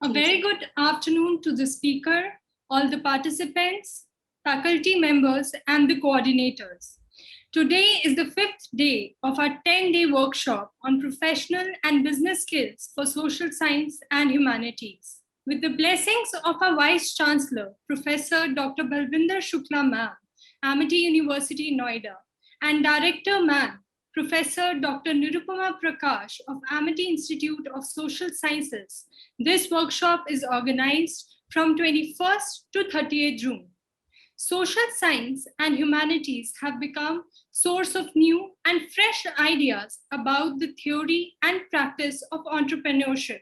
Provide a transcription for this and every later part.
A very good afternoon to the speaker, all the participants, faculty members, and the coordinators. Today is the fifth day of our 10-day workshop on professional and business skills for social science and humanities. With the blessings of our Vice Chancellor, Professor Dr. Balvinder Shukla Ma'am, Amity University, Noida, and Director Ma'am, Professor Dr. Nirupama Prakash of Amity Institute of Social Sciences, this workshop is organized from 21st to 30th June. Social science and humanities have become source of new and fresh ideas about the theory and practice of entrepreneurship.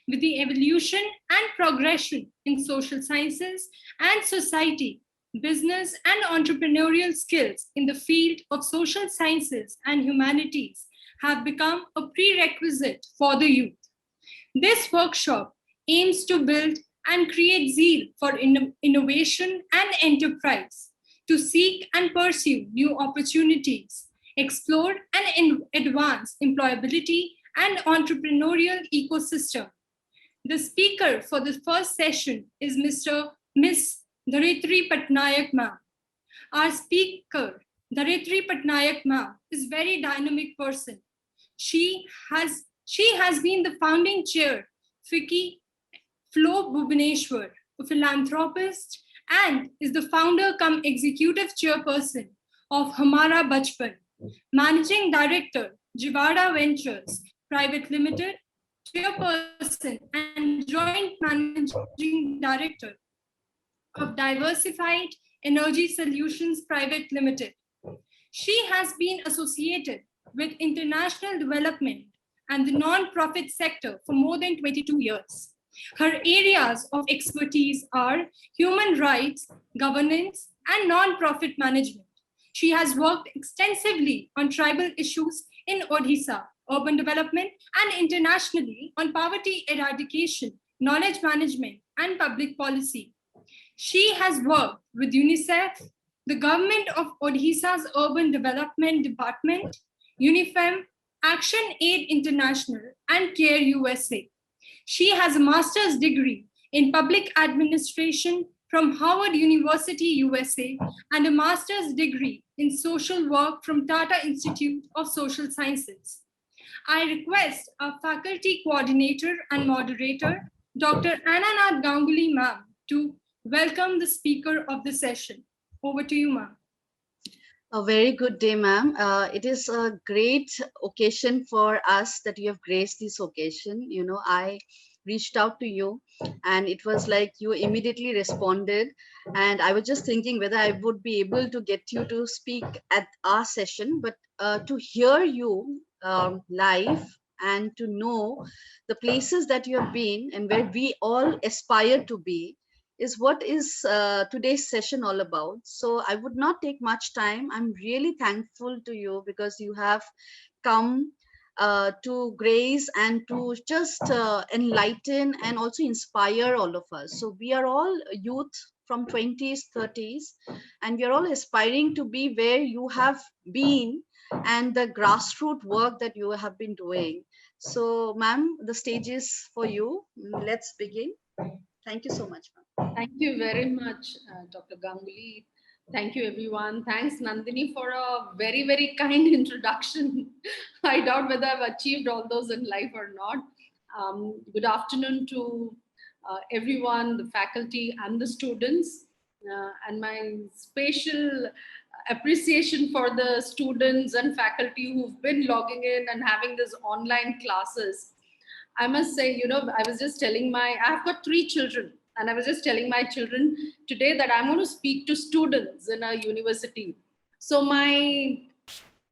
With the evolution and progression in social sciences and society, business and entrepreneurial skills in the field of social sciences and humanities have become a prerequisite for the youth. This workshop aims to build and create zeal for innovation and enterprise, to seek and pursue new opportunities, explore and advance employability and entrepreneurial ecosystem. The speaker for the first session is Ms. Dharitri Patnaik Ma'am. Our speaker, Dharitri Patnaik Ma'am, is a very dynamic person. She has been the founding chair, Fiki Flo Bhubaneswar, a philanthropist, and is the founder cum executive chairperson of Hamara Bachpan, managing director, Jivada Ventures Private Limited, chairperson and joint managing director of Diversified Energy Solutions Private Limited. She has been associated with international development and the non-profit sector for more than 22 years. Her areas of expertise are human rights, governance, and non-profit management. She has worked extensively on tribal issues in Odisha, urban development, and internationally on poverty eradication, knowledge management, and public policy. She has worked with UNICEF, the government of Odisha's Urban Development Department, UNIFEM, Action Aid International, and CARE USA. She has a master's degree in public administration from Howard University, USA, and a master's degree in social work from Tata Institute of Social Sciences. I request our faculty coordinator and moderator, Dr. Ananath Ganguly Ma'am, to welcome the speaker of the session. Over to you, ma'am. A very good day, ma'am. It is a great occasion for us that you have graced this occasion. You know, I reached out to you and it was like you immediately responded. And I was just thinking whether I would be able to get you to speak at our session, but to hear you live and to know the places that you have been and where we all aspire to be is what is today's session all about. So I would not take much time. I'm really thankful to you because you have come to grace and to just enlighten and also inspire all of us. So we are all youth from 20s, 30s, and we are all aspiring to be where you have been and the grassroots work that you have been doing. So ma'am, the stage is for you. Let's begin. Thank you so much, ma'am. Thank you very much, Dr. Ganguly. Thank you, everyone. Thanks, Nandini, for a very, very kind introduction. I doubt whether I've achieved all those in life or not. Good afternoon to everyone, the faculty and the students. And my special appreciation for the students and faculty who've been logging in and having these online classes. I must say, you know, I was just telling I've got 3 children, and I was just telling my children today that I'm going to speak to students in a university. So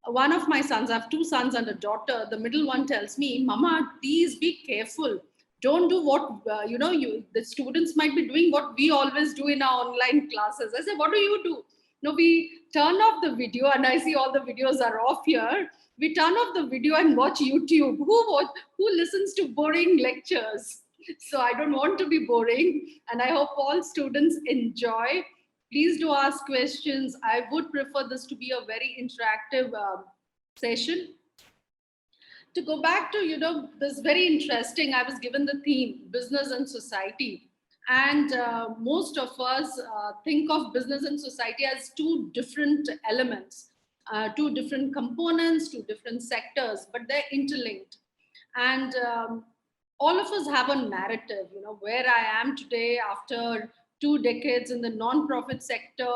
one of my sons, I have 2 sons and a daughter, the middle one tells me, Mama, please be careful. Don't do what, the students might be doing what we always do in our online classes. I said, what do you do? No, we turn off the video, and I see all the videos are off here. We turn off the video and watch YouTube. Who listens to boring lectures? So I don't want to be boring, and I hope all students enjoy. Please do ask questions. I would prefer this to be a very interactive session. to go back to, this very interesting, I was given the theme, business and society. And most of us think of business and society as two different elements, two different components, two different sectors, but they're interlinked. And all of us have a narrative, where I am today after 2 decades in the non-profit sector,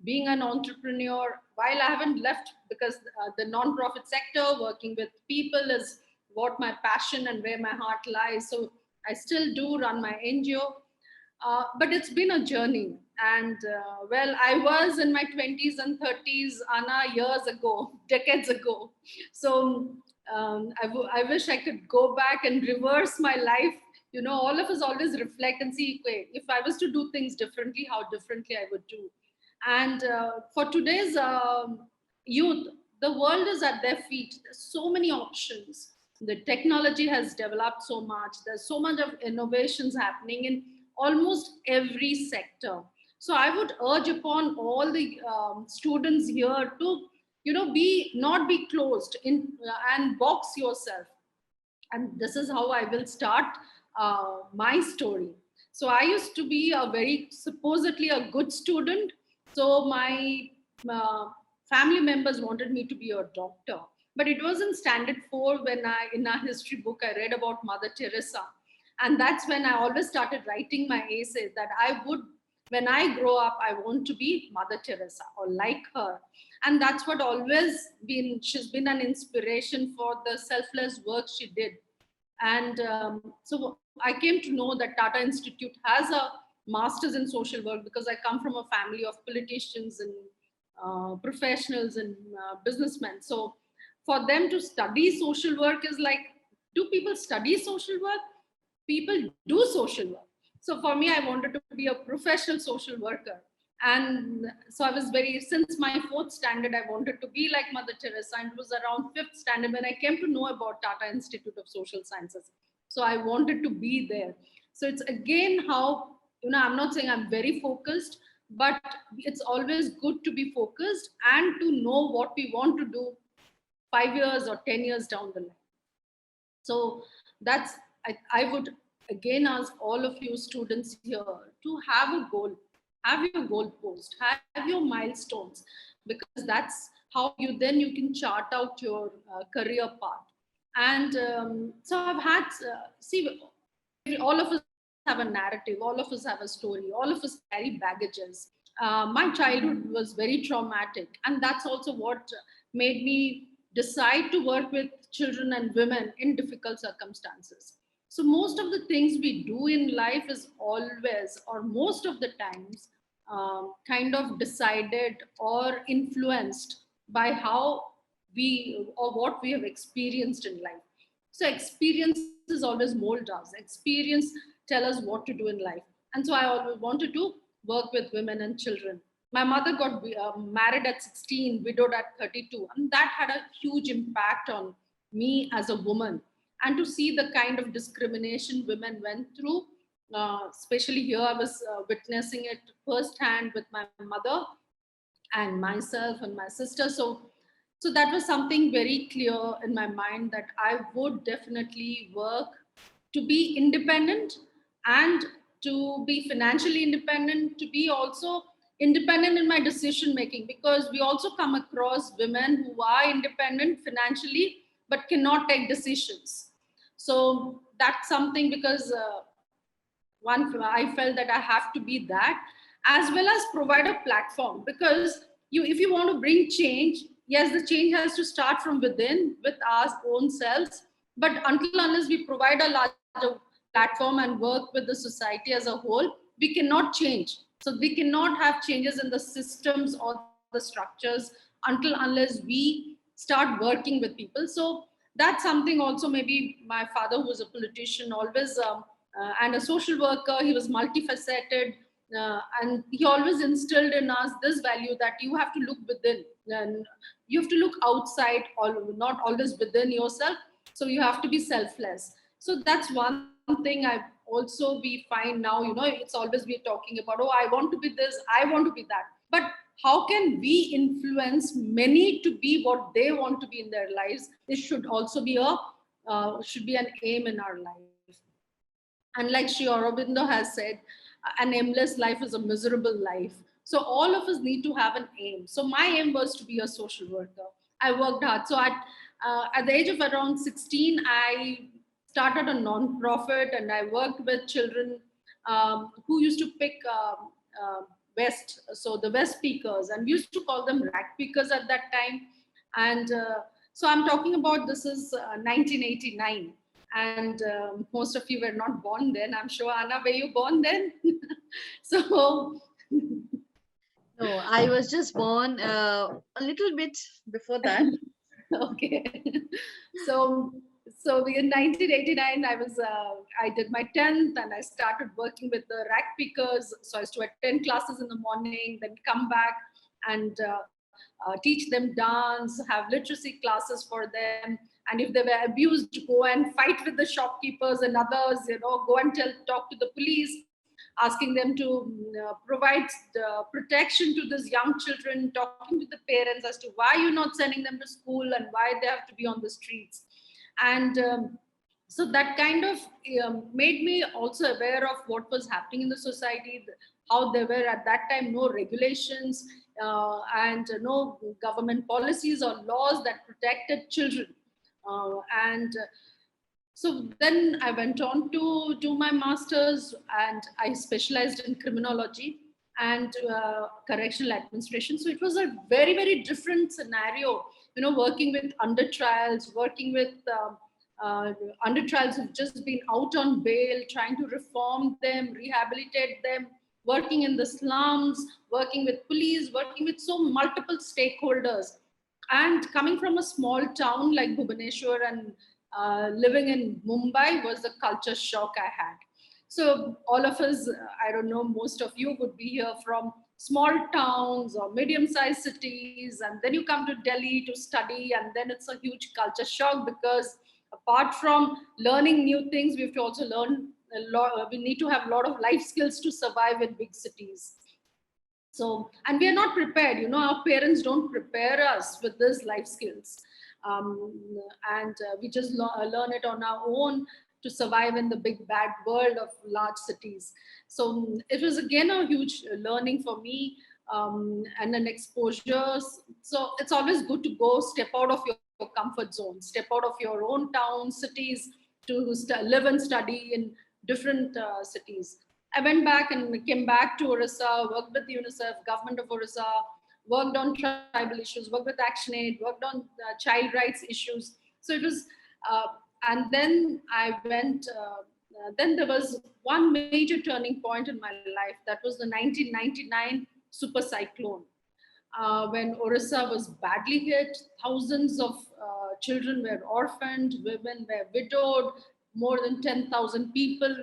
being an entrepreneur. While I haven't left, because the non-profit sector, working with people is what my passion and where my heart lies. So I still do run my NGO, but it's been a journey. And well, I was in my 20s and 30s, Anna, years ago, decades ago. So I wish I could go back and reverse my life. All of us always reflect and see, wait, if I was to do things differently, how differently I would do. And for today's youth, the world is at their feet. There's so many options. The technology has developed so much. There's so much of innovations happening in almost every sector. So I would urge upon all the students here to, be not be closed in and box yourself. And this is how I will start my story. So I used to be a very supposedly a good student. So my uh, family members wanted me to be a doctor, but it was in standard 4 when I, in a history book, I read about Mother Teresa. And that's when I always started writing my essays, that I would, when I grow up, I want to be Mother Teresa or like her. And that's what always been, she's been an inspiration for the selfless work she did. And so I came to know that Tata Institute has a master's in social work, because I come from a family of politicians and professionals and businessmen. So for them to study social work is like, do people study social work? People do social work. So for me, I wanted to be a professional social worker. And so I was very, since my 4th standard, I wanted to be like Mother Teresa. And it was around 5th standard when I came to know about Tata Institute of Social Sciences. So I wanted to be there. So it's again how, I'm not saying I'm very focused, but it's always good to be focused and to know what we want to do 5 years or 10 years down the line. So that's, I would again ask all of you students here to have a goal, have your goal post, have your milestones, because that's how you can chart out your career path. And so I've had, see, all of us have a narrative, all of us have a story, all of us carry baggages. My childhood was very traumatic, and that's also what made me decide to work with children and women in difficult circumstances. So most of the things we do in life is always, or most of the times, kind of decided or influenced by how we, or what we have experienced in life. So experiences always mold us. Experience tell us what to do in life. And so I always wanted to work with women and children. My mother got married at 16, widowed at 32, and that had a huge impact on me as a woman. And to see the kind of discrimination women went through, especially here, I was witnessing it firsthand with my mother and myself and my sister. So that was something very clear in my mind, that I would definitely work to be independent and to be financially independent, to be also independent in my decision making, because we also come across women who are independent financially but cannot take decisions. So that's something, because one, I felt that I have to be that, as well as provide a platform, because if you want to bring change, yes, the change has to start from within with our own selves. But until unless we provide a larger platform and work with the society as a whole, we cannot change. So we cannot have changes in the systems or the structures until unless we start working with people. So that's something also, maybe my father, who was a politician, always and a social worker, he was multifaceted, and he always instilled in us this value that you have to look within and you have to look outside, not always within yourself. So you have to be selfless. So that's one thing I also, we find now, it's always we're talking about, oh, I want to be this, I want to be that. But how can we influence many to be what they want to be in their lives? This should also be an aim in our life. And like Sri Aurobindo has said, an aimless life is a miserable life. So all of us need to have an aim. So my aim was to be a social worker. I worked hard. So at the age of around 16, I started a non-profit, and I worked with children who used to pick West, so the West speakers, and we used to call them rack pickers at that time. And so I'm talking about, this is 1989, and most of you were not born then. I'm sure, Anna, were you born then? So No, I was just born a little bit before that. okay. So in 1989, I did my 10th, and I started working with the rack pickers. So I used to attend classes in the morning, then come back and teach them dance, have literacy classes for them. And if they were abused, go and fight with the shopkeepers and others, go and talk to the police, asking them to provide protection to these young children, talking to the parents as to why you're not sending them to school and why they have to be on the streets. And so that kind of made me also aware of what was happening in the society, how there were at that time no regulations and no government policies or laws that protected children. And so then I went on to do my master's, and I specialized in criminology and correctional administration. So it was a very, very different scenario, working with under trials, working with under trials who've just been out on bail, trying to reform them, rehabilitate them, working in the slums, working with police, working with so multiple stakeholders. And coming from a small town like Bhubaneswar and living in Mumbai was the culture shock I had. So all of us, I don't know, most of you would be here from small towns or medium-sized cities, and then you come to Delhi to study, and then it's a huge culture shock, because apart from learning new things, we have to also learn a lot. We need to have a lot of life skills to survive in big cities. So, and we are not prepared, our parents don't prepare us with these life skills. um, and we just learn it on our own to survive in the big bad world of large cities. So it was again a huge learning for me, and an exposure. So it's always good to go step out of your comfort zone, step out of your own town, cities, to live and study in different cities. I went back and came back to Orissa, worked with UNICEF, government of Orissa, worked on tribal issues, worked with ActionAid, worked on child rights issues. So it was, uh, and then I went, then there was one major turning point in my life. That was the 1999 super cyclone. When Orissa was badly hit, thousands of children were orphaned, women were widowed, more than 10,000 people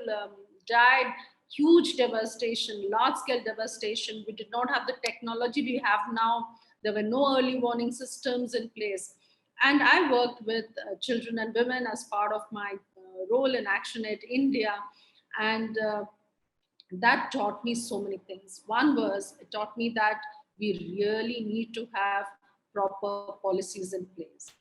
died. Huge devastation, large scale devastation. We did not have the technology we have now. There were no early warning systems in place. And I worked with children and women as part of my role in ActionAid India. And that taught me so many things. One was, it taught me that we really need to have proper policies in place.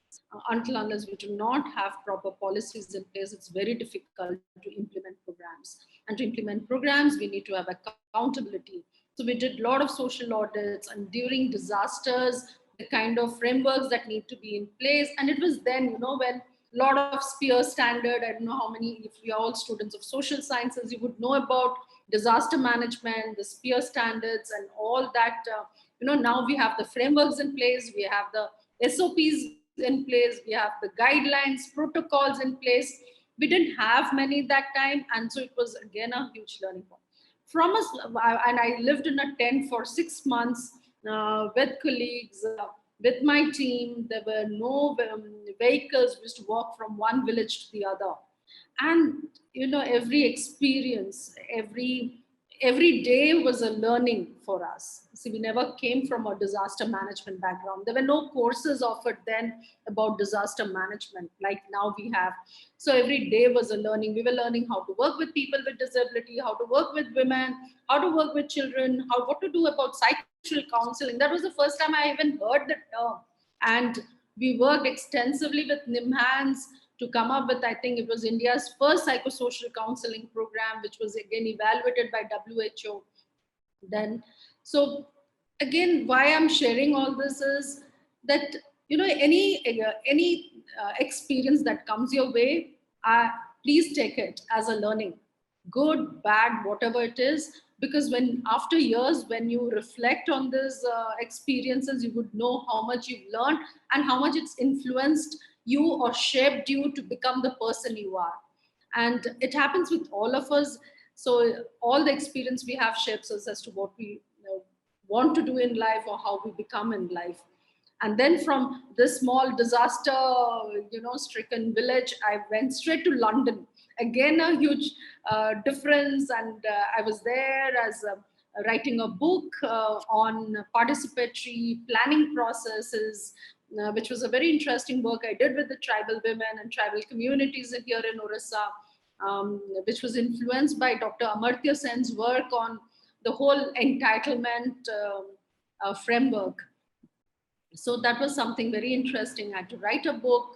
Until unless we do not have proper policies in place, it's very difficult to implement programs. And to implement programs, we need to have accountability. So we did a lot of social audits, and during disasters, the kind of frameworks that need to be in place. And it was then, when a lot of SPEAR standard, I don't know how many, if we are all students of social sciences, you would know about disaster management, the SPEAR standards, and all that. Now we have the frameworks in place, we have the SOPs in place, we have the guidelines, protocols in place. We didn't have many that time, and so it was again a huge learning point. From us, and I lived in a tent for 6 months with colleagues, with my team. There were no vehicles. We used to walk from one village to the other. And every experience, every every day was a learning for us. See, we never came from a disaster management background. There were no courses offered then about disaster management like now we have. So every day was a learning. We were learning how to work with people with disability, how to work with women, how to work with children, what to do about psychosocial counseling. That was the first time I even heard the term. And we worked extensively with NIMHANS to come up with, I think it was India's first psychosocial counseling program, which was again evaluated by WHO. Then, so again, why I'm sharing all this is that, any experience that comes your way, please take it as a learning, good, bad, whatever it is, because when after years, when you reflect on these experiences, you would know how much you've learned and how much it's influenced you or shaped you to become the person you are. And it happens with all of us. So all the experience we have shapes us as to what we want to do in life or how we become in life. And then from this small disaster, stricken village, I went straight to London. Again, a huge difference. And I was there as writing a book on participatory planning processes, which was a very interesting work I did with the tribal women and tribal communities here in Orissa, which was influenced by Dr. Amartya Sen's work on the whole entitlement framework. So that was something very interesting. I had to write a book,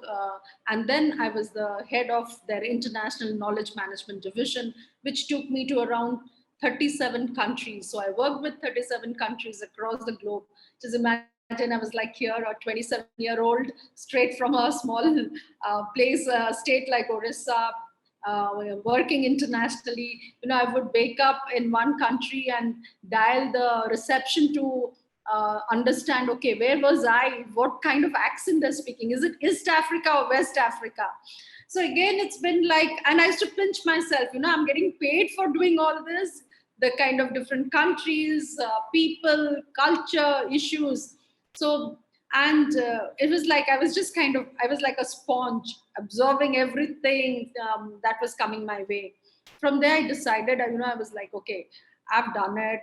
and then I was the head of their international knowledge management division, which took me to around 37 countries. So I worked with 37 countries across the globe. Just imagine I was like here, a 27-year-old, straight from a small state like Orissa, working internationally. I would wake up in one country and dial the reception to understand, okay, where was I? What kind of accent they're speaking? Is it East Africa or West Africa? So again, it's been like, and I used to pinch myself, I'm getting paid for doing all this, the kind of different countries, people, culture, issues. So, and it was like, I was like a sponge, absorbing everything that was coming my way. From there, I decided, I was like, okay, I've done it.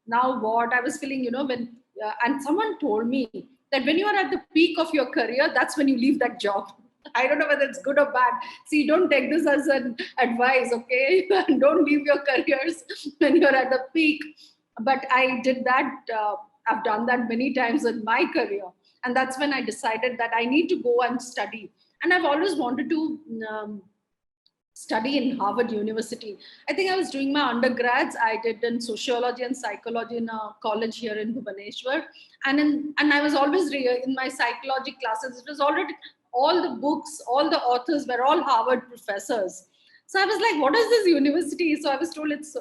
Now what I was feeling, and someone told me that when you are at the peak of your career, that's when you leave that job. I don't know whether it's good or bad. See, don't take this as an advice, okay? Don't leave your careers when you're at the peak. But I did that. I've done that many times in my career. And that's when I decided that I need to go and study. And I've always wanted to study in Harvard University. I think I was doing my undergrads. I did in sociology and psychology in a college here in Bhubaneswar. And I was always in my psychology classes. It was already all the books, all the authors were all Harvard professors. So I was like, what is this university? So I was told it's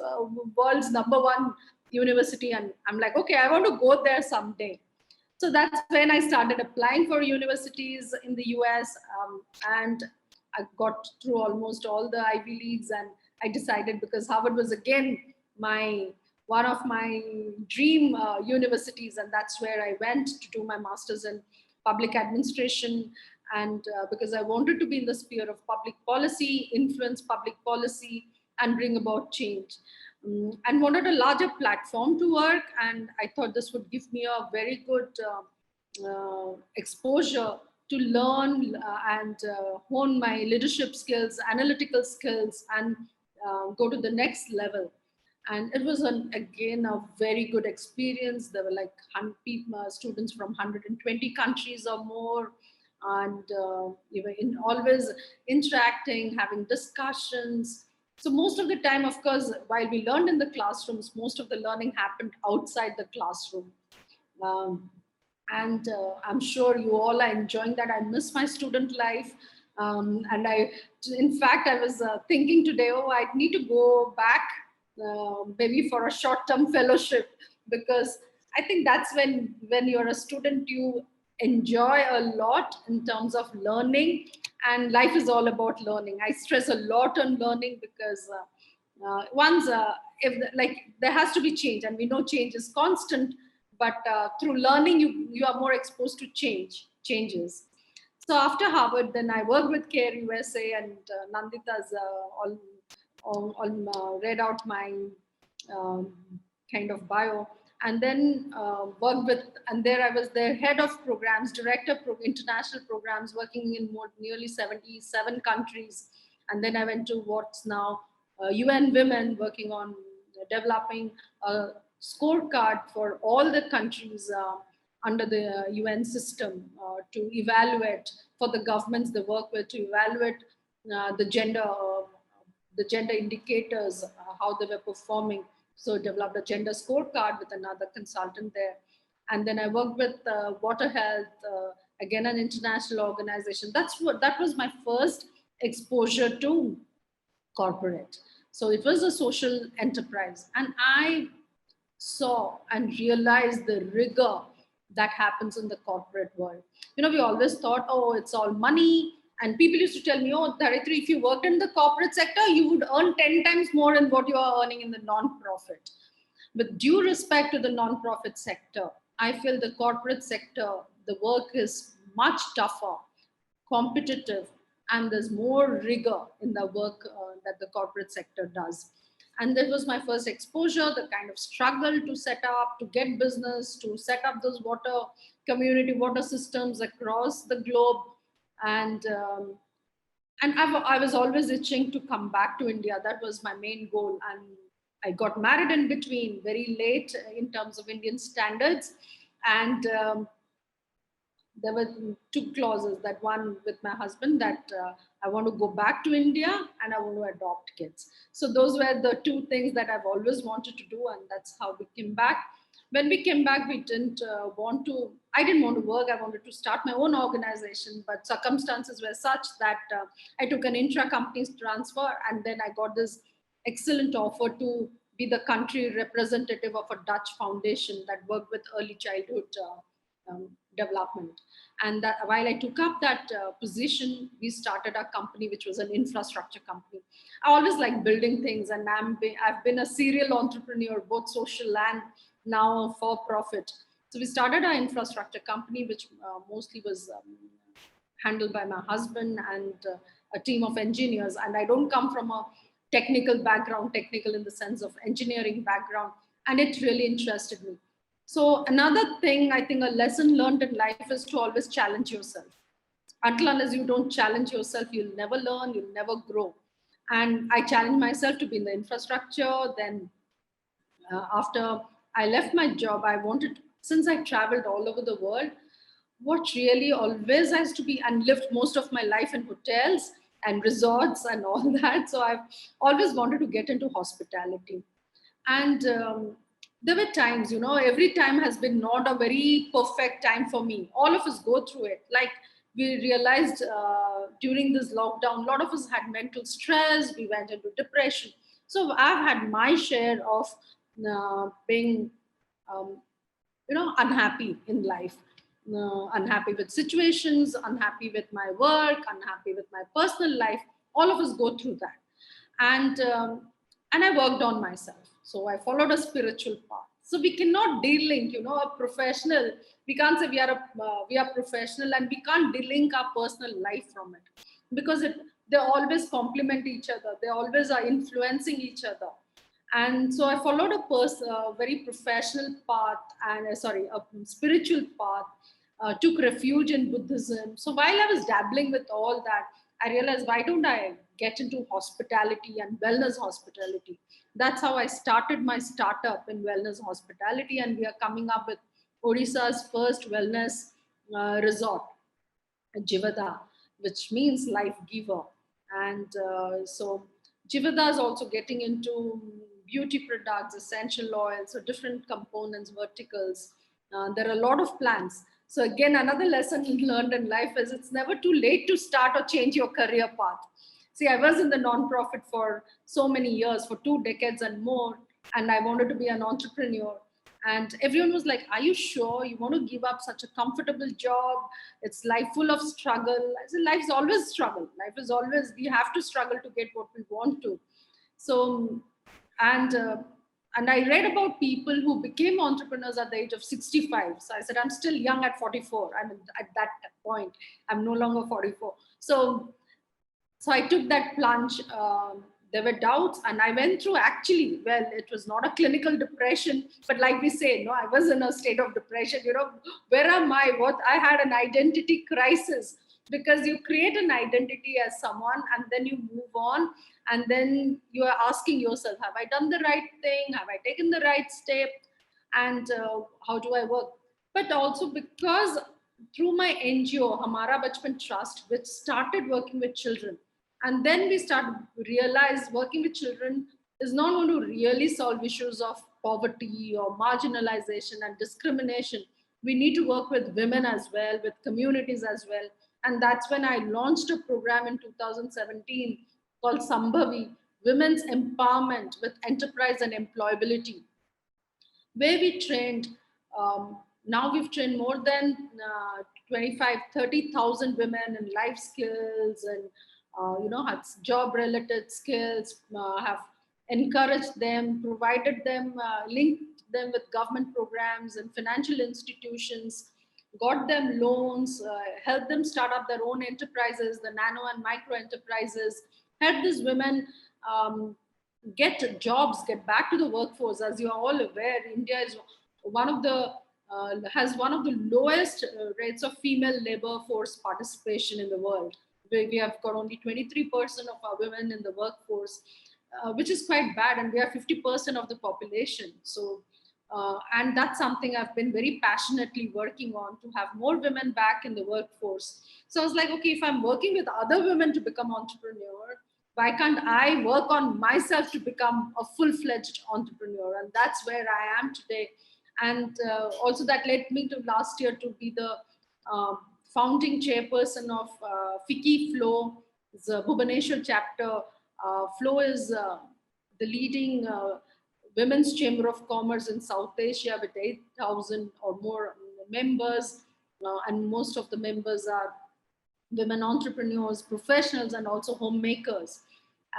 world's #1 university. And I'm like, okay, I want to go there someday. So that's when I started applying for universities in the US. And I got through almost all the Ivy Leagues, and I decided, because Harvard was again one of my dream universities, and that's where I went to do my master's in public administration. And because I wanted to be in the sphere of public policy, influence public policy, and bring about change. And wanted a larger platform to work, and I thought this would give me a very good exposure to learn and hone my leadership skills, analytical skills, and go to the next level. And it was, again, a very good experience. There were like 100 people, students from 120 countries or more, and you were always interacting, having discussions. So most of the time, of course, while we learned in the classrooms, most of the learning happened outside the classroom. Um, and I'm sure you all are enjoying that. I miss my student life. And in fact, I was thinking today, oh, I need to go back maybe for a short-term fellowship, because I think that's when you're a student, you enjoy a lot in terms of learning, and life is all about learning. I stress a lot on learning, because once if like there has to be change, and we know change is constant, but through learning you are more exposed to changes. So after Harvard, then I worked with Care USA, and Nandita's all read out my um, kind of bio, and then worked with, and there I was the head of programs, director of international programs, working in nearly 77 countries. And then I went to what's now UN Women, working on developing a scorecard for all the countries under the UN system to evaluate for the governments they work with, to evaluate the gender indicators, how they were performing. So developed a gender scorecard with another consultant there. And then I worked with Water Health, again an international organization. That was my first exposure to corporate. So it was a social enterprise, and I saw and realized the rigor that happens in the corporate world. We always thought, oh, it's all money. And people used to tell me, oh, Dharitri, if you worked in the corporate sector, you would earn 10 times more than what you are earning in the non-profit. With due respect to the non-profit sector, I feel the corporate sector, the work is much tougher, competitive, and there's more rigor in the work that the corporate sector does. And that was my first exposure, the kind of struggle to set up, to get business, to set up those community water systems across the globe. And I was always itching to come back to India. That was my main goal. And I got married in between, very late in terms of Indian standards. And there were two clauses, that one with my husband, that I want to go back to India and I want to adopt kids. So those were the two things that I've always wanted to do, and that's how we came back. When we came back, we didn't I didn't want to work. I wanted to start my own organization, but circumstances were such that I took an intra-company transfer, and then I got this excellent offer to be the country representative of a Dutch foundation that worked with early childhood development. And that, while I took up that position, we started a company which was an infrastructure company. I always like building things, and I've been a serial entrepreneur, both social and now for profit. So we started our infrastructure company, which mostly was handled by my husband and a team of engineers. And I don't come from a technical background, technical in the sense of engineering background, and it really interested me. So another thing, I think a lesson learned in life is to always challenge yourself. Until unless you don't challenge yourself, you'll never learn, you'll never grow. And I challenged myself to be in the infrastructure. Then after I left my job, I wanted, since I traveled all over the world, what really always has to be, and lived most of my life in hotels and resorts and all that. So I've always wanted to get into hospitality. And there were times, every time has been not a very perfect time for me. All of us go through it. Like we realized during this lockdown, a lot of us had mental stress, we went into depression. So I've had my share of being, unhappy in life, unhappy with situations, unhappy with my work, unhappy with my personal life. All of us go through that. And I worked on myself. So I followed a spiritual path. So we cannot delink, a professional. We can't say we are professional, and we can't delink our personal life from it, because they always complement each other. They always are influencing each other. And so I followed a very professional path, and a spiritual path. Took refuge in Buddhism. So while I was dabbling with all that, I realized, why don't I get into hospitality and wellness hospitality? That's how I started my startup in wellness hospitality, and we are coming up with Odisha's first wellness resort, Jivada, which means life giver. And so Jivada is also getting into beauty products, essential oils, so different components, verticals. There are a lot of plans. So again, another lesson learned in life is it's never too late to start or change your career path. See, I was in the nonprofit for so many years, for 2 decades and more, and I wanted to be an entrepreneur. And everyone was like, are you sure you want to give up such a comfortable job? It's life full of struggle. I said, life's always struggle. Life is always, we have to struggle to get what we want to. So, and I read about people who became entrepreneurs at the age of 65. So I said, I'm still young at 44. I'm at that point. I'm no longer 44. So I took that plunge. there were doubts, and I went through, actually, well, it was not a clinical depression, but like we say, no, I was in a state of depression, where am I, what, I had an identity crisis, because you create an identity as someone and then you move on, and then you are asking yourself, have I done the right thing, have I taken the right step, and how do I work. But also because through my NGO, Hamara Bachpan Trust, which started working with children, and then we started realize working with children is not going to really solve issues of poverty or marginalization and discrimination. We need to work with women as well, with communities as well. And that's when I launched a program in 2017 called Sambhavi, Women's Empowerment with Enterprise and Employability, where we trained, now we've trained more than 25 30,000 women in life skills and had job related skills, have encouraged them, provided them, linked them with government programs and financial institutions, got them loans, helped them start up their own enterprises, the nano and micro enterprises, helped these women get jobs, get back to the workforce. As you are all aware, India is one of the has one of the lowest rates of female labor force participation in the world. We have got only 23% of our women in the workforce, which is quite bad, and we are 50% of the population. So, and that's something I've been very passionately working on, to have more women back in the workforce. So I was like, okay, if I'm working with other women to become entrepreneur, why can't I work on myself to become a full-fledged entrepreneur? And that's where I am today. And also that led me to last year to be the founding chairperson of Fiki Flo, the Bhubaneswar chapter. Flo is the leading women's chamber of commerce in South Asia with 8,000 or more members. And most of the members are women entrepreneurs, professionals, and also homemakers.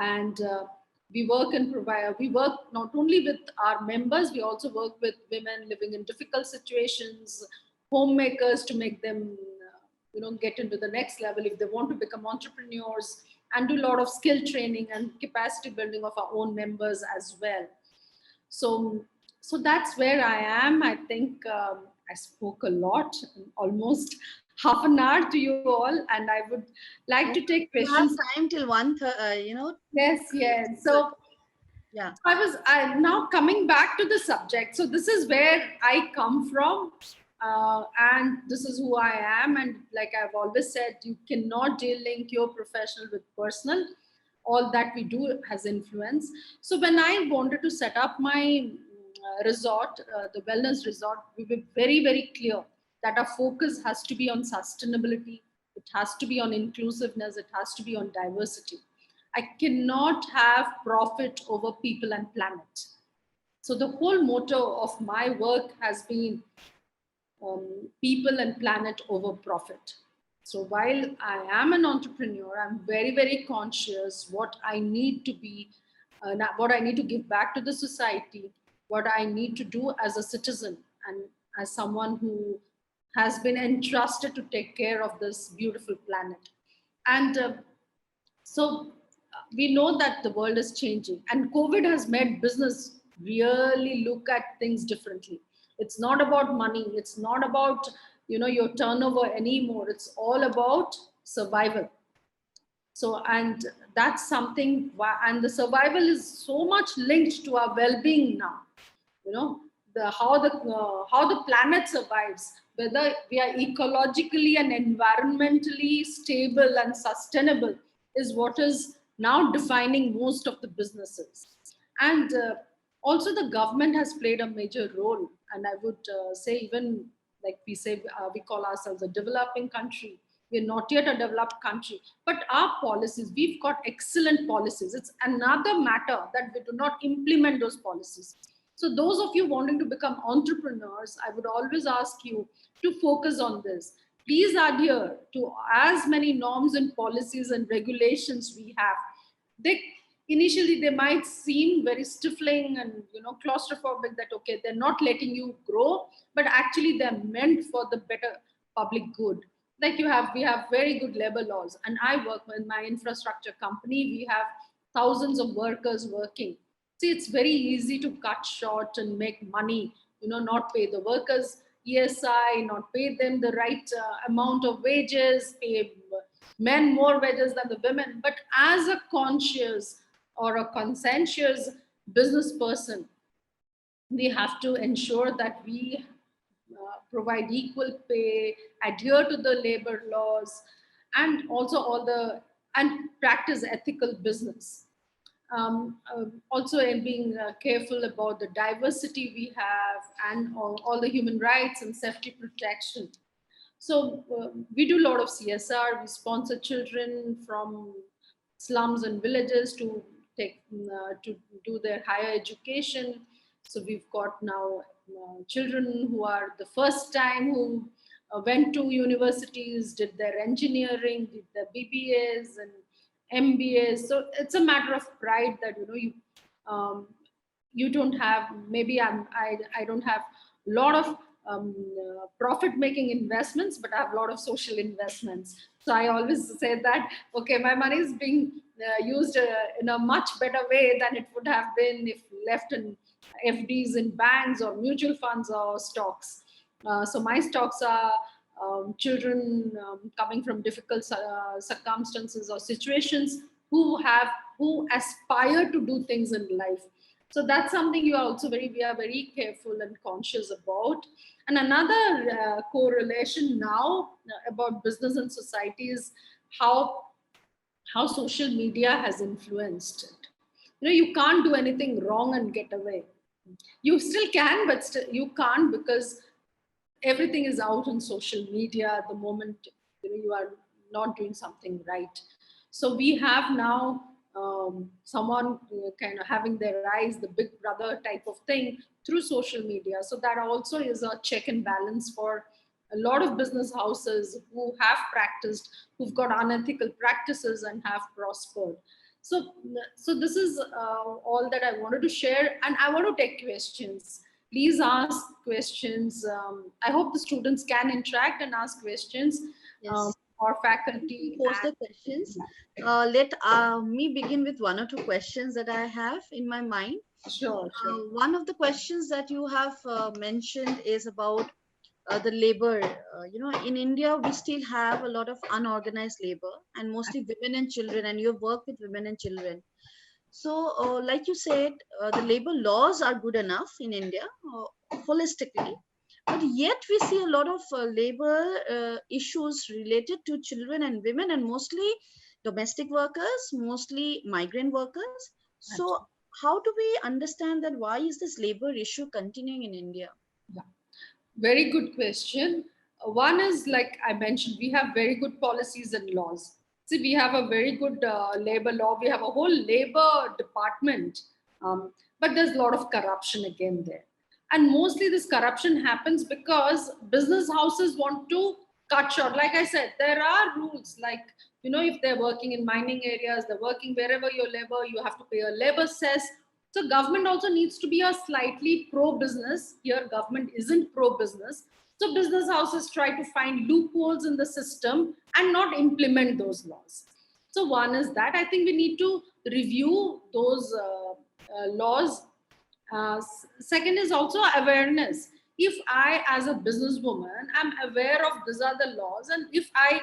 And we work and provide, we work not only with our members, we also work with women living in difficult situations, homemakers, to make them get into the next level if they want to become entrepreneurs, and do a lot of skill training and capacity building of our own members as well. So that's where I am. I think I spoke a lot, almost half an hour to you all, and I would like to take questions. We have time till Yes. So yeah. I now coming back to the subject. So this is where I come from, and this is who I am. And like I've always said, you cannot delink your professional with personal. All that we do has influence. So when I wanted to set up my resort, the wellness resort, we were very, very clear that our focus has to be on sustainability. It has to be on inclusiveness. It has to be on diversity. I cannot have profit over people and planet. So the whole motto of my work has been people and planet over profit. So while I am an entrepreneur, I'm very, very conscious what I need to be, what I need to give back to the society, what I need to do as a citizen and as someone who has been entrusted to take care of this beautiful planet. And so we know that the world is changing, and COVID has made business really look at things differently. It's not about money. It's not about your turnover anymore. It's all about survival. So, and that's something, and the survival is so much linked to our well-being now. How the planet survives, whether we are ecologically and environmentally stable and sustainable, is what is now defining most of the businesses. And also the government has played a major role. And I would say, even like we say, we call ourselves a developing country. We're not yet a developed country, but our policies, we've got excellent policies. It's another matter that we do not implement those policies. So those of you wanting to become entrepreneurs, I would always ask you to focus on this. Please adhere to as many norms and policies and regulations we have. Initially they might seem very stifling and claustrophobic, that okay, they're not letting you grow, but actually they're meant for the better public good. Like we have very good labor laws, and I work with my infrastructure company. We have thousands of workers working. See, it's very easy to cut short and make money, not pay the workers ESI, not pay them the right amount of wages, pay men more wages than the women. But as a conscious or a conscientious business person, we have to ensure that we provide equal pay, adhere to the labor laws, and also and practice ethical business. Also in being careful about the diversity we have, and all the human rights and safety protection. So we do a lot of CSR. We sponsor children from slums and villages to do their higher education. So we've got now children who are the first time who went to universities, did their engineering, did their BBAs and MBAs. So it's a matter of pride that um, you don't have, maybe I don't have a lot of profit making investments, but I have a lot of social investments. So I always say that, okay, my money is being used in a much better way than it would have been if left in FDs in banks or mutual funds or stocks. So my stocks are children coming from difficult circumstances or situations, who aspire to do things in life. So that's something we are very careful and conscious about. And another correlation now about business and society is how social media has influenced it. You can't do anything wrong and get away. You still can, but still you can't, because everything is out on social media the moment you are not doing something right. So we have now someone kind of having their eyes, the big brother type of thing, through social media. So that also is a check and balance for a lot of business houses who have practiced, who've got unethical practices and have prospered. So this is all that I wanted to share, and I want to take questions. Please ask questions. I hope the students can interact and ask questions, Yes. or faculty. Post the questions. Let me begin with one or two questions that I have in my mind. Sure, sure. One of the questions that you have mentioned is about the labor. In India, we still have a lot of unorganized labor, and mostly women and children, and you work with women and children. So, like you said, the labor laws are good enough in India, holistically, but yet we see a lot of labor issues related to children and women, and mostly domestic workers, mostly migrant workers. So, how do we understand that? Why is this labor issue continuing in India? Yeah. Very good question. One is, like I mentioned, we have very good policies and laws. See, we have a very good labor law. We have a whole labor department, but there's a lot of corruption again there. And mostly this corruption happens because business houses want to cut short. Like I said, there are rules, like, if they're working in mining areas, they're working wherever you labor, you have to pay a labor cess. So government also needs to be a slightly pro-business. Here, government isn't pro-business. So business houses try to find loopholes in the system and not implement those laws. So one is that I think we need to review those laws. Second is also awareness. If I, as a businesswoman, am aware of these are the laws, and if I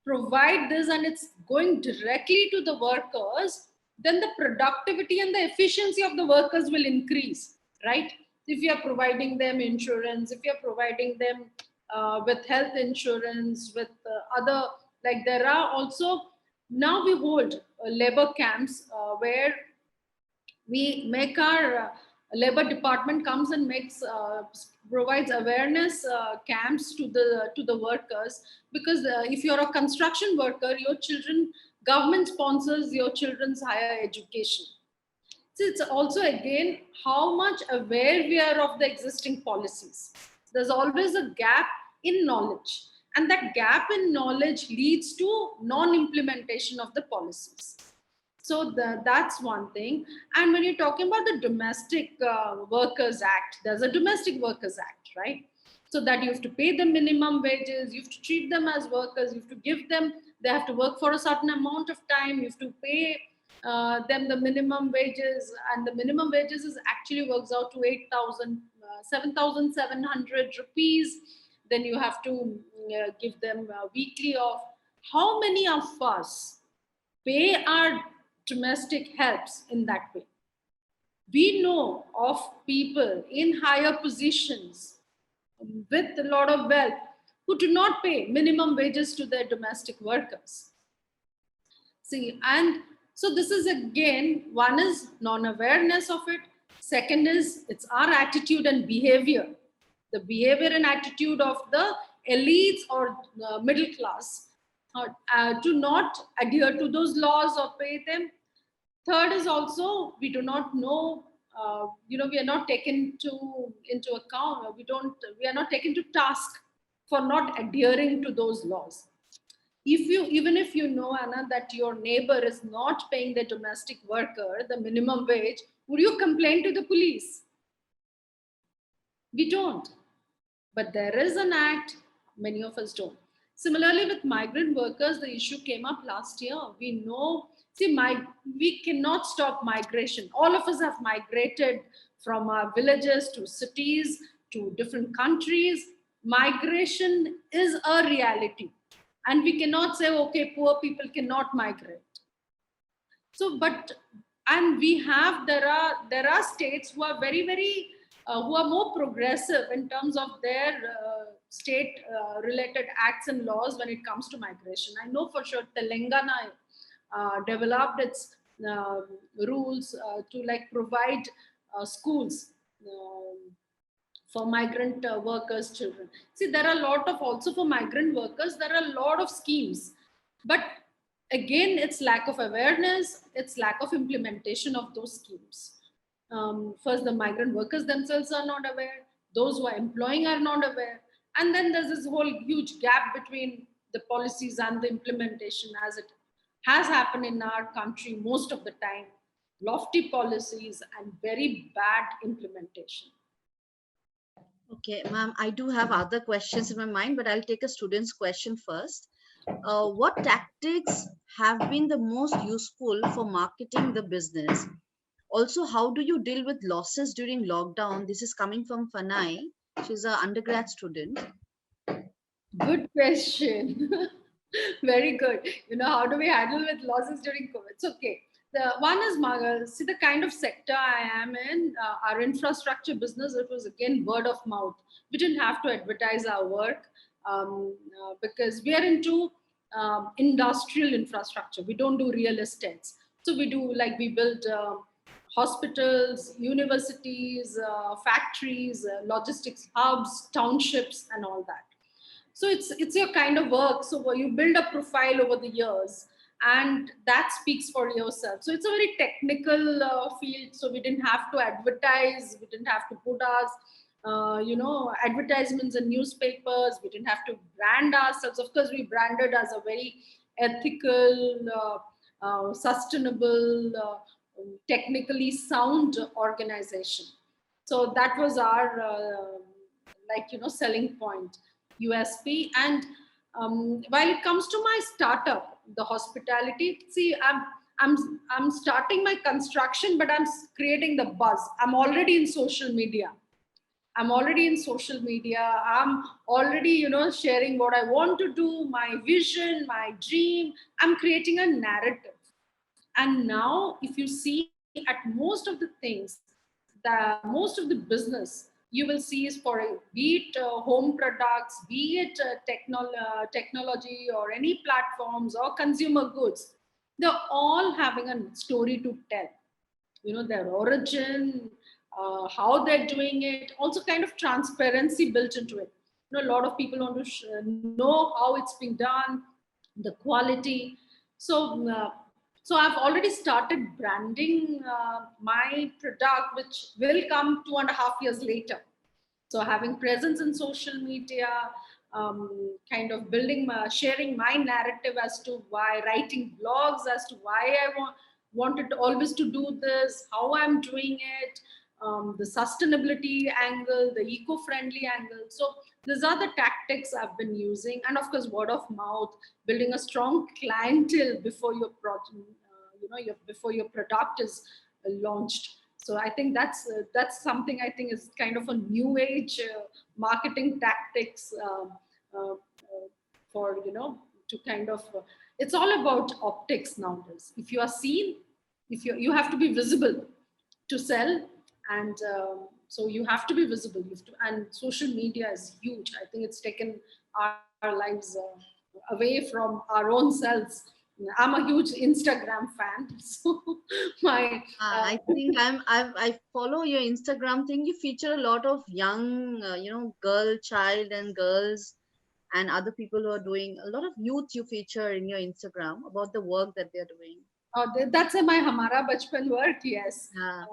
provide this and it's going directly to the workers, then the productivity and the efficiency of the workers will increase, right? If you are providing them insurance, if you are providing them with health insurance, with other, like there are also, now we hold labor camps where we make our labor department comes and makes provides awareness camps to the workers, because if you're a construction worker, your children, government sponsors your children's higher education. So it's also again how much aware we are of the existing policies. There's always a gap in knowledge, and that gap in knowledge leads to non-implementation of the policies. So that's one thing. And when you're talking about the Domestic Workers Act, there's a Domestic Workers Act, right? So that you have to pay them minimum wages, you have to treat them as workers, you have to give them, they have to work for a certain amount of time, you have to pay then the minimum wages, and the minimum wages is actually works out to 7,700 rupees. Then you have to give them weekly of. How many of us pay our domestic helps in that way? We know of people in higher positions with a lot of wealth who do not pay minimum wages to their domestic workers. See, and so this is again, one is non-awareness of it. Second is it's our attitude and behavior, the behavior and attitude of the elites or middle class to not adhere to those laws or pay them. Third is also we do not know. We are not taken into account. We are not taken to task for not adhering to those laws. Even if you know, Anna, that your neighbor is not paying the domestic worker the minimum wage, would you complain to the police? We don't. But there is an act, many of us don't. Similarly, with migrant workers, the issue came up last year. We know, we cannot stop migration. All of us have migrated from our villages to cities to different countries. Migration is a reality. And we cannot say, okay, poor people cannot migrate. So, and there are states who are very, very, who are more progressive in terms of their state related acts and laws when it comes to migration. I know for sure Telangana developed its rules to like provide schools for migrant workers children. See, there are a lot of, also for migrant workers there are a lot of schemes, but again it's lack of awareness, it's lack of implementation of those schemes. First, the migrant workers themselves are not aware, those who are employing are not aware, and then there's this whole huge gap between the policies and the implementation, as it has happened in our country most of the time. Lofty policies and very bad implementation. Okay, ma'am, I do have other questions in my mind, but I'll take a student's question first. What tactics have been the most useful for marketing the business? Also, how do you deal with losses during lockdown? This is coming from Fanai. She's an undergrad student. Good question. Very good. How do we handle with losses during COVID? It's okay. The one is, see, the kind of sector I am in, our infrastructure business, it was again word of mouth. We didn't have to advertise our work because we are into industrial infrastructure. We don't do real estates. So we build hospitals, universities, factories, logistics hubs, townships, and all that. So it's your kind of work. So you build a profile over the years, and that speaks for yourself. So it's a very technical field. So we didn't have to advertise. We didn't have to put advertisements in newspapers. We didn't have to brand ourselves. Of course, we branded as a very ethical, sustainable, technically sound organization. So that was our selling point. USP. And while it comes to my startup, the hospitality, see, I'm starting my construction, but I'm creating the buzz. I'm already in social media. I'm already sharing what I want to do, my vision, my dream. I'm creating a narrative. And now, if you see at most of the things, most of the business you will see is for be it home products, be it technology or any platforms or consumer goods, they're all having a story to tell. Their origin, how they're doing it, also kind of transparency built into it. A lot of people want to know how it's being done, the quality. So I've already started branding my product, which will come 2.5 years later. So having presence in social media, kind of sharing my narrative as to why, writing blogs as to why I wanted always to do this, how I'm doing it, the sustainability angle, the eco-friendly angle. So these are the tactics I've been using. And of course, word of mouth, building a strong clientele before your before your product is launched. So I think that's something I think is kind of a new age marketing tactics uh, for to kind of it's all about optics nowadays. If you are seen, if you have to be visible to sell, and so you have to be visible. You have to, and social media is huge. I think it's taken our lives away from our own selves. I'm a huge Instagram fan, so my I think I follow your Instagram thing. You feature a lot of young, child and girls and other people who are doing a lot of youth. You feature in your Instagram about the work that they're doing. that's in my Hamara Bachpan work, yes. Yeah.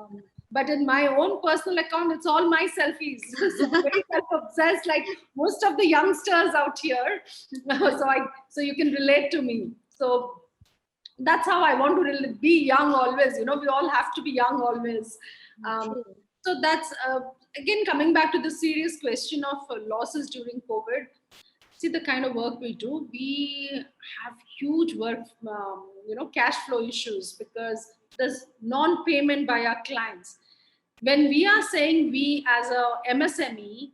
But in my own personal account, it's all my selfies. So I'm very self-obsessed, like most of the youngsters out here. So you can relate to me. So that's how I want to really be young always. We all have to be young always. Um, True. so that's again coming back to the serious question of losses during COVID. See the kind of work we do. We have huge work, cash flow issues because there's non-payment by our clients. When we are saying we as a MSME,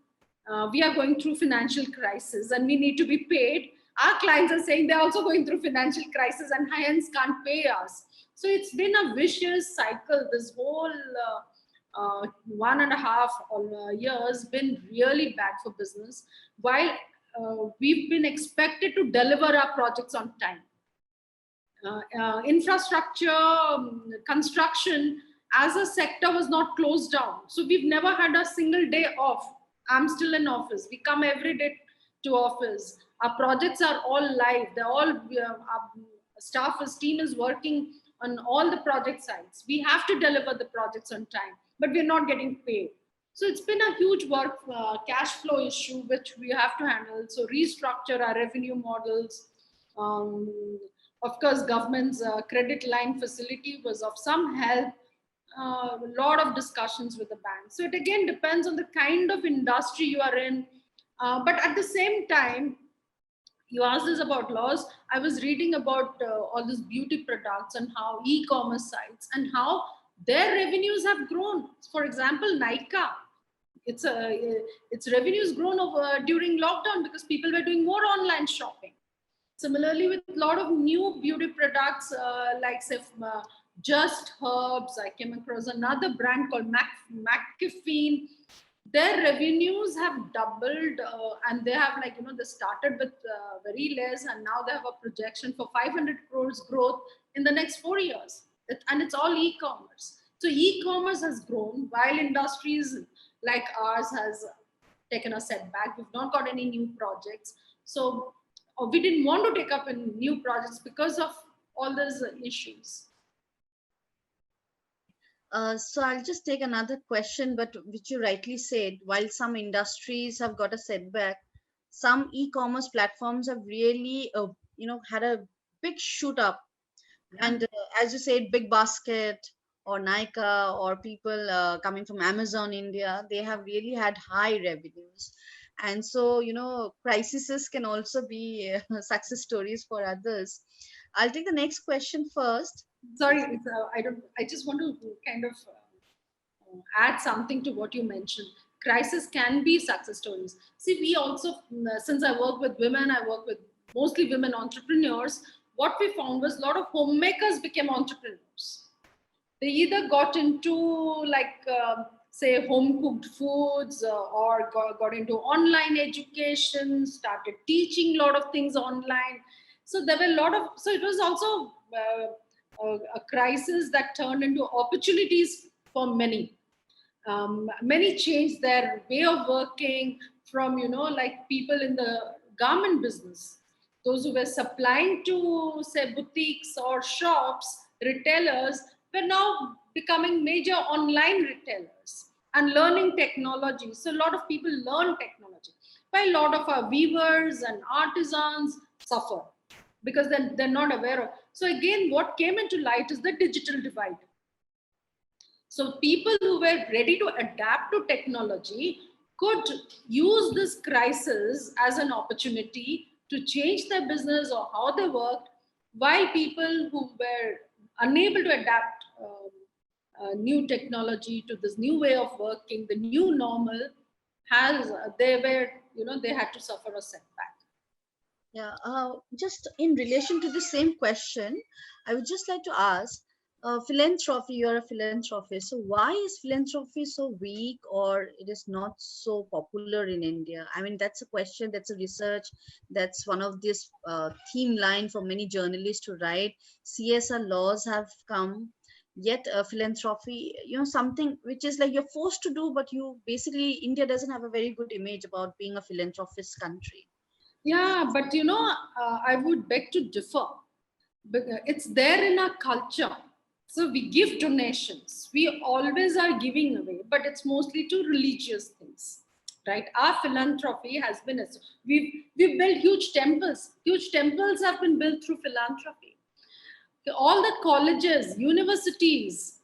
we are going through financial crisis and we need to be paid, our clients are saying they're also going through financial crisis and hence can't pay us. So it's been a vicious cycle. This whole 1.5 years been really bad for business, while we've been expected to deliver our projects on time. Infrastructure, construction as a sector was not closed down. So we've never had a single day off. I'm still in office. We come every day to office. Our projects are all live. They're all, our team is working on all the project sites. We have to deliver the projects on time, but we're not getting paid. So it's been a huge work cash flow issue, which we have to handle. So restructure our revenue models. Of course, government's credit line facility was of some help. A lot of discussions with the bank. So it again depends on the kind of industry you are in. But at the same time, you asked us about laws. I was reading about all these beauty products and how e-commerce sites and how their revenues have grown. For example, Nika, its revenues grown over during lockdown because people were doing more online shopping. Similarly, with a lot of new beauty products, like say Just Herbs, I came across another brand called McCaffeine. Their revenues have doubled, and they have they started with very less, and now they have a projection for 500 crores growth in the next 4 years, and it's all e-commerce. So e-commerce has grown while industries like ours has taken a setback. We've not got any new projects. So we didn't want to take up in new projects because of all those issues. So I'll just take another question, but which you rightly said, while some industries have got a setback, some e-commerce platforms have really, had a big shoot up. Yeah. And as you said, Big Basket or Nika or people coming from Amazon India, they have really had high revenues. And so, crises can also be success stories for others. I'll take the next question first. Sorry, I just want to kind of add something to what you mentioned. Crisis can be success stories. See, we also, since I work with women, I work with mostly women entrepreneurs. What we found was a lot of homemakers became entrepreneurs. They either got into say home cooked foods, or got into online education, started teaching a lot of things online. So there were a lot of, so it was also a crisis that turned into opportunities for many. Many changed their way of working from, like people in the garment business, those who were supplying to, say, boutiques or shops, retailers, were now becoming major online retailers and learning technology. So a lot of people learn technology. But a lot of our weavers and artisans suffer because they're not aware of. So again, what came into light is the digital divide. So people who were ready to adapt to technology could use this crisis as an opportunity to change their business or how they worked, while people who were unable to adapt new technology to this new way of working, the new normal, has they were, they had to suffer a setback. Yeah, just in relation to the same question, I would just like to ask, philanthropy, you're a philanthropist, so why is philanthropy so weak or it is not so popular in India? I mean, that's a question, that's a research, that's one of this theme line for many journalists to write. CSR laws have come, yet philanthropy, something which is like you're forced to do, but you basically, India doesn't have a very good image about being a philanthropist country. Yeah, but I would beg to differ. It's there in our culture. So we give donations. We always are giving away, but it's mostly to religious things, right? Our philanthropy has been, we've built huge temples. Huge temples have been built through philanthropy. All the colleges, universities,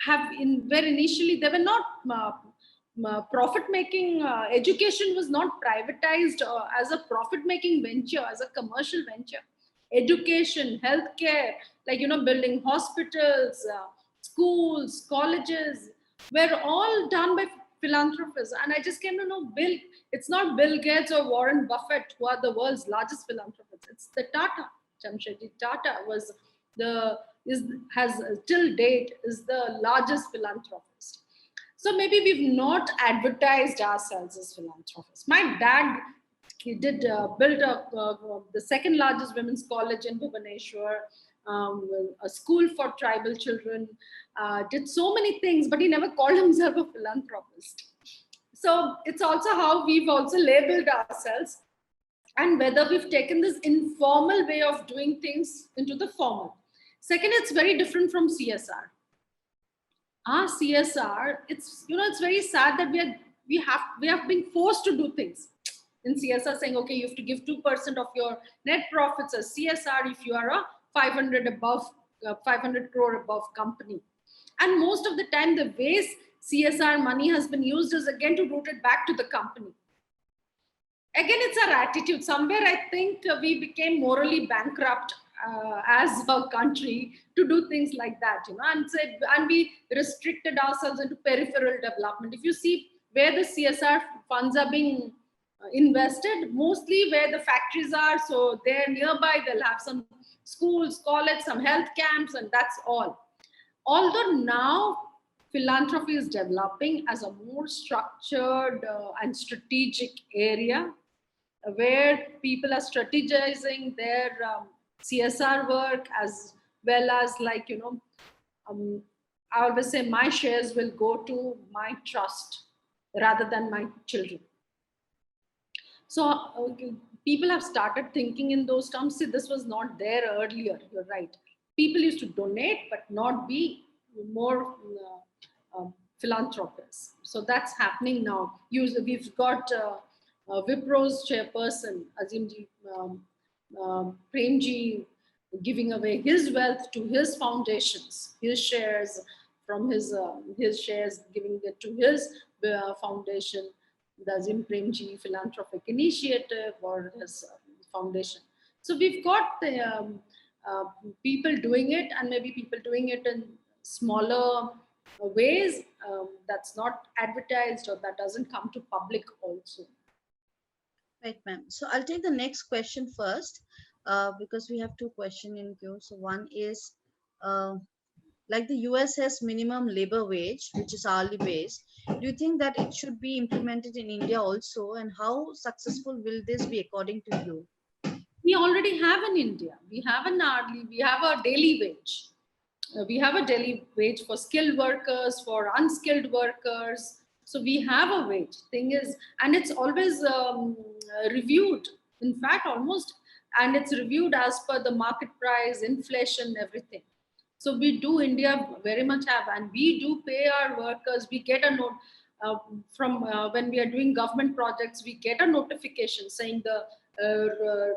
have in where initially they were not profit making. Education was not privatized as a profit making venture, as a commercial venture. Education, healthcare, like building hospitals, schools, colleges, were all done by philanthropists. And I just came to know it's not Bill Gates or Warren Buffett who are the world's largest philanthropists. It's the Tata. Jamshedji Tata was the is has till date is the largest philanthropist. So maybe we've not advertised ourselves as philanthropists. My dad, he did build the second largest women's college in Bhubaneswar, a school for tribal children, did so many things, but he never called himself a philanthropist. So it's also how we've also labeled ourselves, and whether we've taken this informal way of doing things into the formal. Second, it's very different from CSR. Our CSR, it's very sad that we have been forced to do things in CSR, saying, okay, you have to give 2% of your net profits as CSR if you are a 500 crore above company. And most of the time, the ways CSR money has been used is again to route it back to the company. Again, it's our attitude. Somewhere, I think we became morally bankrupt as a country to do things like that, and we restricted ourselves into peripheral development. If you see where the CSR funds are being invested, mostly where the factories are, so they're nearby, they'll have some schools, college, some health camps, and that's all. Although now philanthropy is developing as a more structured and strategic area, where people are strategizing their CSR work, as well as I always say my shares will go to my trust rather than my children. So people have started thinking in those terms. See, this was not there earlier. You're right. People used to donate, but not be more philanthropists. So that's happening now. We've got Wipro's chairperson, Azimji Premji, giving away his wealth to his foundations, his shares from his shares, giving it to his foundation, the Azim Premji Philanthropic Initiative, or his foundation. So we've got the people doing it, and maybe people doing it in smaller ways, that's not advertised or that doesn't come to public also. Right, ma'am. So I'll take the next question first, because we have two questions in queue. So one is, uh, like the US has minimum labor wage, which is hourly based. Do you think that it should be implemented in India also? And how successful will this be according to you? We already have in India. We have a daily wage. We have a daily wage for skilled workers, for unskilled workers. So we have a wage. Thing is, and it's always reviewed. In fact, almost, and it's reviewed as per the market price, inflation, everything. So we do, India very much have, and we do pay our workers. We get a note from when we are doing government projects, we get a notification saying the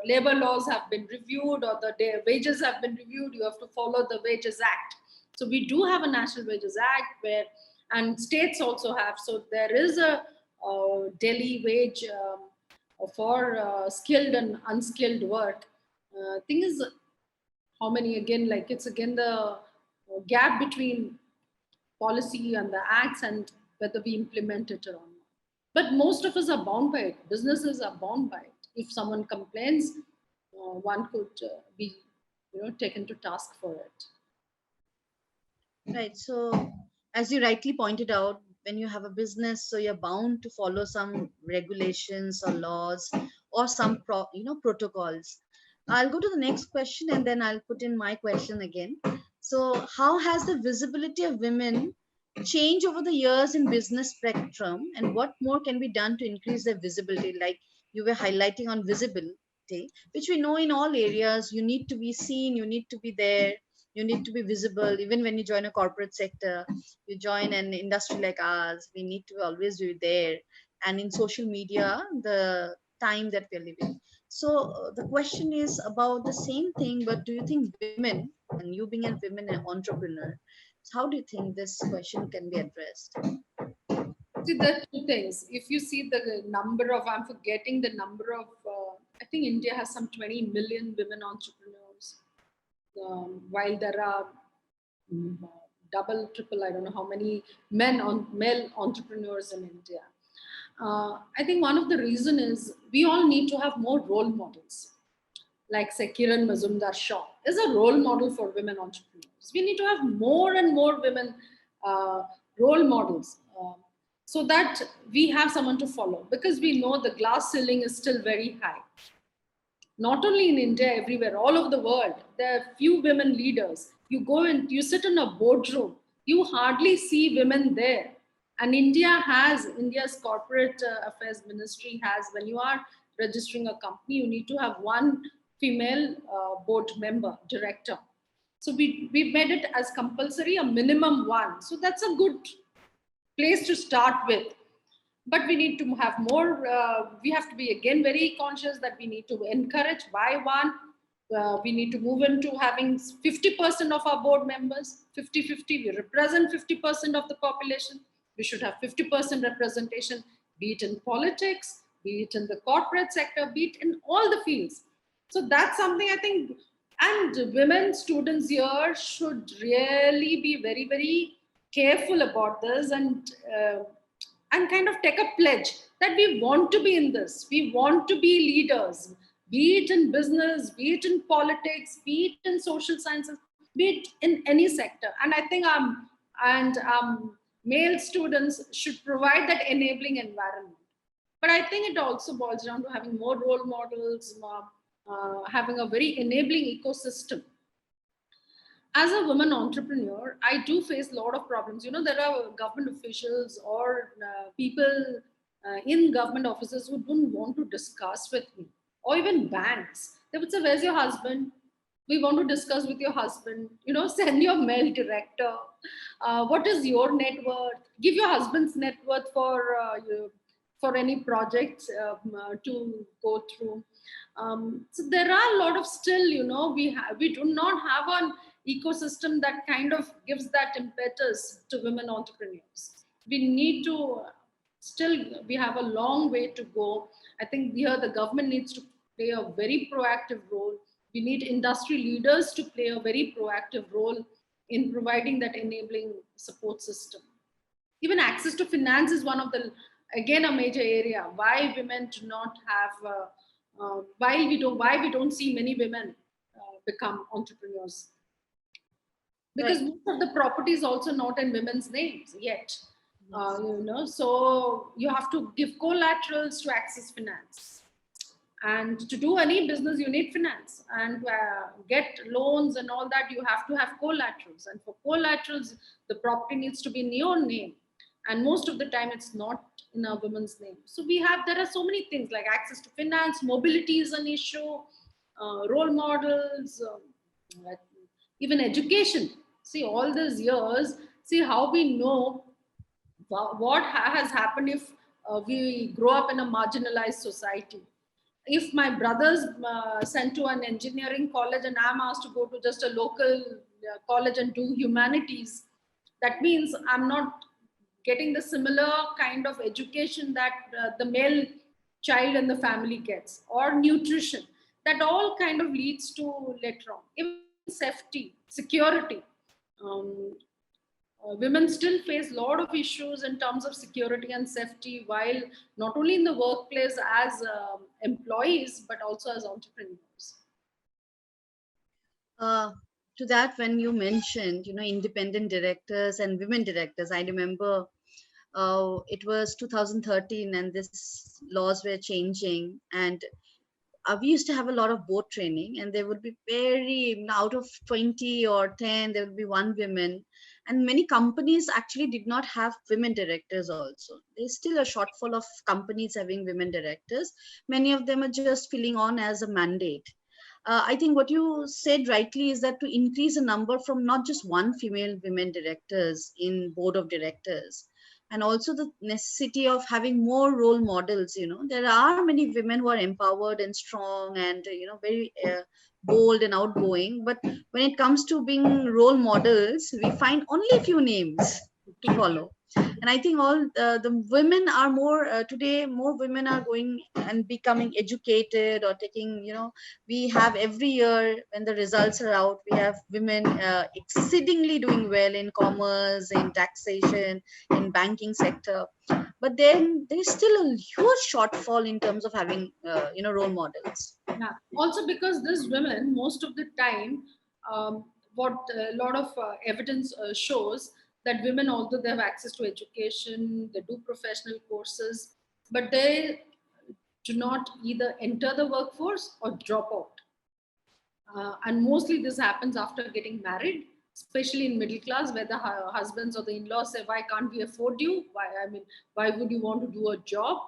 labor laws have been reviewed, or the wages have been reviewed. You have to follow the Wages Act. So we do have a National Wages Act and states also have. So there is a daily wage for skilled and unskilled work. Thing is, how many, again, like it's again the gap between policy and the acts and whether we implement it or not. But most of us are bound by it. Businesses are bound by it. If someone complains, one could be, taken to task for it. Right. So, as you rightly pointed out, when you have a business, so you're bound to follow some regulations or laws or some protocols. I'll go to the next question and then I'll put in my question again. So, how has the visibility of women changed over the years in business spectrum, and what more can be done to increase their visibility? Like you were highlighting on visibility, which we know in all areas, you need to be seen, you need to be there, you need to be visible. Even when you join a corporate sector, you join an industry like ours, we need to always be there. And in social media, the time that we're living. So the question is about the same thing, but do you think women, and you being a women entrepreneur, how do you think this question can be addressed? See, there are two things. If you see the number of, I'm forgetting the number of, I think India has some 20 million women entrepreneurs, while there are double, triple, I don't know how many male entrepreneurs in India. I think one of the reason is we all need to have more role models. Like say Kiran Mazumdar-Shaw is a role model for women entrepreneurs. We need to have more and more women uh, role models, so that we have someone to follow, because we know the glass ceiling is still very high. Not only in India, everywhere, all over the world, there are few women leaders. You go and you sit in a boardroom, you hardly see women there. And India's corporate affairs ministry has, when you are registering a company, you need to have one female board member, director. So we made it as compulsory, a minimum one. So that's a good place to start with. But we need to have more, we have to be again very conscious that we need to encourage by one. We need to move into having 50% of our board members, 50-50. We represent 50% of the population. We should have 50% representation, be it in politics, be it in the corporate sector, be it in all the fields. So that's something I think, and women students here should really be very, very careful about this, and kind of take a pledge that we want to be in this. We want to be leaders, be it in business, be it in politics, be it in social sciences, be it in any sector. And I think and male students should provide that enabling environment. But I think it also boils down to having more role models, having a very enabling ecosystem. As a woman entrepreneur, I do face a lot of problems. There are government officials or people in government offices who don't want to discuss with me, or even banks. They would say, "Where's your husband? We want to discuss with your husband. Send your male director. What is your net worth? Give your husband's net worth for any projects to go through." So there are a lot of still, we do not have an ecosystem that kind of gives that impetus to women entrepreneurs. We need to still, we have a long way to go. I think here the government needs to play a very proactive role. We need industry leaders to play a very proactive role in providing that enabling support system. Even access to finance is one of the, again, a major area why women do not have why we don't see many women become entrepreneurs, because Right. most of the property is also not in women's names yet. So you have to give collaterals to access finance, and to do any business you need finance, and get loans and all that, you have to have collaterals, and for collaterals the property needs to be in your name, and most of the time it's not in a woman's name. So there are so many things like access to finance, mobility is an issue, role models, even education. See, all these years, see how we know what has happened if we grow up in a marginalized society. If my brother's sent to an engineering college and I'm asked to go to just a local college and do humanities, that means I'm not getting the similar kind of education that the male child in the family gets, or nutrition. That all kind of leads to later on. Even safety, security. Um, Women still face a lot of issues in terms of security and safety, while not only in the workplace as employees, but also as entrepreneurs. Uh, to that, when you mentioned, independent directors and women directors, I remember it was 2013 and this laws were changing, and we used to have a lot of boat training, and there would be out of 20 or 10 there would be one woman, and many companies actually did not have women directors. Also, there's still a shortfall of companies having women directors. Many of them are just filling on as a mandate. I think what you said rightly is that to increase the number from not just one female women directors in board of directors, and also the necessity of having more role models. There are many women who are empowered and strong and very bold and outgoing, but when it comes to being role models, we find only a few names to follow. And I think all the women are more today, more women are going and becoming educated or taking, we have every year when the results are out, we have women exceedingly doing well in commerce, in taxation, in banking sector. But then there's still a huge shortfall in terms of having role models. Yeah. Also, because these women, most of the time, what a lot of evidence shows that women, although they have access to education, they do professional courses, but they do not either enter the workforce or drop out. And mostly this happens after getting married, especially in middle class, where the husbands or the in-laws say, "Why can't we afford you? Why would you want to do a job?"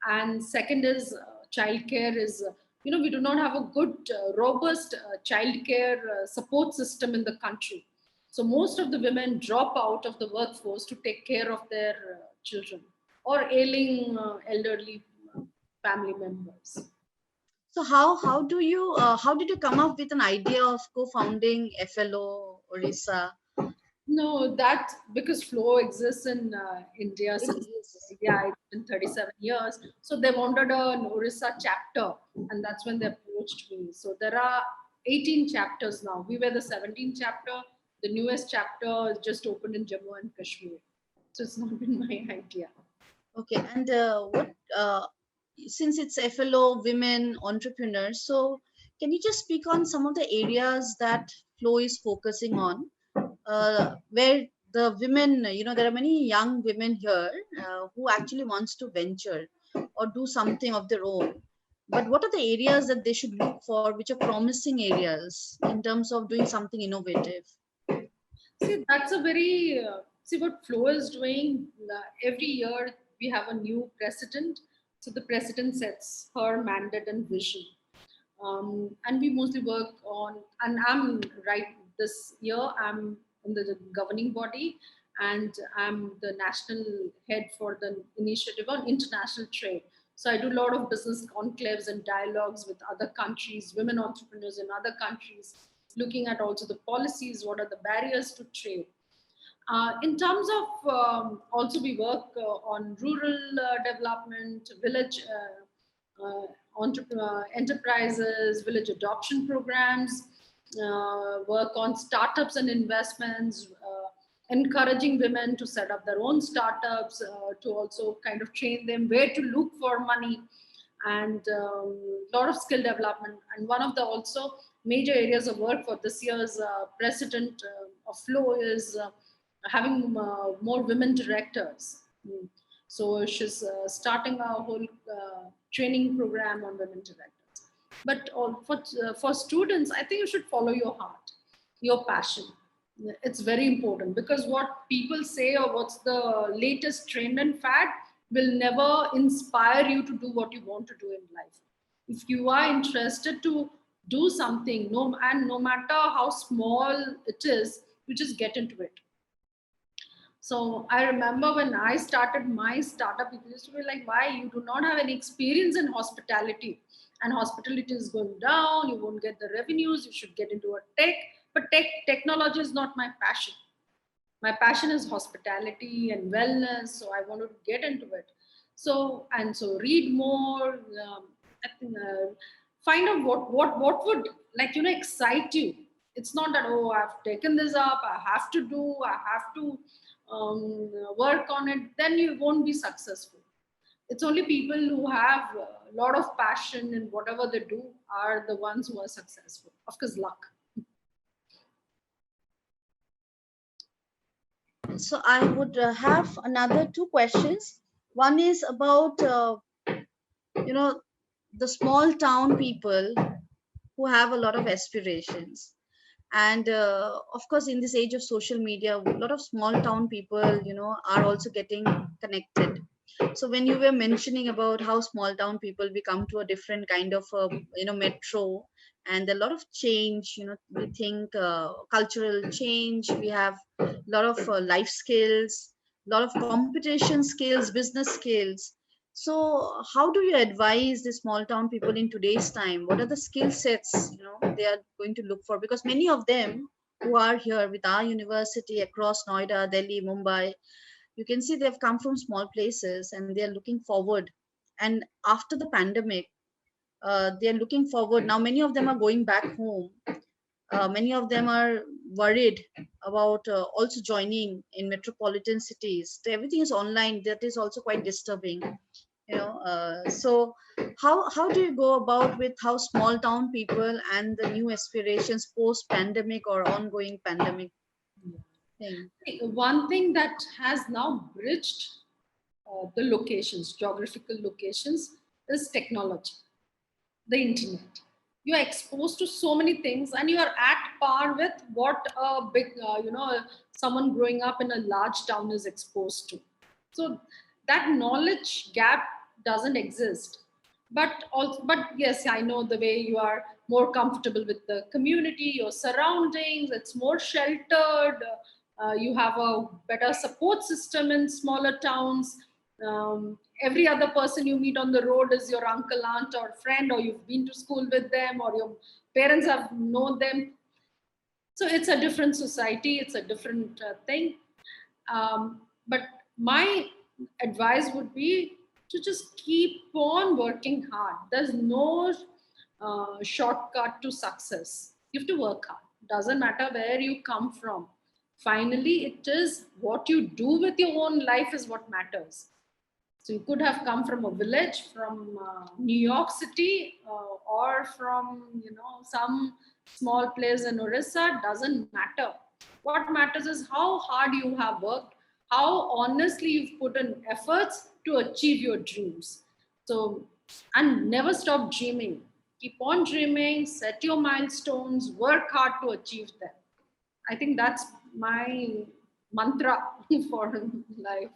And second is childcare is, we do not have a good, robust childcare support system in the country. So most of the women drop out of the workforce to take care of their children or ailing elderly family members. So how did you come up with an idea of co-founding FLO Orissa? No, that because Flow exists in India since, Yes. yeah, it's been 37 years. So they wanted an Orissa chapter, and that's when they approached me. So there are 18 chapters now. We were the 17th chapter. The newest chapter is just opened in Jammu and Kashmir. So it's not been my idea. Okay, and what since it's FLO women entrepreneurs, so can you just speak on some of the areas that Flow is focusing on, where the women, there are many young women here who actually wants to venture or do something of their own. But what are the areas that they should look for, which are promising areas in terms of doing something innovative? See, that's a very see what Flo is doing. Every year we have a new president, so the president sets her mandate and vision, and we mostly work on. And I'm right this year. I'm in the governing body, and I'm the national head for the initiative on international trade. So I do a lot of business conclaves and dialogues with other countries, women entrepreneurs in other countries, looking at also the policies, what are the barriers to trade. In terms of also we work on rural development, village enterprises, village adoption programs, work on startups and investments, encouraging women to set up their own startups, to also kind of train them where to look for money, and a lot of skill development. And one of the also major areas of work for this year's president of Flow is having more women directors. So she's starting a whole training program on women directors. But for students, I think you should follow your heart, your passion. It's very important, because what people say or what's the latest trend and fad will never inspire you to do what you want to do in life. If you are interested to do something, no matter how small it is, you just get into it. So I remember when I started my startup, people used to be like, "Why you do not have any experience in hospitality? And hospitality is going down. You won't get the revenues. You should get into a tech." But technology is not my passion. My passion is hospitality and wellness. So I wanted to get into it. So read more. I think, find out what would, like, excite you It's not that, oh, I've taken this up, I have to work on it, then you won't be successful. It's only people who have a lot of passion in whatever they do are the ones who are successful. Of course, luck. So I would have another two questions. One is about, you know, the small town people who have a lot of aspirations. And of course, in this age of social media, a lot of small town people, are also getting connected. So when you were mentioning about how small town people become to a different kind of metro, and a lot of change, we think cultural change, we have a lot of life skills, a lot of competition skills, business skills. So how do you advise the small town people in today's time? What are the skill sets they are going to look for? Because many of them who are here with our university across Noida, Delhi, Mumbai, you can see they've come from small places and they're looking forward. And after the pandemic, they're looking forward. Now many of them are going back home. Many of them are worried about also joining in metropolitan cities. So everything is online. That is also quite disturbing. So how do you go about with how small town people and the new aspirations post pandemic or ongoing pandemic thing? One thing that has now bridged the locations, geographical locations, is technology, the internet. You are exposed to so many things, and you are at par with what a big, someone growing up in a large town is exposed to. So that knowledge gap doesn't exist. But yes, I know the way you are more comfortable with the community, your surroundings. It's more sheltered. You have a better support system in smaller towns. Every other person you meet on the road is your uncle, aunt, or friend, or you've been to school with them, or your parents have known them. So it's a different society, it's a different thing. But my advice would be to just keep on working hard. There's no shortcut to success. You have to work hard. Doesn't matter where you come from. Finally, it is what you do with your own life is what matters. So you could have come from a village, from New York City, or from some small place in Orissa. Doesn't matter. What matters is how hard you have worked, how honestly you've put in efforts to achieve your dreams. So, and never stop dreaming. Keep on dreaming. Set your milestones. Work hard to achieve them. I think that's my mantra for life.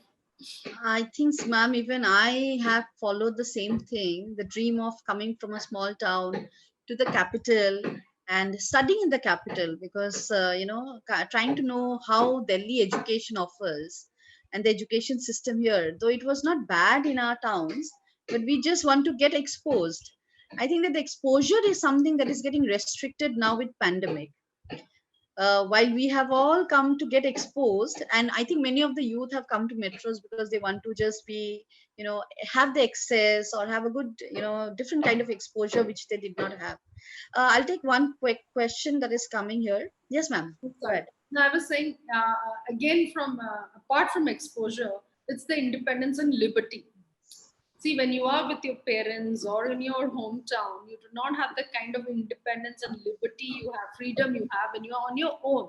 I think, ma'am, even I have followed the same thing, the dream of coming from a small town to the capital and studying in the capital, because, trying to know how Delhi education offers and the education system here, though it was not bad in our towns, but we just want to get exposed. I think that the exposure is something that is getting restricted now with pandemic. While we have all come to get exposed, and I think many of the youth have come to metros because they want to just be, have the access or have a good, different kind of exposure which they did not have. I'll take one quick question that is coming here. Yes, ma'am, go Sorry. ahead. No, I was saying again, from apart from exposure, it's the independence and liberty. See, when you are with your parents or in your hometown, you do not have the kind of independence and liberty you have, freedom you have when you are on your own.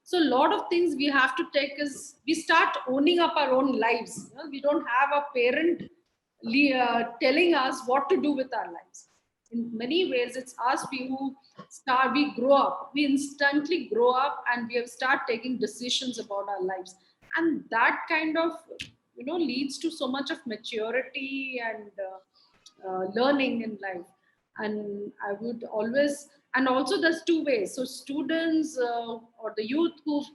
So, a lot of things we have to take is we start owning up our own lives. We don't have a parent telling us what to do with our lives. In many ways, it's us we grow up. We instantly grow up and we have start taking decisions about our lives, and that kind of leads to so much of maturity and learning in life. And I would always, and also there's two ways. So students or the youth who've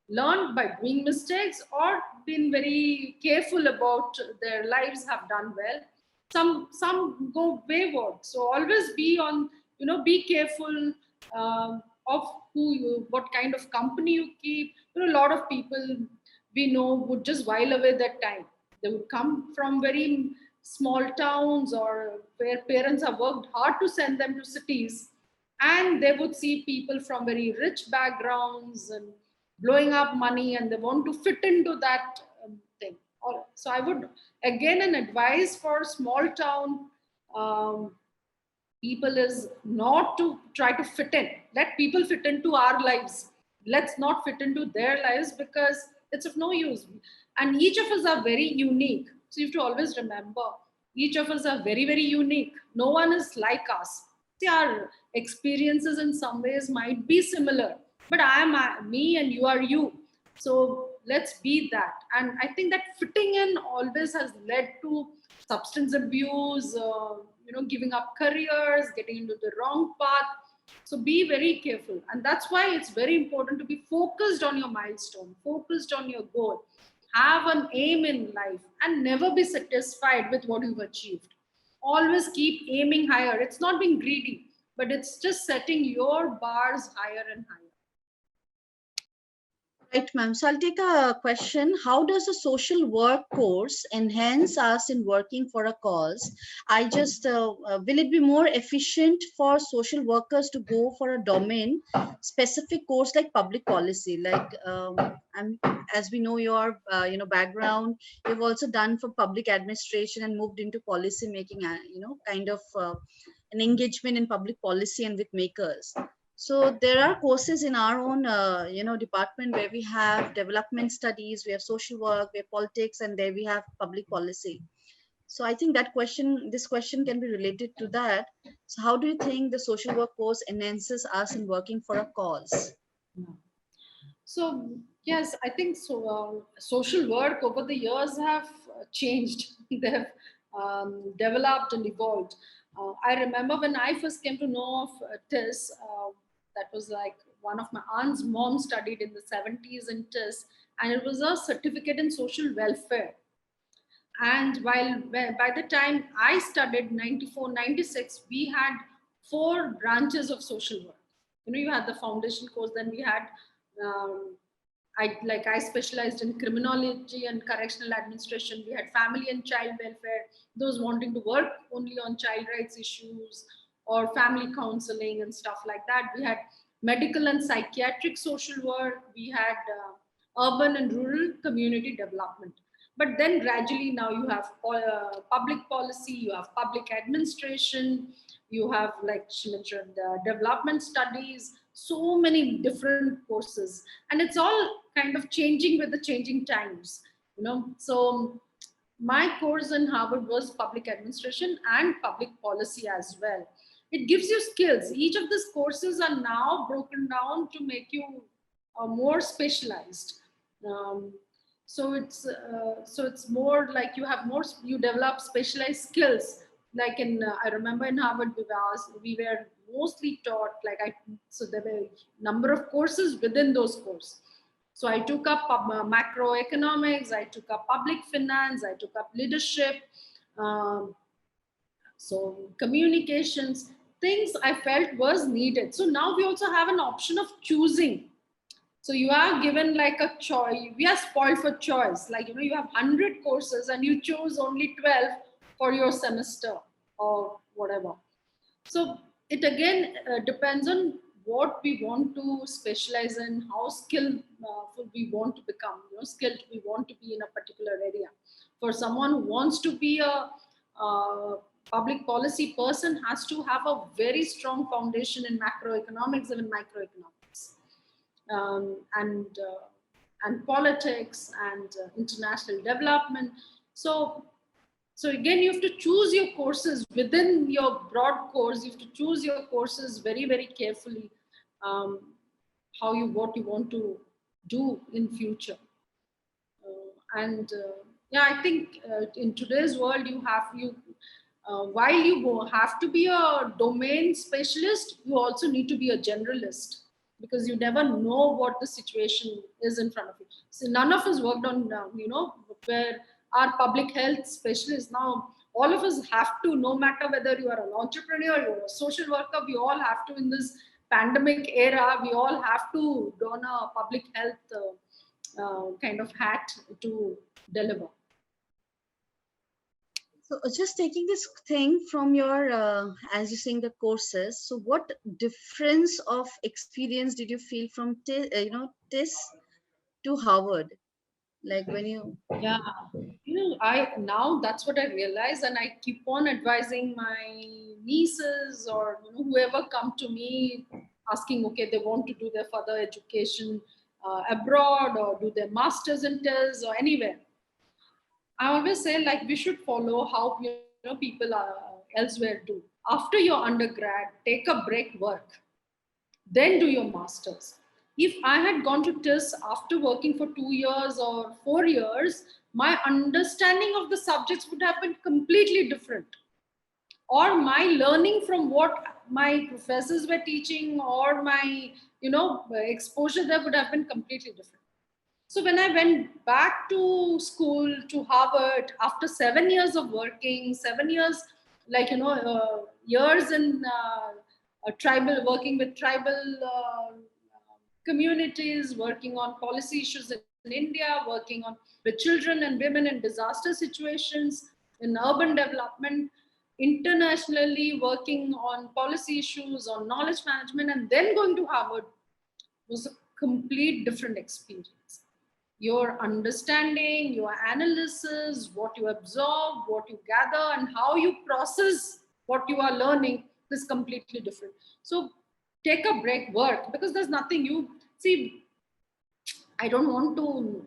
learned by doing mistakes or been very careful about their lives have done well. Some go wayward. So always be on, be careful of what kind of company you keep. A lot of people we know would just while away that time. They would come from very small towns or where parents have worked hard to send them to cities, And they would see people from very rich backgrounds and blowing up money, and they want to fit into that thing. So I would again an advice for small town um, people is not to try to fit in. Let people fit into our lives. Let's not fit into their lives, because it's of no use. And each of us are very unique. So you have to always remember, each of us are very, very unique. No one is like us. See, our experiences in some ways might be similar, but I am me and you are you. So let's be that. And I think that fitting in always has led to substance abuse, giving up careers, getting into the wrong path. So be very careful. And that's why it's very important to be focused on your milestone, focused on your goal, have an aim in life, and never be satisfied with what you've achieved. Always keep aiming higher. It's not being greedy, but it's just setting your bars higher and higher. Right, ma'am. So I'll take a question. How does a social work course enhance us in working for a cause? Will it be more efficient for social workers to go for a domain specific course like public policy? As we know your, background, you've also done for public administration and moved into policy making, an engagement in public policy and with makers. So there are courses in our own, department where we have development studies, we have social work, we have politics, and there we have public policy. So I think this question can be related to that. So how do you think the social work course enhances us in working for a cause? So yes, I think so. Social work over the years have changed. They have developed and evolved. I remember when I first came to know of TIS. That was like one of my aunt's mom studied in the 70s in TIS, and it was a certificate in social welfare. And by the time I studied 94, 96, we had 4 branches of social work. You had the foundation course, then we had um, I specialized in criminology and correctional administration. We had family and child welfare, those wanting to work only on child rights issues or family counseling and stuff like that. We had medical and psychiatric social work. We had urban and rural community development. But then gradually now you have public policy, you have public administration, you have, like she mentioned, development studies, so many different courses, and it's all kind of changing with the changing times. So my course in Harvard was public administration and public policy as well. It gives you skills. Each of these courses are now broken down to make you more specialized. um, so it's more like you develop specialized skills. Like I remember in Harvard we were mostly taught, so there were number of courses within those courses. So I took up macroeconomics, I took up public finance, I took up leadership, um, so communications, things I felt was needed. So now we also have an option of choosing. So you are given like a choice. We are spoiled for choice. You have 100 courses and you choose only 12 for your semester or whatever. So it again depends on what we want to specialize in, how skilled we want to become, skilled we want to be in a particular area. For someone who wants to be a public policy person, has to have a very strong foundation in macroeconomics and in microeconomics, and politics and international development. So again, you have to choose your courses within your broad course. You have to choose your courses very, very carefully. Um, what you want to do in future. And yeah, I think in today's world, while you have to be a domain specialist, you also need to be a generalist, because you never know what the situation is in front of you. So none of us worked on, where our public health specialists. Now, all of us have to, no matter whether you are an entrepreneur, you're a social worker, we all have to, in this pandemic era, we all have to don a public health kind of hat to deliver. So just taking this thing from your, as you're saying, the courses. So what difference of experience did you feel from, TIS to Harvard? Like when you, Yeah, I now that's what I realize, and I keep on advising my nieces or whoever come to me asking, okay, they want to do their further education abroad or do their masters in TIS or anywhere. I always say like we should follow how people elsewhere do. After your undergrad, take a break, work, then do your masters. If I had gone to TIS after working for 2 years or 4 years, my understanding of the subjects would have been completely different. Or my learning from what my professors were teaching or my exposure there would have been completely different. So when I went back to school to Harvard after 7 years of working, 7 years, years in tribal, working with tribal communities, working on policy issues in India, working on with children and women in disaster situations, in urban development, internationally working on policy issues, on knowledge management, and then going to Harvard was a complete different experience. Your understanding, your analysis, what you absorb, what you gather, and how you process what you are learning is completely different. So take a break, work, because there's nothing you see. I don't want to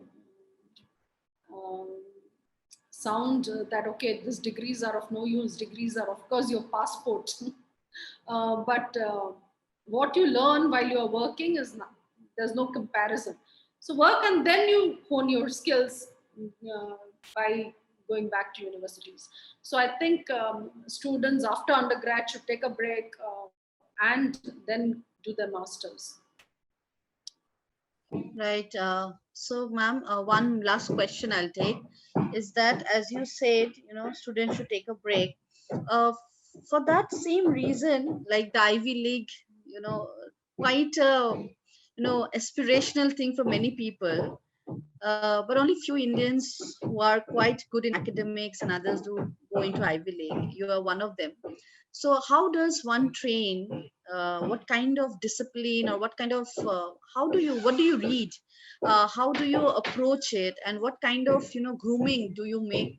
um, sound that okay, these degrees are of no use. Degrees are, of course, your passport. But what you learn while you are working is not, there's no comparison. So work and then you hone your skills uh, by going back to universities. So I think students after undergrad should take a break and then do their masters. right? So, ma'am, one last question I'll take is that, as you said, students should take a break. Uh, for that same reason, like the Ivy League, quite a, aspirational thing for many people. But only few Indians who are quite good in academics and others do go into Ivy League. You are one of them. So, how does one train? What kind of discipline or what kind of what do you read? How do you approach it? And what kind of grooming do you make?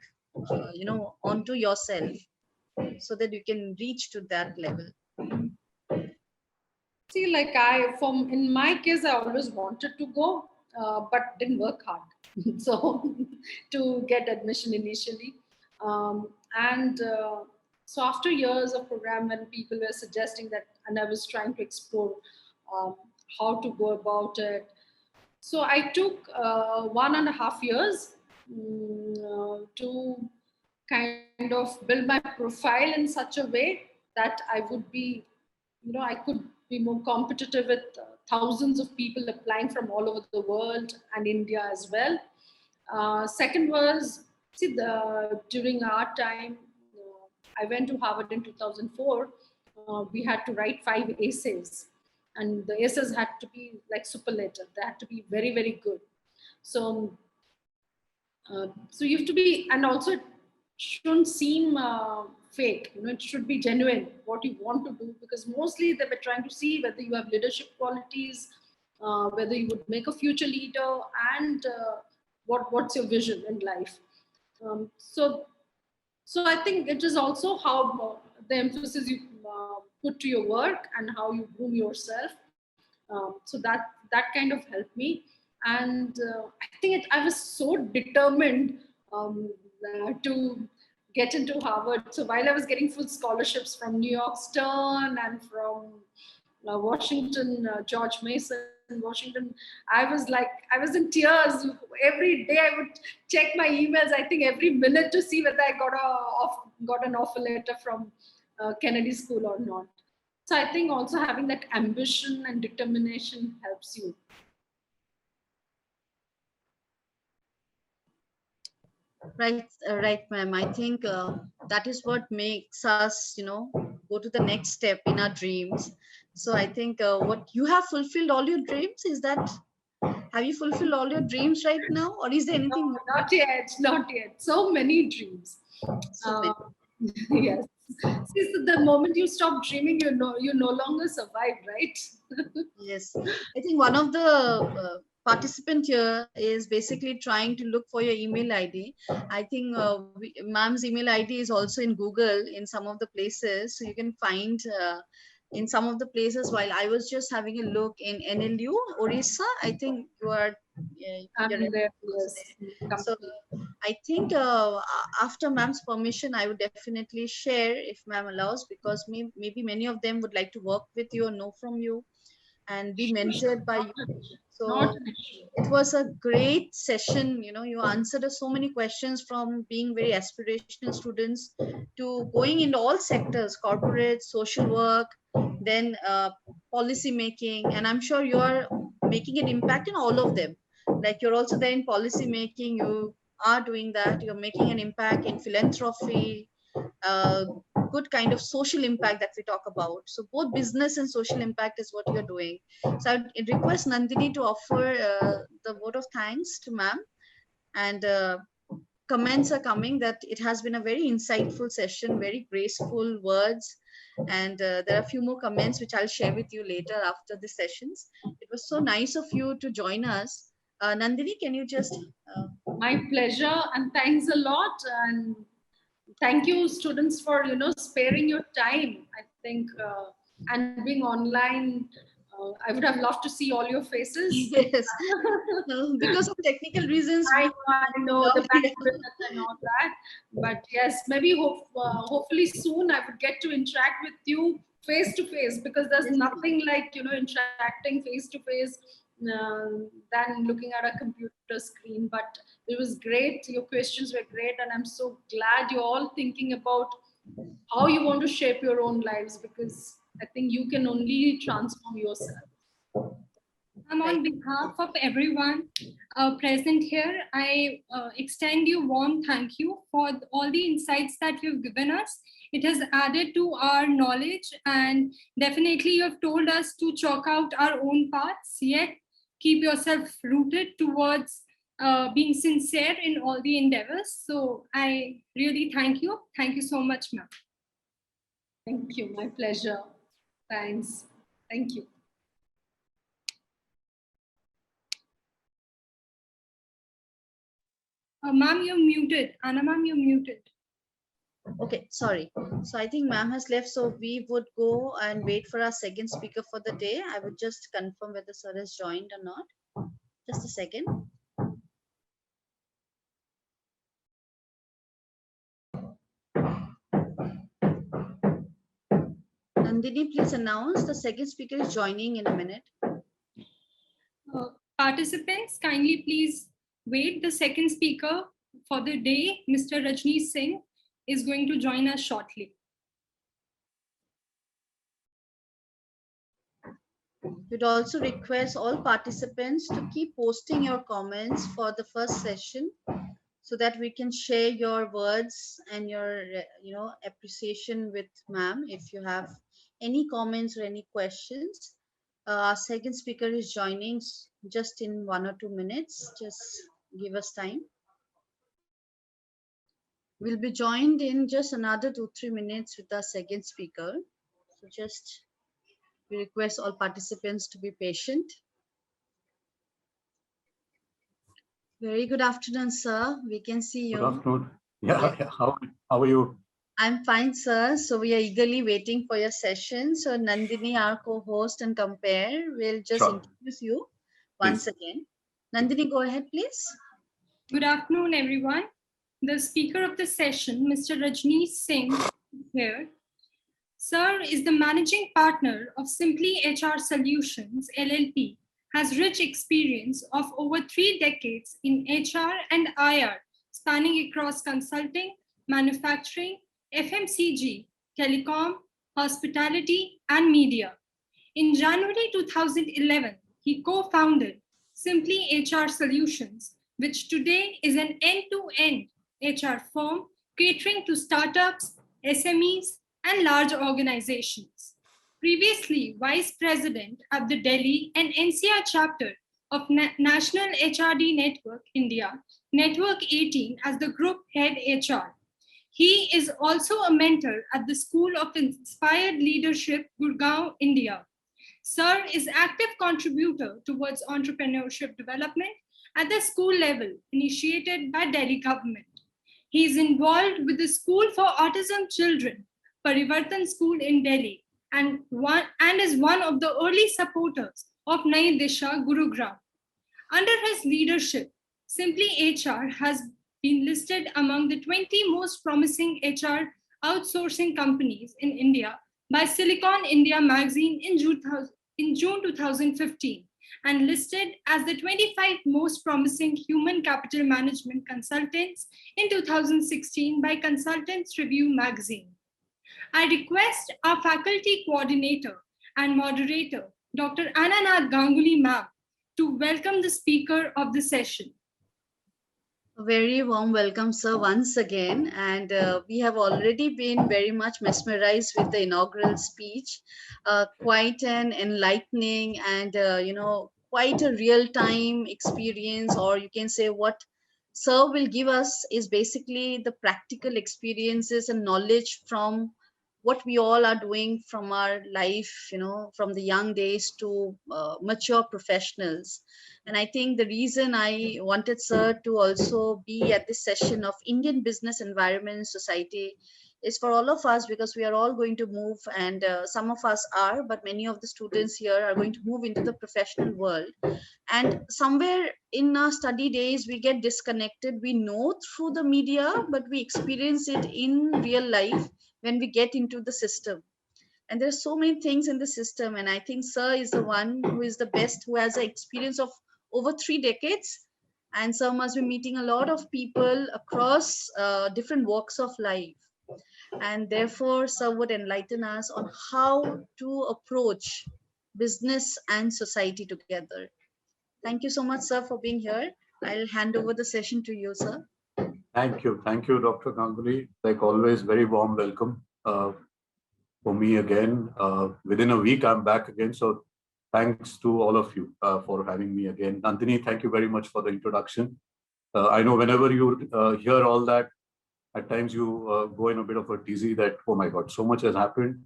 Onto yourself so that you can reach to that level. See, like from in my case, I always wanted to go, but didn't work hard. So to get admission initially, and so after years of program, when people were suggesting that, and I was trying to explore um, how to go about it. So I took 1.5 years to kind of build my profile in such a way that I would be, I could be more competitive with thousands of people applying from all over the world and India as well. Second was, see, during our time, I went to Harvard in 2004. We had to write 5 essays, and the essays had to be like superlative. They had to be very, very good. So, so you have to be, and also it shouldn't seem fake. It should be genuine what you want to do, because mostly they were trying to see whether you have leadership qualities, whether you would make a future leader, and what's your vision in life. So I think it is also how the emphasis you put to your work and how you groom yourself. So that kind of helped me, and I think I was so determined to get into Harvard. So while I was getting full scholarships from New York Stern and from Washington, George Mason, Washington, I was in tears. Every day I would check my emails, I think every minute, to see whether I got an offer letter from Kennedy School or not. So I think also having that ambition and determination helps you. Right, ma'am. I think that is what makes us, go to the next step in our dreams. So I think what you have fulfilled all your dreams, is that, have you fulfilled all your dreams right now, or is there No, anything more? not yet, not yet. So many dreams. So many. Yes. See, so the moment you stop dreaming, you no longer survive, right? Yes, I think one of the participant here is basically trying to look for your email ID. I think ma'am's email ID is also in Google in some of the places, so you can find in some of the places. While I was just having a look in NLU, Orissa, I think you're And there, yes, so company. I think after ma'am's permission, I would definitely share if ma'am allows, because maybe many of them would like to work with you or know from you and be mentored by you. Not So an issue. it was a great session. You answered us so many questions, from being very aspirational students to going into all sectors, corporate, social work, then policy making. And I'm sure you are making an impact in all of them. Like, you're also there in policy making, you are doing that, you're making an impact in philanthropy, uh, good kind of social impact that we talk about. So both business and social impact is what you're doing. So I would request Nandini to offer the vote of thanks to ma'am. And comments are coming that it has been a very insightful session, very graceful words. And there are a few more comments which I'll share with you later after the sessions. It was so nice of you to join us. Nandini, can you just My pleasure, and thanks a lot. And thank you, students, for sparing your time. I think and being online, I would have loved to see all your faces. yes, because of technical reasons we I know the love bandwidth and all that, but yes, maybe hopefully soon I would get to interact with you face to face, because there's Yes, nothing like interacting face to face than looking at a computer screen. But it was great. Your questions were great, and I'm so glad you're all thinking about how you want to shape your own lives, because I think you can only transform yourself. On behalf of everyone present here, I extend you warm thank you for all the insights that you've given us. It has added to our knowledge, and definitely you have told us to chalk out our own paths, yet keep yourself rooted towards being sincere in all the endeavors. So I really thank you. Thank you so much, ma'am. Thank you. My pleasure. Thanks. Thank you. Ma'am, you're muted. Anna, ma'am, you're muted. Okay, sorry. So I think ma'am has left, so we would go and wait for our second speaker for the day. I would just confirm whether sir has joined or not. Just a second. Nandini, please announce the second speaker is joining in a minute. Participants, kindly please wait. The second speaker for the day, Mr. Rajneesh Singh, is going to join us shortly. We'd also request all participants to keep posting your comments for the first session, so that we can share your words and your appreciation with ma'am. If you have any comments or any questions, our second speaker is joining just in 1 or 2 minutes. Just give us time. We'll be joined in just another 2-3 minutes with our second speaker. So just we request all participants to be patient. Very good afternoon, sir. We can see you. Good afternoon. Yeah, Yes. how are you? I'm fine, sir. So we are eagerly waiting for your session. So Nandini, our co-host and compare, will just Sure. introduce you once again. Nandini, go ahead, please. Good afternoon, everyone. The speaker of the session, Mr. Rajneesh Singh, is here. Sir is the managing partner of Simply HR Solutions, LLP, has rich experience of over 3 decades in HR and IR, spanning across consulting, manufacturing, FMCG, telecom, hospitality, and media. In January 2011, he co-founded Simply HR Solutions, which today is an end-to-end HR firm catering to startups, SMEs, and large organizations. Previously Vice President at the Delhi and NCR chapter of National HRD Network India, Network 18 as the Group Head HR. He is also a mentor at the School of Inspired Leadership, Gurgaon, India. Sir is active contributor towards entrepreneurship development at the school level, initiated by Delhi government. He is involved with the School for Autism Children, Parivartan School in Delhi, and is one of the early supporters of Nai Disha Gurugram. Under his leadership, Simply HR has been listed among the 20 most promising HR outsourcing companies in India by Silicon India magazine in June 2015 and listed as the 25 most promising human capital management consultants in 2016 by Consultants Review magazine. I request our faculty coordinator and moderator, Dr. Ananath Ganguly ma'am, to welcome the speaker of the session. A very warm welcome, sir, once again. And we have already been very much mesmerized with the inaugural speech. Quite an enlightening and, quite a real time experience, or you can say what sir will give us is basically the practical experiences and knowledge from what we all are doing from our life, from the young days to mature professionals. And I think the reason I wanted sir to also be at this session of Indian business environment and society is for all of us, because we are all going to move, and some of us are, but many of the students here are going to move into the professional world. And somewhere in our study days we get disconnected. We know through the media, but we experience it in real life when we get into the system. And there's so many things in the system, and I think sir is the one who is the best, who has an experience of over 3 decades. And sir must be meeting a lot of people across different walks of life, and therefore sir would enlighten us on how to approach business and society together. Thank you so much, sir, for being here. I'll hand over the session to you, sir. Thank you. Thank you, Dr. Ganguly. Like always, very warm welcome for me again. Within a week, I'm back again. So thanks to all of you for having me again. Nandini, thank you very much for the introduction. I know whenever you hear all that, at times you go in a bit of a dizzy that, oh my God, so much has happened,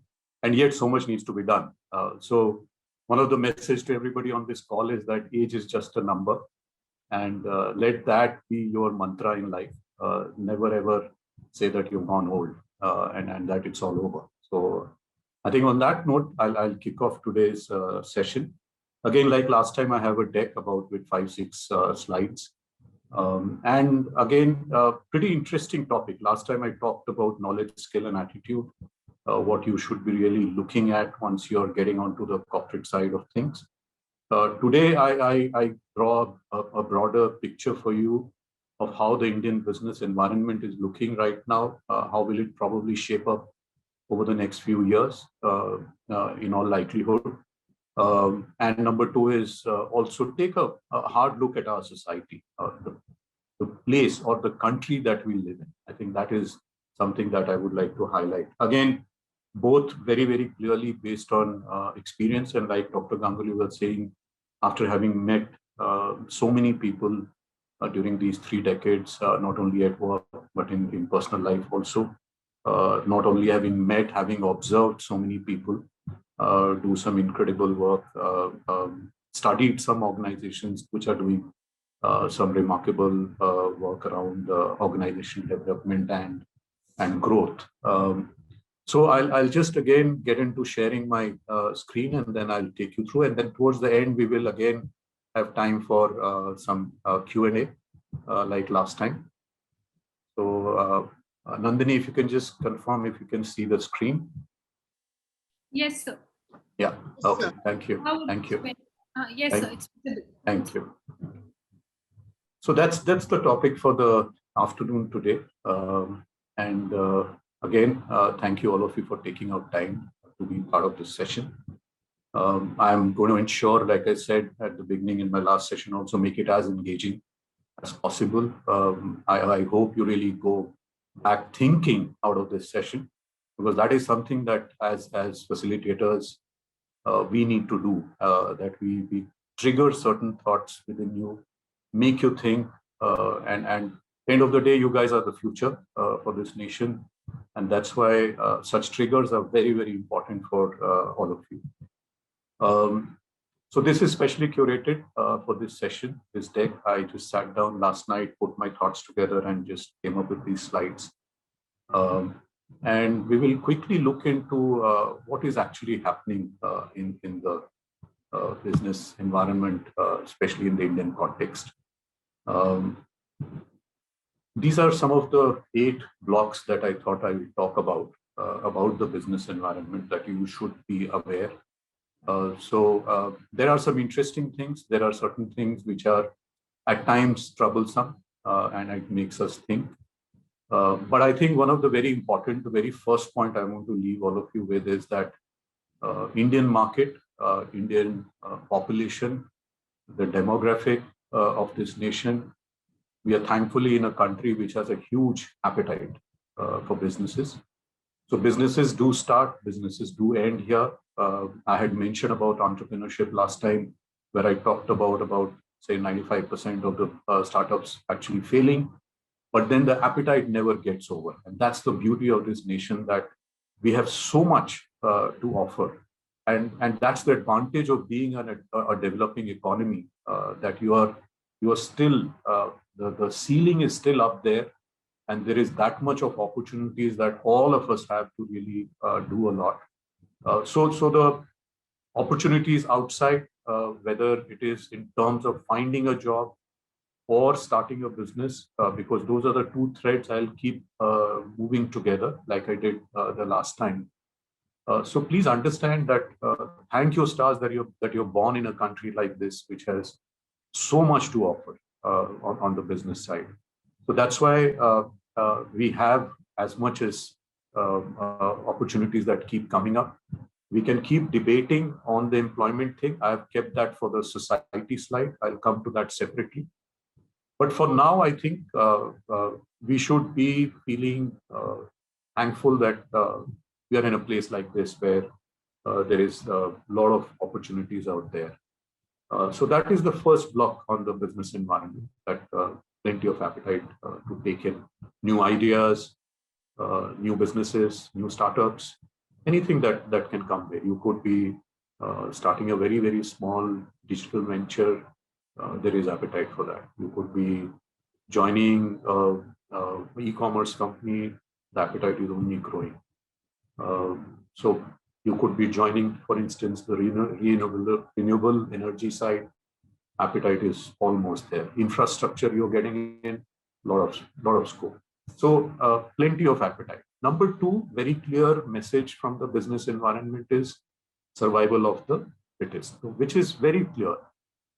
and yet so much needs to be done. So one of the messages to everybody on this call is that age is just a number, and let that be your mantra in life. Never ever say that you've gone old and that it's all over. So I think on that note, I'll kick off today's session. Again, like last time, I have a deck about with 5-6 slides. And again, pretty interesting topic. Last time I talked about knowledge, skill, and attitude, what you should be really looking at once you're getting onto the corporate side of things. Today, I draw a broader picture for you of how the Indian business environment is looking right now. How will it probably shape up over the next few years, in all likelihood. And number two is also take a hard look at our society, the place or the country that we live in. I think that is something that I would like to highlight. Again, both very, very clearly based on experience. And like Dr. Ganguly was saying, after having met so many people during these 3 decades, not only at work, but in personal life also, not only having met, having observed so many people do some incredible work, studied some organizations which are doing some remarkable work around organization development and growth. So I'll just again get into sharing my screen, and then I'll take you through. And then towards the end, we will again have time for some Q&A like last time. So Nandini, if you can just confirm if you can see the screen. Yes, sir. Yeah. Okay. Thank you. Thank you. Yes, sir. It's visible. Thank you. So that's the topic for the afternoon today. And again, thank you all of you for taking out time to be part of this session. I'm going to ensure, like I said at the beginning in my last session, also make it as engaging as possible. I hope you really go back thinking out of this session, because that is something that as facilitators, we need to do, that we trigger certain thoughts within you, make you think, and End of the day, you guys are the future for this nation. And that's why such triggers are very, very important for all of you. So this is specially curated for this session, this deck. I just sat down last night, put my thoughts together and just came up with these slides. And we will quickly look into what is actually happening in the business environment, especially in the Indian context. These are some of the 8 blocks that I thought I would talk about the business environment that you should be aware. So there are some interesting things. There are certain things which are at times troublesome and it makes us think. But I think one of the very important, the very first point I want to leave all of you with is that Indian market, Indian population, the demographic of this nation, we are thankfully in a country which has a huge appetite for businesses. So businesses do start, businesses do end here. I had mentioned about entrepreneurship last time, where I talked about say 95% of the startups actually failing, but then the appetite never gets over. And that's the beauty of this nation, that we have so much to offer. And that's the advantage of being a developing economy, that you are still, the ceiling is still up there. And there is that much of opportunities that all of us have to really do a lot. So the opportunities outside, whether it is in terms of finding a job or starting a business, because those are the 2 threads I'll keep moving together like I did the last time. So please understand that thank your stars that you're born in a country like this, which has so much to offer on the business side. So that's why we have as much as opportunities that keep coming up. We can keep debating on the employment thing. I've kept that for the society slide. I'll come to that separately. But for now, I think we should be feeling thankful that we are in a place like this where there is a lot of opportunities out there. So that is the first block on the business environment, that plenty of appetite to take in new ideas, new businesses, new startups, anything that can come there. You could be starting a very, very small digital venture. There is appetite for that. You could be joining an e-commerce company. The appetite is only growing. So you could be joining, for instance, the renewable energy side. Appetite is almost there. Infrastructure, you're getting in, lot of scope. So plenty of appetite. Number 2, very clear message from the business environment is survival of the fittest, which is very clear.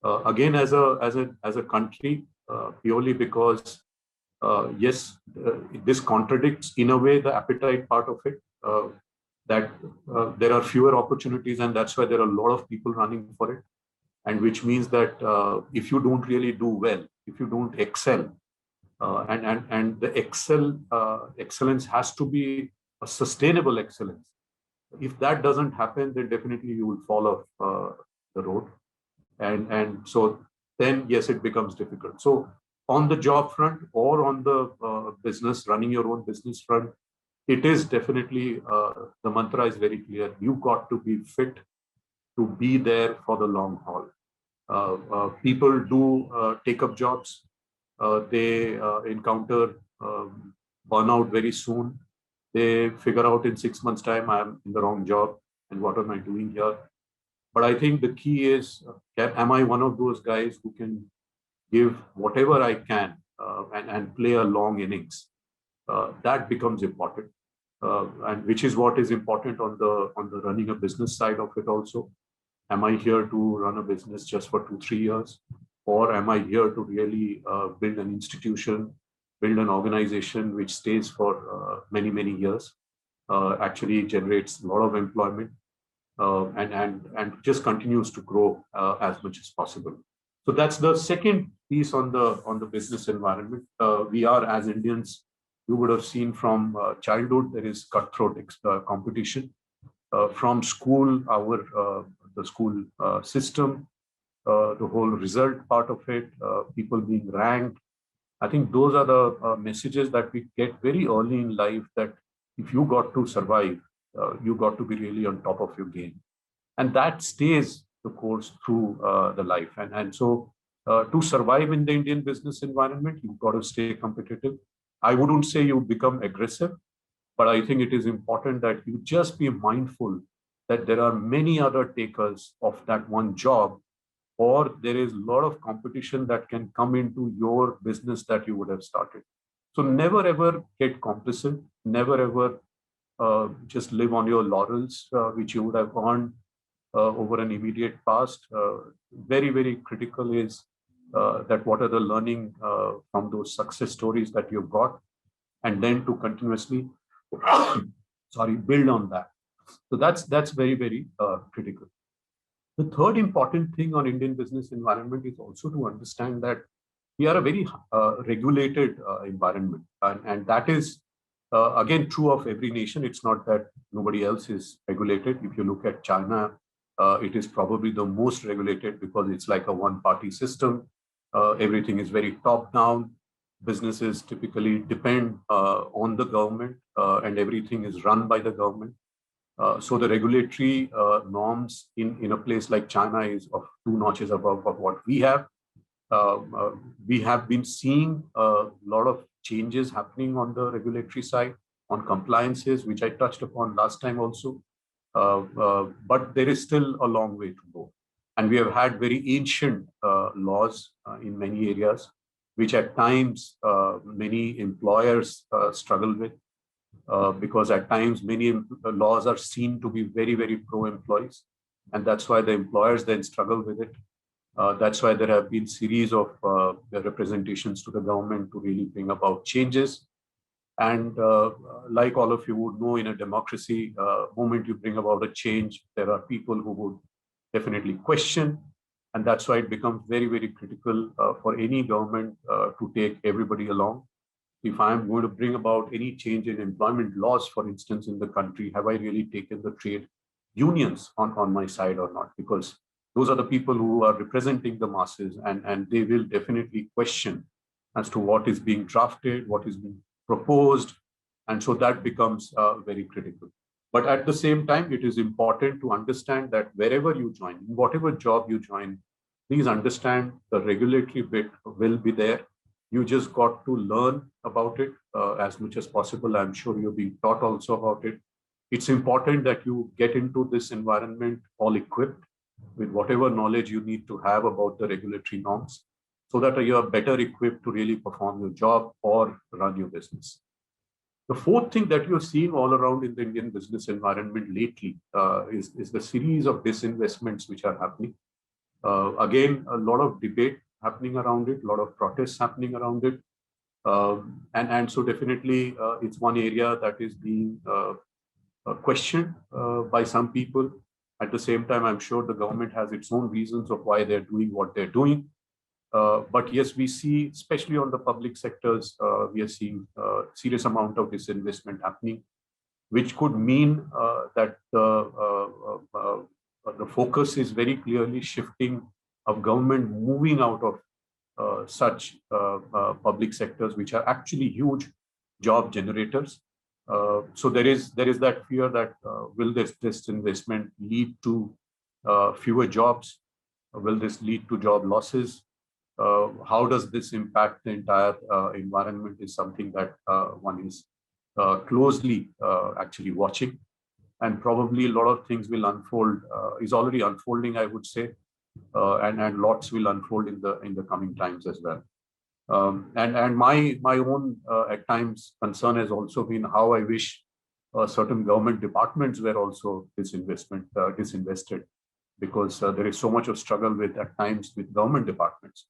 Again, as a country, purely because yes, this contradicts in a way the appetite part of it. That there are fewer opportunities, and that's why there are a lot of people running for it. And which means that if you don't really do well, if you don't excel, and the excellence has to be a sustainable excellence. If that doesn't happen, then definitely you will fall off the road. And so then, yes, it becomes difficult. So on the job front or on the business, running your own business front, it is definitely, the mantra is very clear. You've got to be fit to be there for the long haul. People do take up jobs. They encounter burnout very soon. They figure out in 6 months' time, I'm in the wrong job and what am I doing here? But I think the key is, am I one of those guys who can give whatever I can and play a long innings? That becomes important. And which is what is important on the running a business side of it also. Am I here to run a business just for 2-3 years? Or am I here to really build an institution, build an organization which stays for many, many years, actually generates a lot of employment, and just continues to grow as much as possible. So that's the second piece on the business environment. We are, as Indians, you would have seen from childhood, there is cutthroat competition. From school, the school system, the whole result part of it, people being ranked, I think those are the messages that we get very early in life, that if you got to survive, you got to be really on top of your game. And that stays the course through the life. And so to survive in the Indian business environment, you've got to stay competitive. I wouldn't say you become aggressive, but I think it is important that you just be mindful that there are many other takers of that one job, or there is a lot of competition that can come into your business that you would have started. So never ever get complacent, never ever just live on your laurels, which you would have earned over an immediate past. Very, very critical is that what are the learning from those success stories that you've got, and then to continuously, build on that. So that's very, very critical. The third important thing on Indian business environment is also to understand that we are a very regulated environment, and that is again true of every nation. It's not that nobody else is regulated. If you look at China, it is probably the most regulated because it's like a one-party system. Everything is very top-down. Businesses typically depend on the government, and everything is run by the government. So the regulatory norms in a place like China is of 2 notches above of what we have. We have been seeing a lot of changes happening on the regulatory side, on compliances, which I touched upon last time also. But there is still a long way to go. And we have had very ancient laws in many areas, which at times many employers struggle with. Because at times many laws are seen to be very, very pro-employees. And that's why the employers then struggle with it. That's why there have been series of representations to the government to really bring about changes. And like all of you would know, in a democracy, moment you bring about a change, there are people who would definitely question. And that's why it becomes very, very critical for any government to take everybody along. If I'm going to bring about any change in employment laws, for instance, in the country, have I really taken the trade unions on my side or not? Because those are the people who are representing the masses, and they will definitely question as to what is being drafted, what is being proposed. And so that becomes very critical. But at the same time, it is important to understand that wherever you join, whatever job you join, please understand the regulatory bit will be there. You just got to learn about it as much as possible. I'm sure you're being taught also about it. It's important that you get into this environment all equipped with whatever knowledge you need to have about the regulatory norms, so that you are better equipped to really perform your job or run your business. The fourth thing that you're seeing all around in the Indian business environment lately is the series of disinvestments which are happening. Again, a lot of debate happening around it, a lot of protests happening around it. And so definitely it's one area that is being questioned by some people. At the same time, I'm sure the government has its own reasons of why they're doing what they're doing. But yes, we see, especially on the public sectors, we are seeing a serious amount of disinvestment happening, which could mean that the focus is very clearly shifting of government moving out of such public sectors, which are actually huge job generators. So there is that fear that will this investment lead to fewer jobs? Will this lead to job losses? How does this impact the entire environment is something that one is closely actually watching. And probably a lot of things will unfold, is already unfolding, I would say, and lots will unfold in the coming times as well. And my own at times concern has also been how I wish certain government departments were also disinvested, because there is so much of struggle with at times with government departments.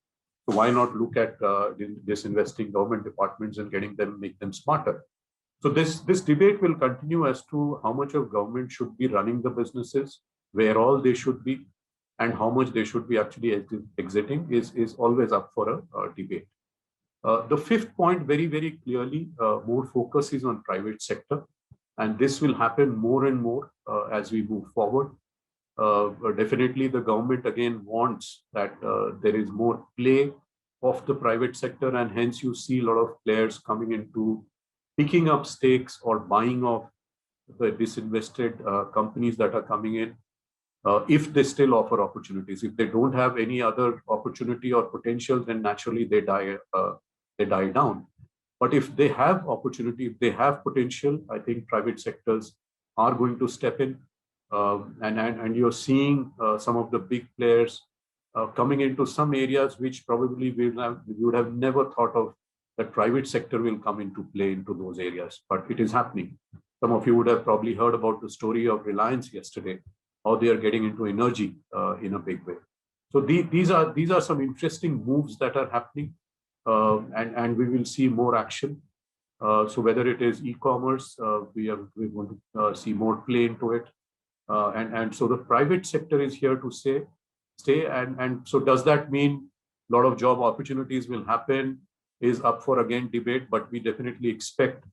So why not look at disinvesting government departments and make them smarter? So this debate will continue as to how much of government should be running the businesses, where all they should be, and how much they should be actually exiting is always up for a debate. The fifth point, very, very clearly, more focus is on private sector. And this will happen more and more as we move forward. Definitely the government again wants that there is more play of the private sector, and hence you see a lot of players coming into picking up stakes or buying off the disinvested companies that are coming in, if they still offer opportunities. If they don't have any other opportunity or potential, then naturally they die down. But if they have opportunity, if they have potential, I think private sectors are going to step in. And you're seeing some of the big players coming into some areas which probably we would have never thought of, that private sector will come into play into those areas. But it is happening. Some of you would have probably heard about the story of Reliance yesterday, how they are getting into energy in a big way. So these are some interesting moves that are happening, and we will see more action. So whether it is e-commerce, we want to see more play into it, and so the private sector is here to stay. And so does that mean a lot of job opportunities will happen? Is up for again debate, but we definitely expect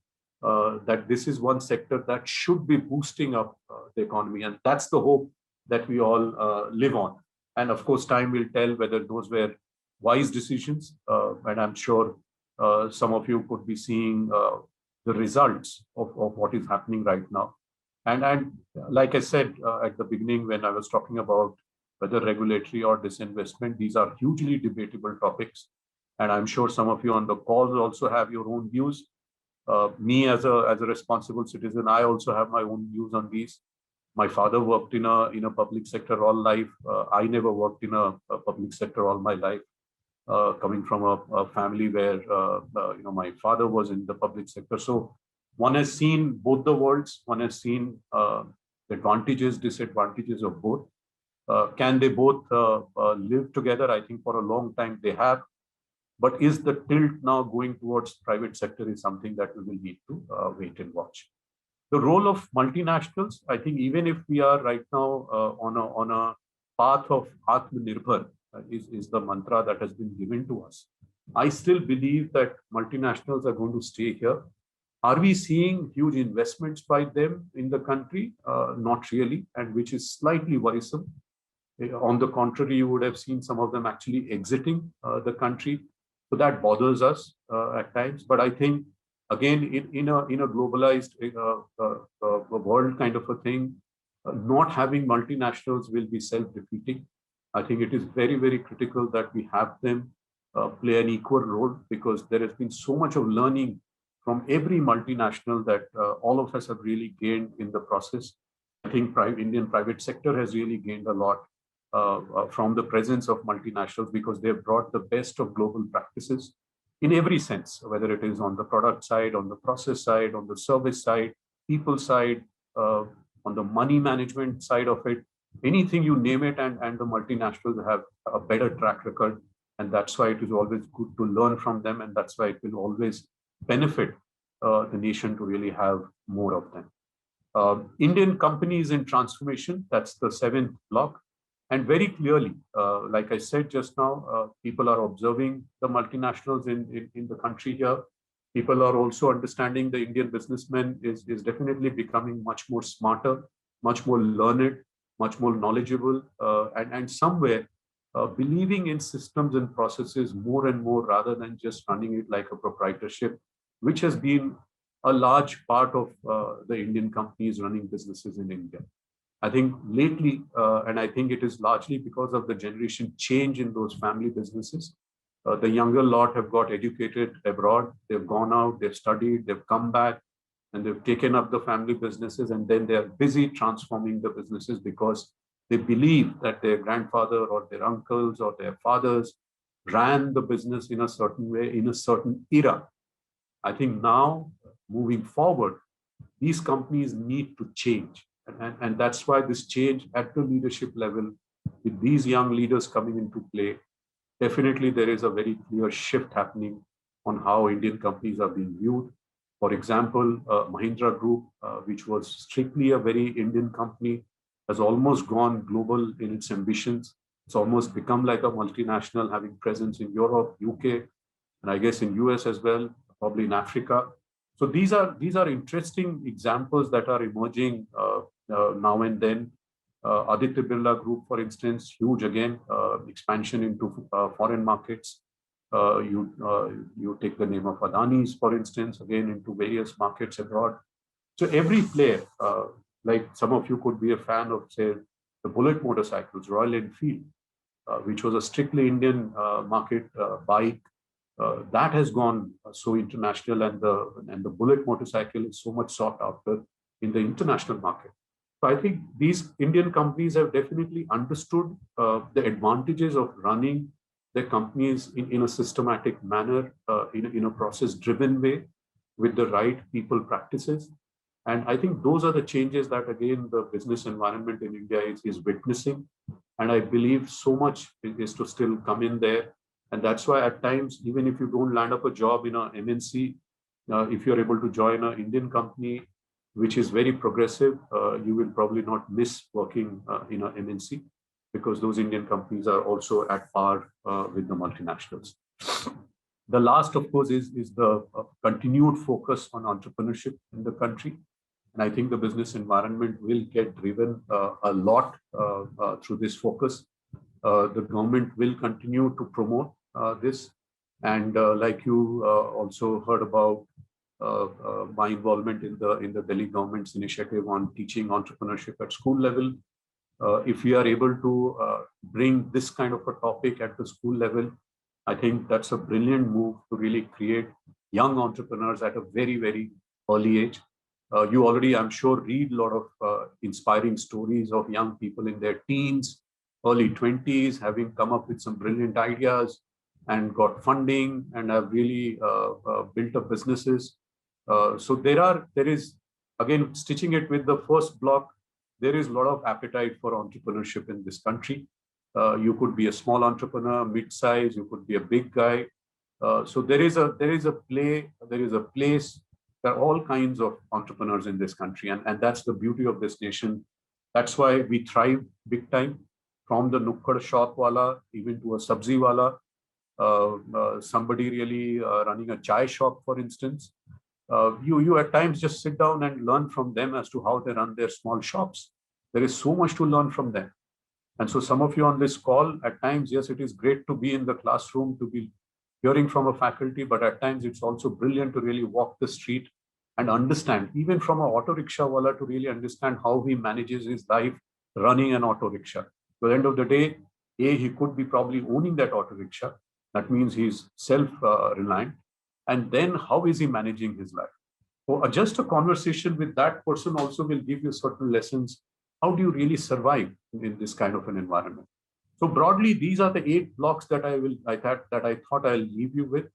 that this is one sector that should be boosting up the economy, and that's the hope that we all live on. And of course, time will tell whether those were wise decisions, and I'm sure some of you could be seeing the results of what is happening right now. And like I said at the beginning, when I was talking about whether regulatory or disinvestment, these are hugely debatable topics. And I'm sure some of you on the call also have your own views. Me as a responsible citizen, I also have my own views on these. My father worked in a public sector all life. I never worked in a public sector all my life. Coming from a family where my father was in the public sector, so one has seen both the worlds. One has seen advantages, disadvantages of both. Can they both live together? I think for a long time they have. But is the tilt now going towards private sector is something that we will need to wait and watch. The role of multinationals, I think even if we are right now on a path of Atmanirbhar, is the mantra that has been given to us. I still believe that multinationals are going to stay here. Are we seeing huge investments by them in the country? Not really, and which is slightly worrisome. On the contrary, you would have seen some of them actually exiting the country. So that bothers us at times. But I think, again, in a globalized world kind of a thing, not having multinationals will be self-defeating. I think it is very, very critical that we have them play an equal role, because there has been so much of learning from every multinational that all of us have really gained in the process. I think Indian private sector has really gained a lot from the presence of multinationals, because they have brought the best of global practices in every sense, whether it is on the product side, on the process side, on the service side, people side, on the money management side of it. Anything you name it, and the multinationals have a better track record. And that's why it is always good to learn from them. And that's why it will always benefit the nation to really have more of them. Indian companies in transformation, that's the 7th block. And very clearly, like I said just now, people are observing the multinationals in the country here. People are also understanding the Indian businessman is definitely becoming much more smarter, much more learned, much more knowledgeable, and somewhere believing in systems and processes more and more, rather than just running it like a proprietorship, which has been a large part of the Indian companies running businesses in India. I think lately, and I think it is largely because of the generation change in those family businesses, the younger lot have got educated abroad, they've gone out, they've studied, they've come back, and they've taken up the family businesses, and then they're busy transforming the businesses because they believe that their grandfather or their uncles or their fathers ran the business in a certain way, in a certain era. I think now, moving forward, these companies need to change. And that's why this change at the leadership level, with these young leaders coming into play, definitely there is a very clear shift happening on how Indian companies are being viewed. For example, Mahindra Group, which was strictly a very Indian company, has almost gone global in its ambitions. It's almost become like a multinational, having presence in Europe, UK, and I guess in US as well, probably in Africa. So these are interesting examples that are emerging now and then. Aditya Birla Group, for instance, huge again, expansion into foreign markets. You take the name of Adani's, for instance, again into various markets abroad. So every player, like some of you could be a fan of, say, the Bullet motorcycles, Royal Enfield, which was a strictly Indian market bike, that has gone so international, and the Bullet motorcycle is so much sought after in the international market. So I think these Indian companies have definitely understood the advantages of running their companies in a systematic manner, in a process-driven way, with the right people practices. And I think those are the changes that, again, the business environment in India is witnessing. And I believe so much is to still come in there. And that's why at times, even if you don't land up a job in a MNC, if you're able to join an Indian company, which is very progressive, you will probably not miss working in a MNC, because those Indian companies are also at par with the multinationals. The last, of course, is the continued focus on entrepreneurship in the country. And I think the business environment will get driven a lot through this focus. The government will continue to promote this. And like you also heard about my involvement in the Delhi government's initiative on teaching entrepreneurship at school level. If we are able to bring this kind of a topic at the school level, I think that's a brilliant move to really create young entrepreneurs at a very, very early age. You already, I'm sure, read a lot of inspiring stories of young people in their teens, early 20s, having come up with some brilliant ideas and got funding and have really built up businesses. So there is, again, stitching it with the first block, there is a lot of appetite for entrepreneurship in this country. You could be a small entrepreneur, mid-size, you could be a big guy. So there is a place. There are all kinds of entrepreneurs in this country, and that's the beauty of this nation. That's why we thrive big time, from the nukkad shop wala even to a sabzi wala, somebody really running a chai shop, for instance. You at times just sit down and learn from them as to how they run their small shops. There is so much to learn from them. And so some of you on this call, at times, yes, it is great to be in the classroom, to be hearing from a faculty, but at times it's also brilliant to really walk the street and understand, even from an auto rickshaw wala, to really understand how he manages his life running an auto rickshaw. So at the end of the day, he could be probably owning that auto rickshaw. That means he's self-reliant. And then how is he managing his life? So just a conversation with that person also will give you certain lessons. How do you really survive in this kind of an environment? So broadly, these are the 8 blocks that I thought I'll leave you with.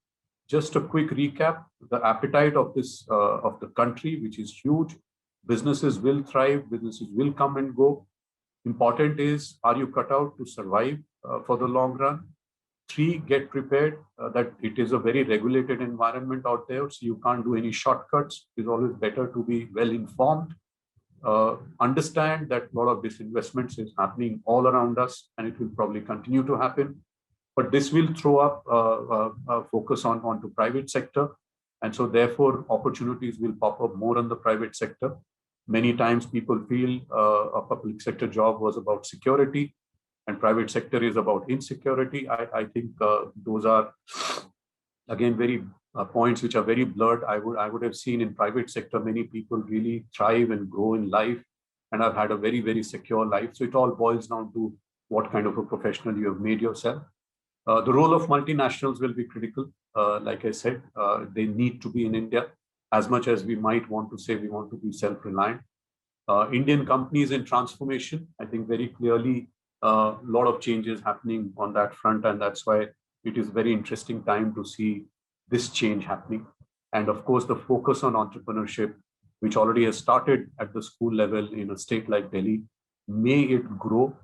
Just a quick recap: the appetite of the country, which is huge. Businesses will thrive. Businesses will come and go. Important is, are you cut out to survive for the long run? 3, get prepared that it is a very regulated environment out there, so you can't do any shortcuts. It's always better to be well informed. Understand that a lot of disinvestments is happening all around us, and it will probably continue to happen. But this will throw up focus onto private sector, and so therefore opportunities will pop up more on the private sector. Many times people feel a public sector job was about security, and private sector is about insecurity. I think those are, again, very points which are very blurred. I would have seen in private sector many people really thrive and grow in life and have had a very, very secure life. So it all boils down to what kind of a professional you have made yourself. The role of multinationals will be critical. Like I said, they need to be in India as much as we might want to say we want to be self-reliant. Indian companies in transformation, I think very clearly a lot of changes happening on that front, and that's why it is very interesting time to see this change happening. And of course, the focus on entrepreneurship, which already has started at the school level in a state like Delhi, may it grow.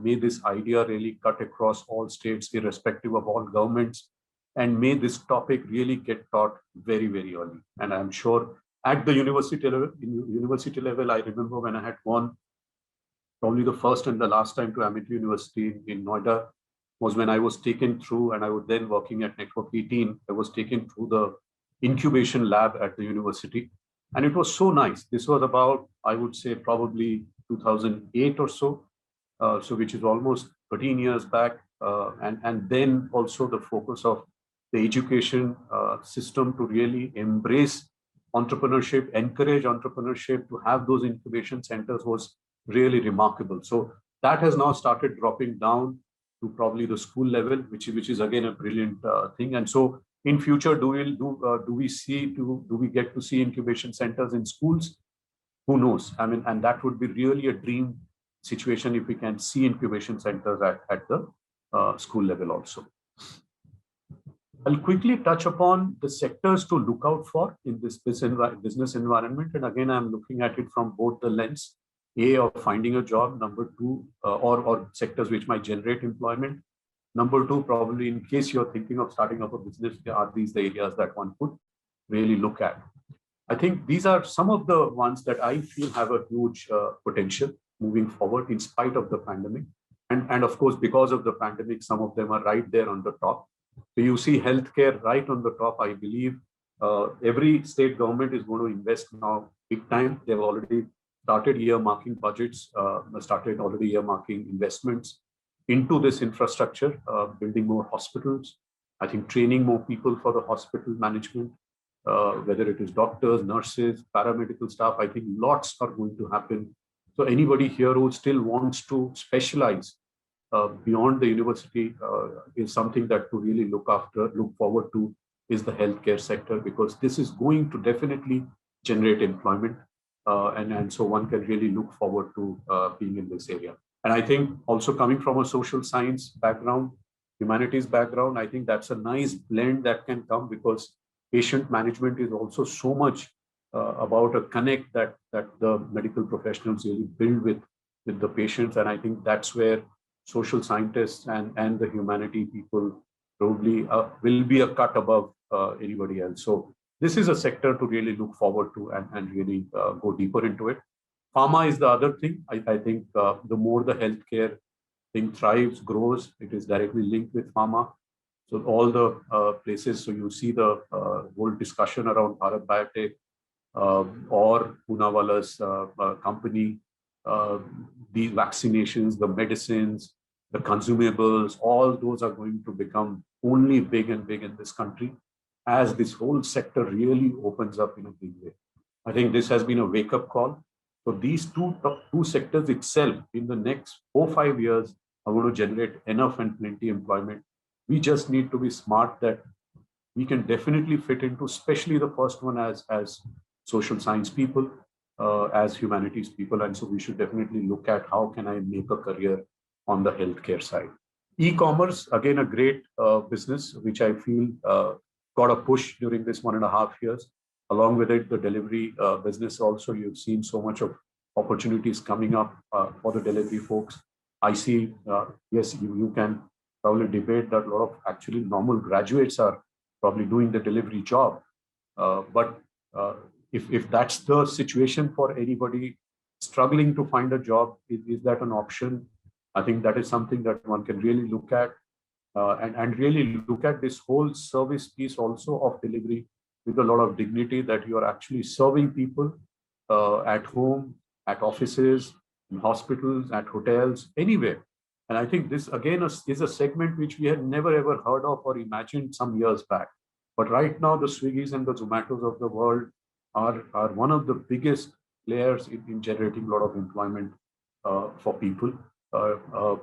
May this idea really cut across all states, irrespective of all governments, and may this topic really get taught very, very early. And I'm sure at the university level, I remember when I had gone, probably the first and the last time, to Amity University in Noida was when I was taken through, and I was then working at Network 18. I was taken through the incubation lab at the university. And it was so nice. This was about, I would say, probably 2008 or so, so which is almost 13 years back. And then also the focus of the education system to really embrace entrepreneurship, encourage entrepreneurship, to have those incubation centers was really remarkable. So that has now started dropping down to probably the school level, which is again a brilliant thing. And so in future, do we get to see incubation centers in schools? Who knows? I mean, and that would be really a dream situation if we can see incubation centers at the school level also. I'll quickly touch upon the sectors to look out for in this business environment. And again, I'm looking at it from both the lens, A, of finding a job, number two, or sectors which might generate employment. Number two, probably in case you're thinking of starting up a business, are these the areas that one could really look at? I think these are some of the ones that I feel have a huge potential moving forward in spite of the pandemic. And of course, because of the pandemic, some of them are right there on the top. So you see healthcare right on the top. I believe every state government is going to invest now big time. They've already started earmarking budgets, started already earmarking investments into this infrastructure, building more hospitals. I think training more people for the hospital management, whether it is doctors, nurses, paramedical staff. I think lots are going to happen. So anybody here who still wants to specialize beyond the university is something that to really look forward to is the healthcare sector, because this is going to definitely generate employment. And so one can really look forward to being in this area. And I think also coming from a social science background, humanities background, I think that's a nice blend that can come, because patient management is also so much about a connect that the medical professionals really build with the patients. And I think that's where social scientists and the humanity people probably will be a cut above anybody else. So this is a sector to really look forward to and really go deeper into it. Pharma is the other thing. I think the more the healthcare thing thrives, grows, it is directly linked with pharma. So all the places, so you see the whole discussion around Bharat Biotech or Poonawala's company, these vaccinations, the medicines, the consumables, all those are going to become only big and big in this country as this whole sector really opens up in a big way. I think this has been a wake-up call. So these two sectors itself in the next 4-5 years are going to generate enough and plenty employment. We just need to be smart that we can definitely fit into, especially the first one as social science people, as humanities people. And so we should definitely look at how can I make a career on the healthcare side. E-commerce, again, a great business, which I feel got a push during this 1.5 years. Along with it, the delivery business also, you've seen so much of opportunities coming up for the delivery folks. I see, yes, you can probably debate that a lot of actually normal graduates are probably doing the delivery job. But if that's the situation for anybody struggling to find a job, is that an option? I think that is something that one can really look at and really look at this whole service piece also of delivery with a lot of dignity, that you are actually serving people at home, at offices, in hospitals, at hotels, anywhere. And I think this again is a segment which we had never ever heard of or imagined some years back. But right now, the Swiggies and the Zomatos of the world are one of the biggest players in generating a lot of employment for people.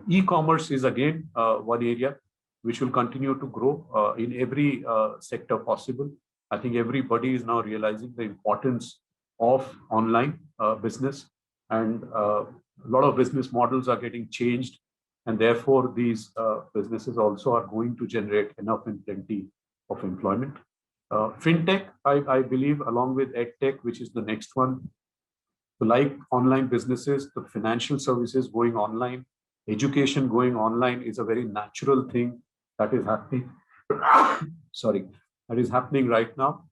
E-commerce is again one area which will continue to grow in every sector possible. I think everybody is now realizing the importance of online business, and a lot of business models are getting changed, and therefore these businesses also are going to generate enough and plenty of employment. Fintech, I believe, along with EdTech, which is the next one. So like online businesses, the financial services going online, education going online is a very natural thing that is happening. Sorry, that is happening right now.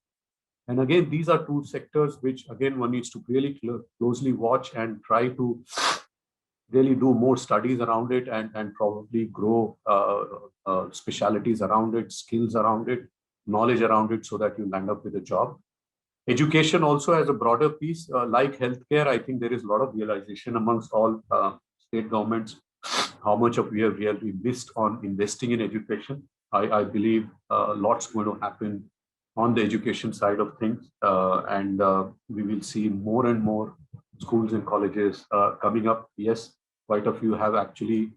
And again, these are two sectors which, again, one needs to really closely watch and try to really do more studies around it and probably grow specialities around it, skills around it, knowledge around it, so that you land up with a job. Education also has a broader piece, like healthcare. I think there is a lot of realization amongst all state governments how much of we have really missed on investing in education. I believe lots going to happen on the education side of things, and we will see more and more schools and colleges coming up. Yes, quite a few have actually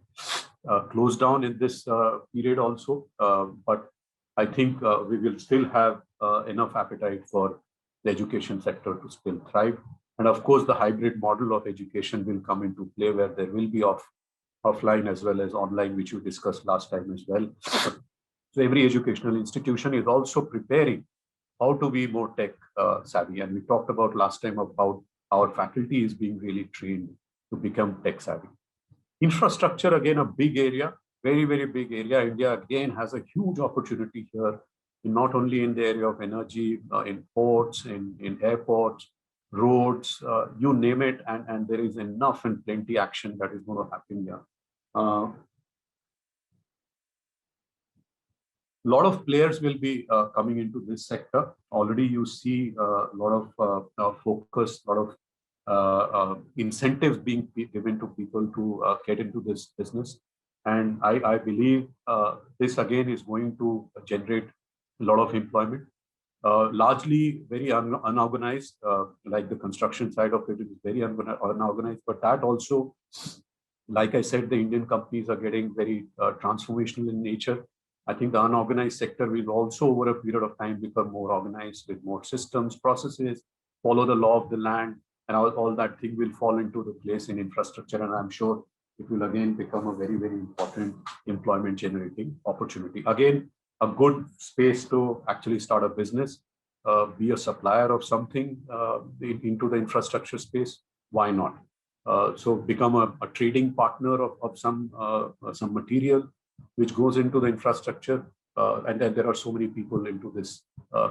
closed down in this period also, but I think we will still have enough appetite for the education sector to still thrive. And of course, the hybrid model of education will come into play, where there will be offline as well as online, which you discussed last time as well. So every educational institution is also preparing how to be more tech savvy. And we talked about last time about our faculty is being really trained to become tech savvy. Infrastructure, again, a big area, very, very big area. India, again, has a huge opportunity here, not only in the area of energy, in ports, in airports, roads, you name it, and there is enough and plenty action that is going to happen here. A lot of players will be coming into this sector. Already you see a lot of focus, a lot of incentives being given to people to get into this business. And I believe this again is going to generate a lot of employment. Largely very unorganized, like the construction side of it is very unorganized, but that also, like I said, the Indian companies are getting very transformational in nature. I think the unorganized sector will also, over a period of time, become more organized with more systems, processes, follow the law of the land, and all that thing will fall into the place in infrastructure. And I'm sure it will again become a very, very important employment generating opportunity. Again, a good space to actually start a business, be a supplier of something into the infrastructure space. Why not? So become a trading partner of some material which goes into the infrastructure, and then there are so many people into this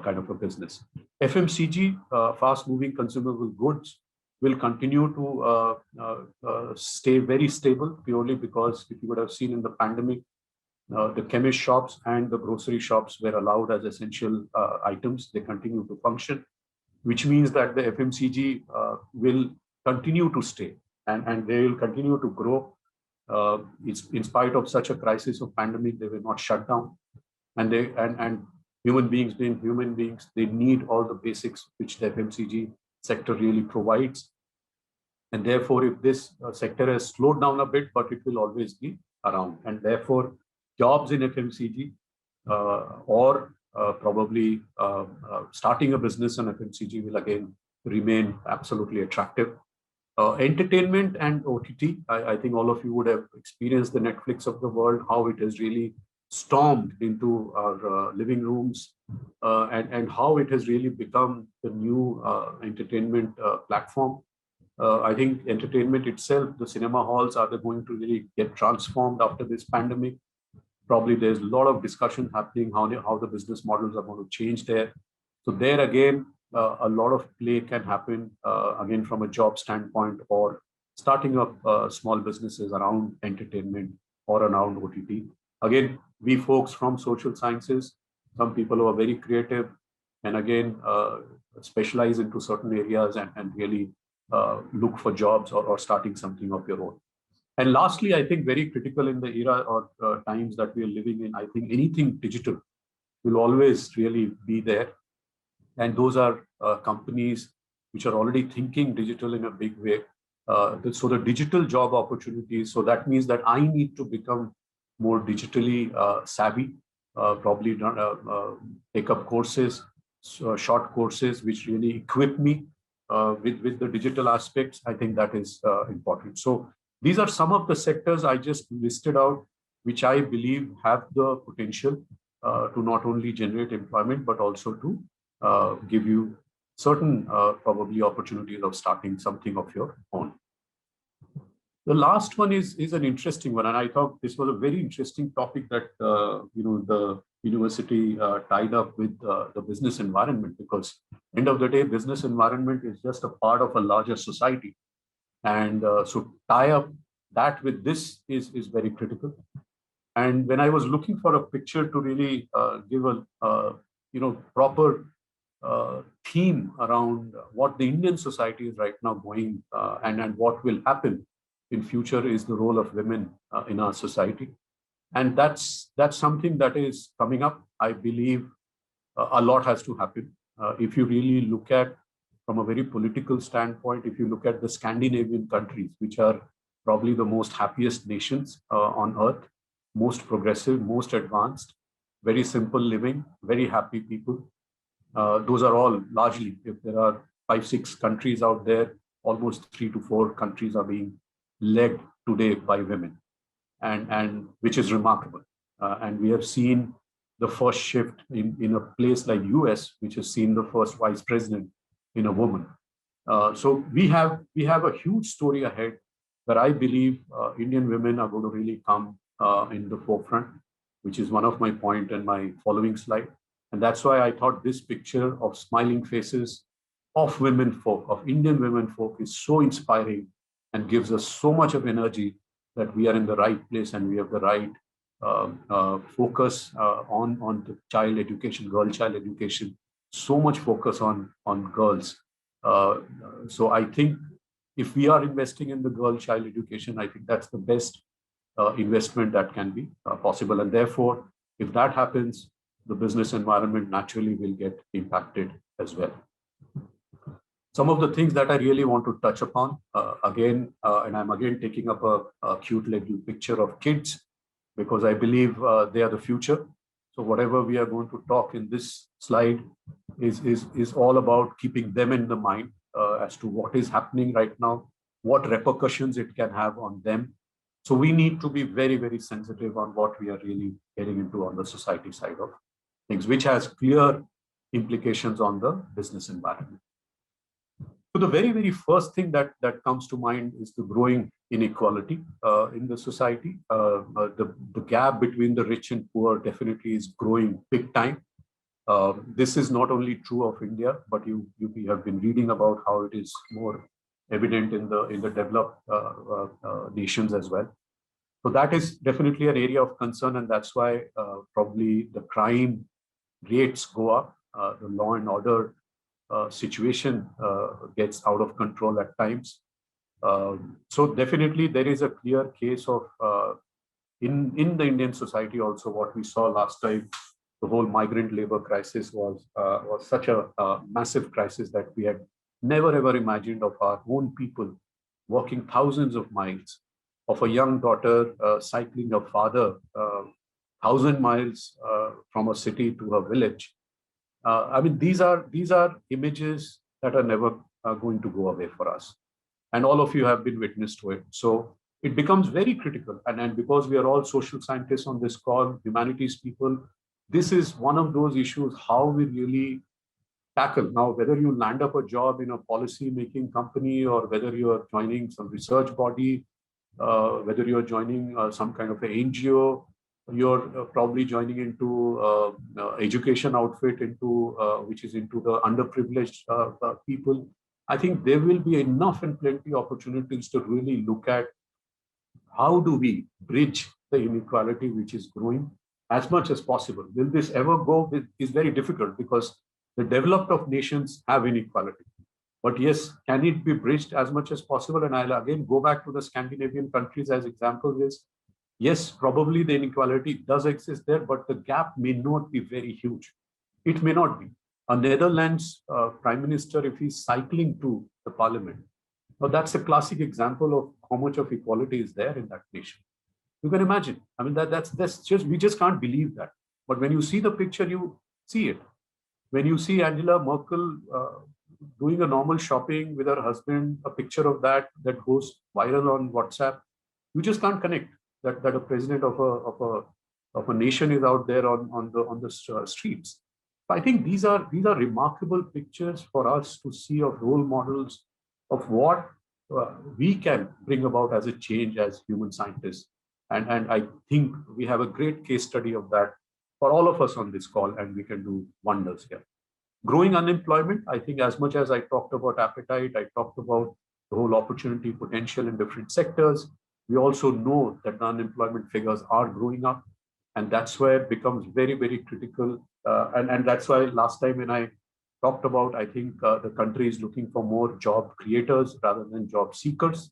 kind of a business. FMCG, fast-moving consumable goods, will continue to stay very stable, purely because if you would have seen in the pandemic, the chemist shops and the grocery shops were allowed as essential items. They continue to function, which means that the FMCG will continue to stay, and they will continue to grow. In spite of such a crisis of pandemic, they were not shut down, and human beings being human beings, they need all the basics which the FMCG sector really provides. And therefore, if this sector has slowed down a bit, but it will always be around, and therefore jobs in FMCG or probably starting a business in FMCG will again remain absolutely attractive. Entertainment and OTT, I think all of you would have experienced the Netflix of the world, how it has really stormed into our living rooms, and how it has really become the new entertainment platform. I think entertainment itself, the cinema halls, are they going to really get transformed after this pandemic? Probably there's a lot of discussion happening how the business models are going to change there. So there again, a lot of play can happen again from a job standpoint, or starting up small businesses around entertainment or around OTT. Again, we folks from social sciences, some people who are very creative, and again specialize into certain areas and really look for jobs or starting something of your own. And lastly, I think very critical in the era or times that we are living in, I think anything digital will always really be there. And those are companies which are already thinking digital in a big way. So the digital job opportunities, so that means that I need to become more digitally savvy, probably take up courses, short courses, which really equip me with the digital aspects. I think that is important. So these are some of the sectors I just listed out, which I believe have the potential to not only generate employment, but also to give you certain probably opportunities of starting something of your own. The last one is an interesting one, and I thought this was a very interesting topic that the university tied up with the business environment, because end of the day, business environment is just a part of a larger society, and so tie up that with this is very critical. And when I was looking for a picture to really give a proper theme around what the Indian society is right now going and what will happen in future is the role of women in our society. And that's something that is coming up. I believe a lot has to happen. If you really look at from a very political standpoint, if you look at the Scandinavian countries, which are probably the most happiest nations on earth, most progressive, most advanced, very simple living, very happy people. Those are all largely, if there are 5-6 countries out there, almost 3 to 4 countries are being led today by women, and which is remarkable. And we have seen the first shift in a place like US, which has seen the first vice president in a woman. So we have a huge story ahead that I believe Indian women are going to really come in the forefront, which is one of my point in my following slide. And that's why I thought this picture of smiling faces of women folk, of Indian women folk, is so inspiring and gives us so much of energy that we are in the right place and we have the right focus on the child education, girl child education, so much focus on girls. So I think if we are investing in the girl child education, I think that's the best investment that can be possible. And therefore, if that happens, the business environment naturally will get impacted as well. Some of the things that I really want to touch upon, and I'm again taking up a cute little picture of kids, because I believe they are the future. So whatever we are going to talk in this slide is all about keeping them in the mind as to what is happening right now, what repercussions it can have on them. So we need to be very, very sensitive on what we are really getting into on the society side of things, which has clear implications on the business environment. So the very, very first thing that comes to mind is the growing inequality in the society. The gap between the rich and poor definitely is growing big time. This is not only true of India, but you have been reading about how it is more evident in the developed nations as well. So that is definitely an area of concern, and that's why probably the crime rates go up, the law and order situation gets out of control at times. So definitely there is a clear case of in the Indian society also what we saw last time. The whole migrant labor crisis was such a massive crisis that we had never ever imagined, of our own people walking thousands of miles, of a young daughter cycling her father 1,000 miles from a city to a village. I mean, these are images that are never going to go away for us. And all of you have been witness to it. So it becomes very critical. And because we are all social scientists on this call, humanities people, this is one of those issues, how we really tackle. Now, whether you land up a job in a policy making company, or whether you are joining some research body, whether you're joining some kind of an NGO, you're probably joining into education outfit, into which is into the underprivileged people. I think there will be enough and plenty opportunities to really look at how do we bridge the inequality which is growing as much as possible. Will this ever go? It is very difficult because the developed of nations have inequality. But yes, can it be bridged as much as possible? And I'll again go back to the Scandinavian countries as examples. Is yes, probably the inequality does exist there, but the gap may not be very huge. It may not be. A Netherlands prime minister, if he's cycling to the parliament, now that's a classic example of how much of equality is there in that nation. You can imagine. I mean, that's just, we just can't believe that. But when you see the picture, you see it. When you see Angela Merkel doing a normal shopping with her husband, a picture of that goes viral on WhatsApp, you just can't connect that a president of a nation is out there on the streets. I think these are remarkable pictures for us to see, of role models of what we can bring about as a change as human scientists. And I think we have a great case study of that for all of us on this call, and we can do wonders here. Growing unemployment, I think as much as I talked about appetite, I talked about the whole opportunity potential in different sectors. We also know that the unemployment figures are growing up, and that's where it becomes very, very critical. And that's why last time when I talked about, I think the country is looking for more job creators rather than job seekers.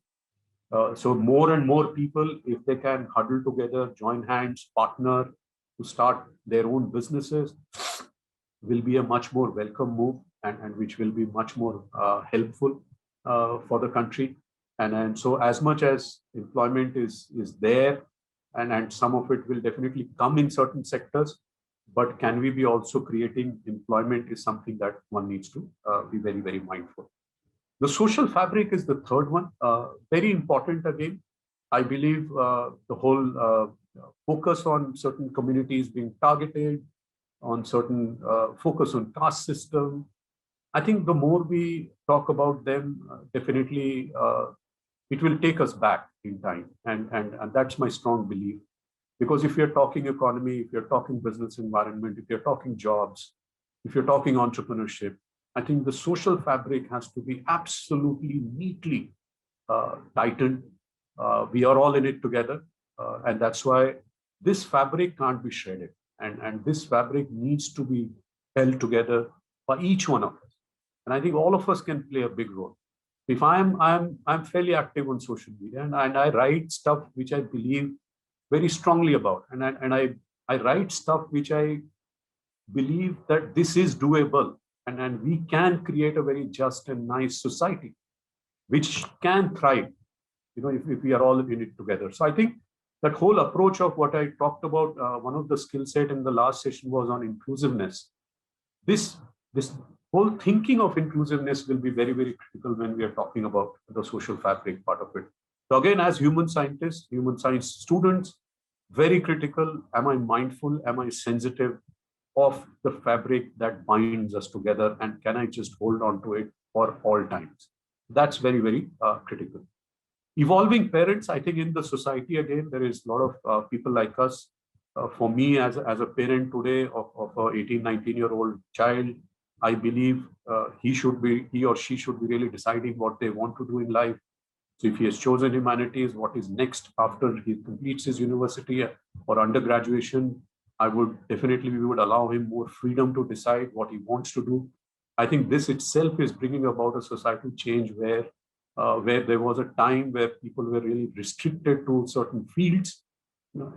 So more and more people, if they can huddle together, join hands, partner to start their own businesses, will be a much more welcome move, and which will be much more helpful for the country. And so as much as employment is there, and some of it will definitely come in certain sectors, but can we be also creating employment is something that one needs to be very, very mindful. The social fabric is the third one, very important again. I believe the whole focus on certain communities being targeted, on certain focus on caste system. I think the more we talk about them, definitely it will take us back in time. And that's my strong belief. Because if you're talking economy, if you're talking business environment, if you're talking jobs, if you're talking entrepreneurship, I think the social fabric has to be absolutely neatly tightened. We are all in it together. And that's why this fabric can't be shredded. And this fabric needs to be held together by each one of us. And I think all of us can play a big role. If I'm fairly active on social media, and I write stuff which I believe very strongly about, and I write stuff which I believe that this is doable, and we can create a very just and nice society which can thrive, if we are all in it together. So I think that whole approach of what I talked about, one of the skill set in the last session was on inclusiveness. This whole thinking of inclusiveness will be very, very critical when we are talking about the social fabric part of it. So again, as human scientists, human science students, very critical. Am I mindful? Am I sensitive of the fabric that binds us together? And can I just hold on to it for all times? That's very, very critical. Evolving parents, I think in the society, again, there is a lot of people like us. For me, as a parent today of an 18, 19-year-old child, I believe he or she should be really deciding what they want to do in life. So if he has chosen humanities, what is next after he completes his university or undergraduation, we would allow him more freedom to decide what he wants to do. I think this itself is bringing about a societal change where there was a time where people were really restricted to certain fields.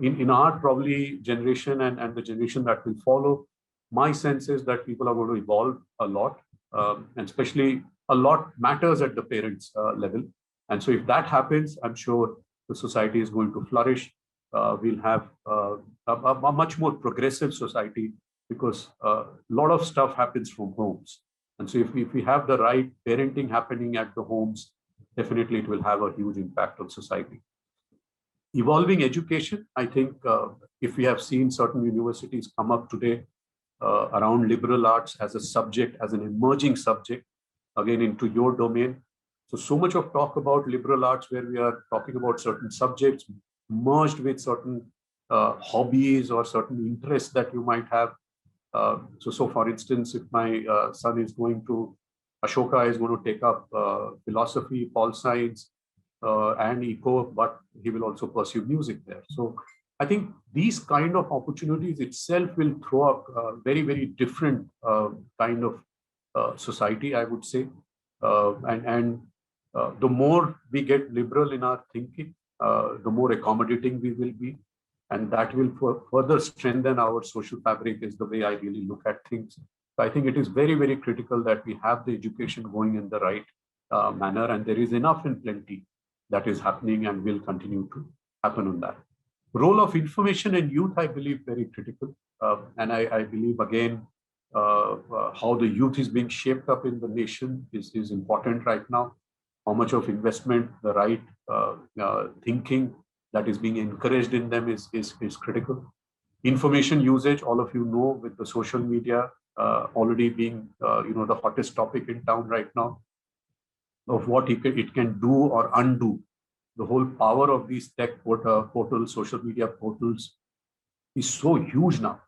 In our probably generation and the generation that will follow, my sense is that people are going to evolve a lot, and especially a lot matters at the parents' level. And so if that happens, I'm sure the society is going to flourish. We'll have a much more progressive society, because a lot of stuff happens from homes. And so if we have the right parenting happening at the homes, definitely it will have a huge impact on society. Evolving education, I think if we have seen certain universities come up today around liberal arts as a subject, as an emerging subject, again into your domain. So much of talk about liberal arts where we are talking about certain subjects merged with certain hobbies or certain interests that you might have. So for instance, if my son is going to, Ashoka is going to take up philosophy, pol science, and eco, but he will also pursue music there. So I think these kind of opportunities itself will throw up very, very different kind of society, I would say. The more we get liberal in our thinking, the more accommodating we will be. And that will further strengthen our social fabric, is the way I really look at things. So I think it is very, very critical that we have the education going in the right manner, and there is enough and plenty that is happening and will continue to happen on that. Role of information and youth, I believe, very critical. And I believe, again, how the youth is being shaped up in the nation is important right now. How much of investment, the right thinking that is being encouraged in them is critical. Information usage, all of you know, with the social media already being the hottest topic in town right now, of what it can do or undo. The whole power of these tech portals, social media portals, is so huge now.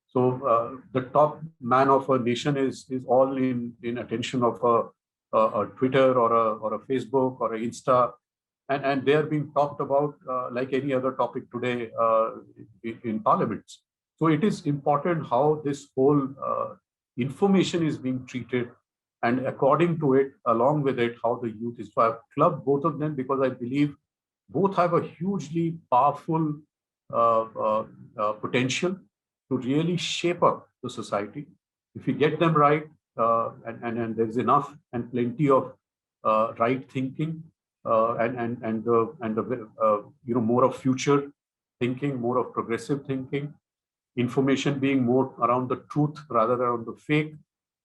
So the top man of a nation is all in attention of a Twitter or a Facebook or a Insta, and they are being talked about like any other topic today in parliaments. So it is important how this whole information is being treated, and according to it, along with it, how the youth is. So I've clubbed both of them because I believe both have a hugely powerful potential to really shape up the society. If we get them right, and there's enough and plenty of right thinking, and the more of future thinking, more of progressive thinking, information being more around the truth rather than around the fake.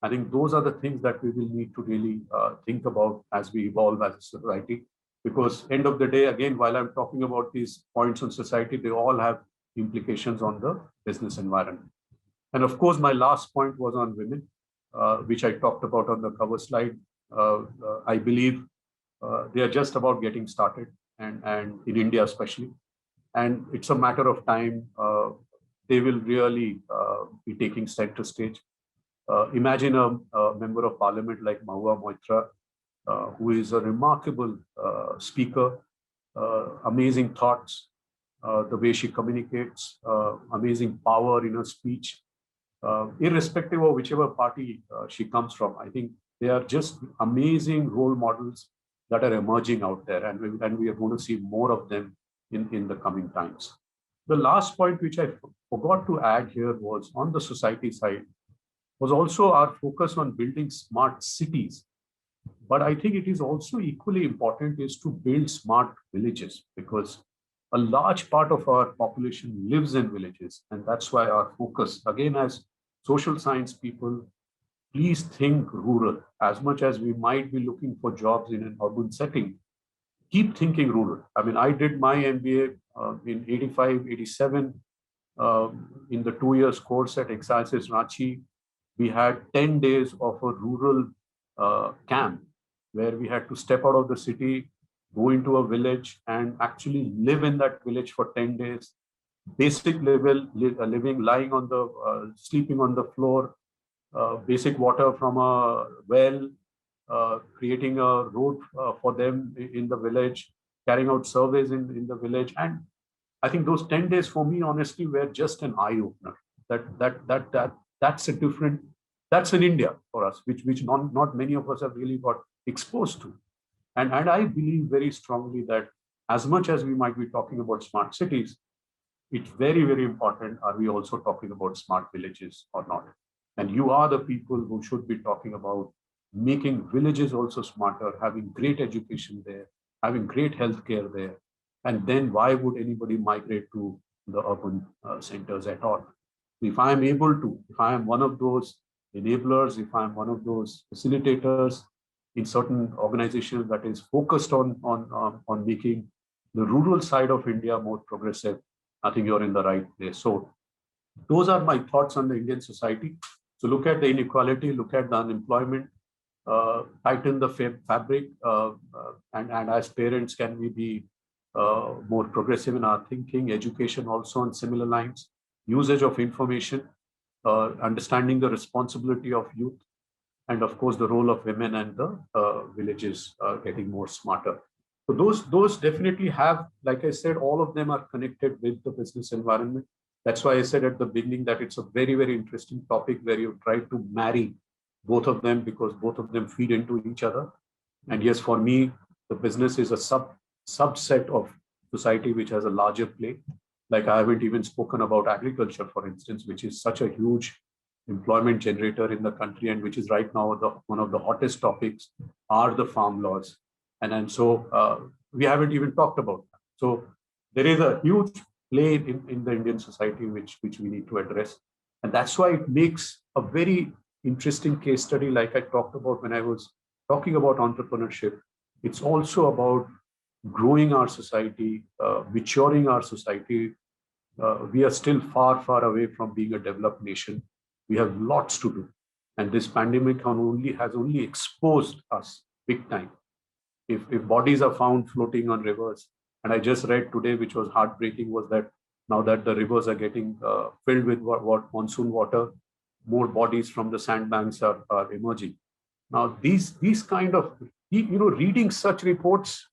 I think those are the things that we will need to really think about as we evolve as a society. Because end of the day, again, while I'm talking about these points on society, they all have implications on the business environment. And of course, my last point was on women, which I talked about on the cover slide. I believe they are just about getting started, and in India especially. And it's a matter of time. They will really be taking center stage. Imagine a member of parliament like Mahua Moitra, who is a remarkable speaker, amazing thoughts, the way she communicates, amazing power in her speech, irrespective of whichever party she comes from. I think they are just amazing role models that are emerging out there, and we are going to see more of them in the coming times. The last point which I forgot to add here was on the society side, was also our focus on building smart cities. But I think it is also equally important is to build smart villages, because a large part of our population lives in villages. And that's why our focus, again, as social science people, please think rural. As much as we might be looking for jobs in an urban setting, keep thinking rural. I mean, I did my MBA in 85, 87. In the 2 years course at Excelsis Ranchi, we had 10 days of a rural camp where we had to step out of the city, go into a village, and actually live in that village for 10 days. Basic level living, lying on the, sleeping on the floor, basic water from a well, creating a road for them in the village, carrying out surveys in the village. And I think those 10 days for me, honestly, were just an eye opener. That's a different, that's in India for us, which not many of us have really got exposed to. And I believe very strongly that as much as we might be talking about smart cities, it's very, very important. Are we also talking about smart villages or not? And you are the people who should be talking about making villages also smarter, having great education there, having great healthcare there. And then why would anybody migrate to the urban centers at all? If I am able to, if I am one of those enablers, if I'm one of those facilitators in certain organizations that is focused on making the rural side of India more progressive, I think you're in the right place. So those are my thoughts on the Indian society. So look at the inequality, look at the unemployment, tighten the fabric, and as parents, can we be more progressive in our thinking, education also on similar lines, usage of information, understanding the responsibility of youth, and of course the role of women and the villages getting more smarter. So those definitely have, like I said, all of them are connected with the business environment. That's why I said at the beginning that it's a very, very interesting topic where you try to marry both of them, because both of them feed into each other. And yes, for me, the business is a subset of society which has a larger play. Like I haven't even spoken about agriculture, for instance, which is such a huge employment generator in the country, and which is right now one of the hottest topics are the farm laws. And so we haven't even talked about that. So there is a huge play in the Indian society which we need to address. And that's why it makes a very interesting case study, like I talked about when I was talking about entrepreneurship. It's also about growing our society, maturing our society. We are still far, far away from being a developed nation. We have lots to do. And this pandemic has only exposed us big time. If bodies are found floating on rivers, and I just read today, which was heartbreaking, was that now that the rivers are getting filled with what monsoon water, more bodies from the sandbanks are emerging. Now these kind of, reading such reports,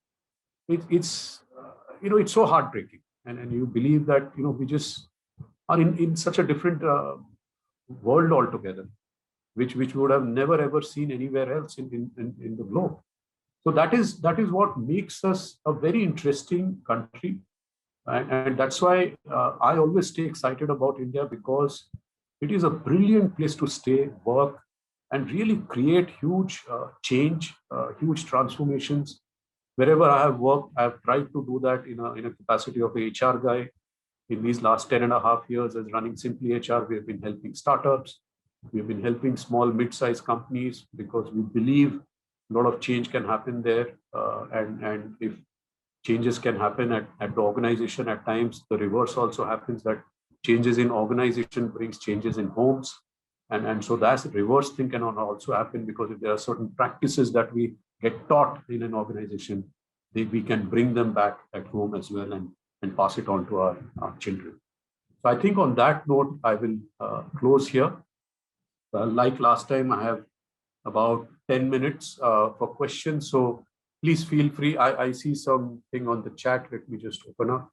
it's it's so heartbreaking, and you believe that we just are in such a different world altogether, which we would have never ever seen anywhere else in the globe. So that is what makes us a very interesting country. And that's why I always stay excited about India, because it is a brilliant place to stay, work, and really create huge change, huge transformations. Wherever I have worked, I have tried to do that in a capacity of a HR guy. In these last 10.5 years as running Simply HR, we have been helping startups. We have been helping small, mid-sized companies, because we believe a lot of change can happen there. And if changes can happen at the organization, at times the reverse also happens, that changes in organization brings changes in homes. And so that's the reverse thing can also happen, because if there are certain practices that we get taught in an organization, we can bring them back at home as well, and pass it on to our children. So I think on that note, I will close here. Like last time, I have about 10 minutes for questions. So please feel free. I see something on the chat. Let me just open up.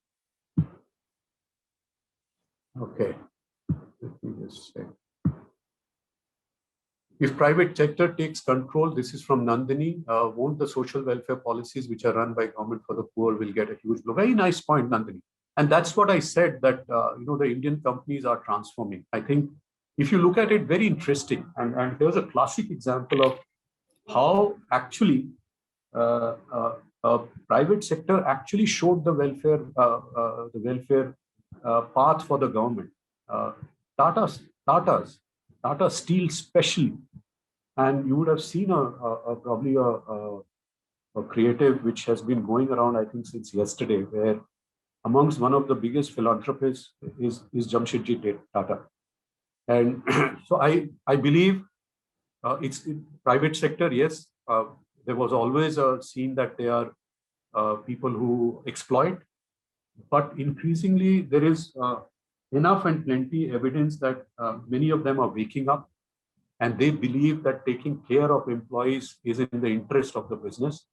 Okay. Let me just say. If private sector takes control, this is from Nandini, won't the social welfare policies which are run by government for the poor will get a huge blow? Very nice point, Nandini. And that's what I said, that the Indian companies are transforming. I think if you look at it, very interesting. And here's a classic example of how actually private sector actually showed the welfare path for the government. Tata Steel especially, and you would have seen probably a creative which has been going around, I think, since yesterday, where amongst one of the biggest philanthropists is Jamshedji Tata. And so I believe it's in private sector, yes. There was always a scene that they are people who exploit, but increasingly there is enough and plenty evidence that many of them are waking up, and they believe that taking care of employees is in the interest of the business.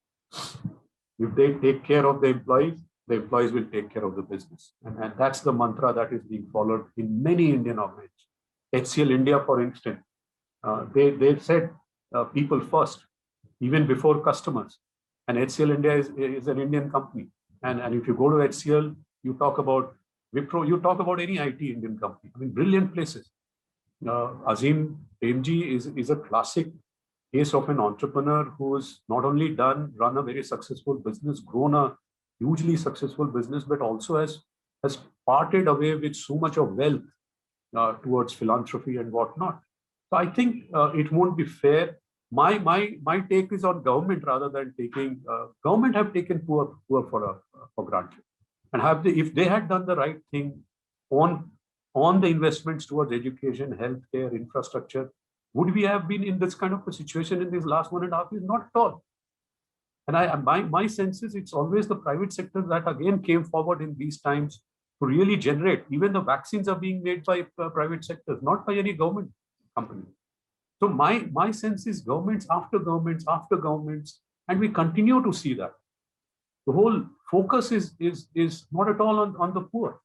If they take care of the employees will take care of the business. And that's the mantra that is being followed in many Indian organizations. HCL India, for instance, they said people first, even before customers. And HCL India is an Indian company. And if you go to HCL, you talk about Wipro, you talk about any IT Indian company. I mean, brilliant places. Azim Premji is a classic case of an entrepreneur who's not only run a very successful business, grown a hugely successful business, but also has parted away with so much of wealth towards philanthropy and whatnot. So I think it won't be fair. My take is on government rather than taking government have taken poor for granted, and if they had done the right thing on the investments towards education, healthcare, infrastructure, would we have been in this kind of a situation in these last 1.5 years? Not at all. And my sense is it's always the private sector that again came forward in these times to really generate. Even the vaccines are being made by private sectors, not by any government company. So my sense is governments after governments after governments, and we continue to see that. The whole focus is not at all on the poor.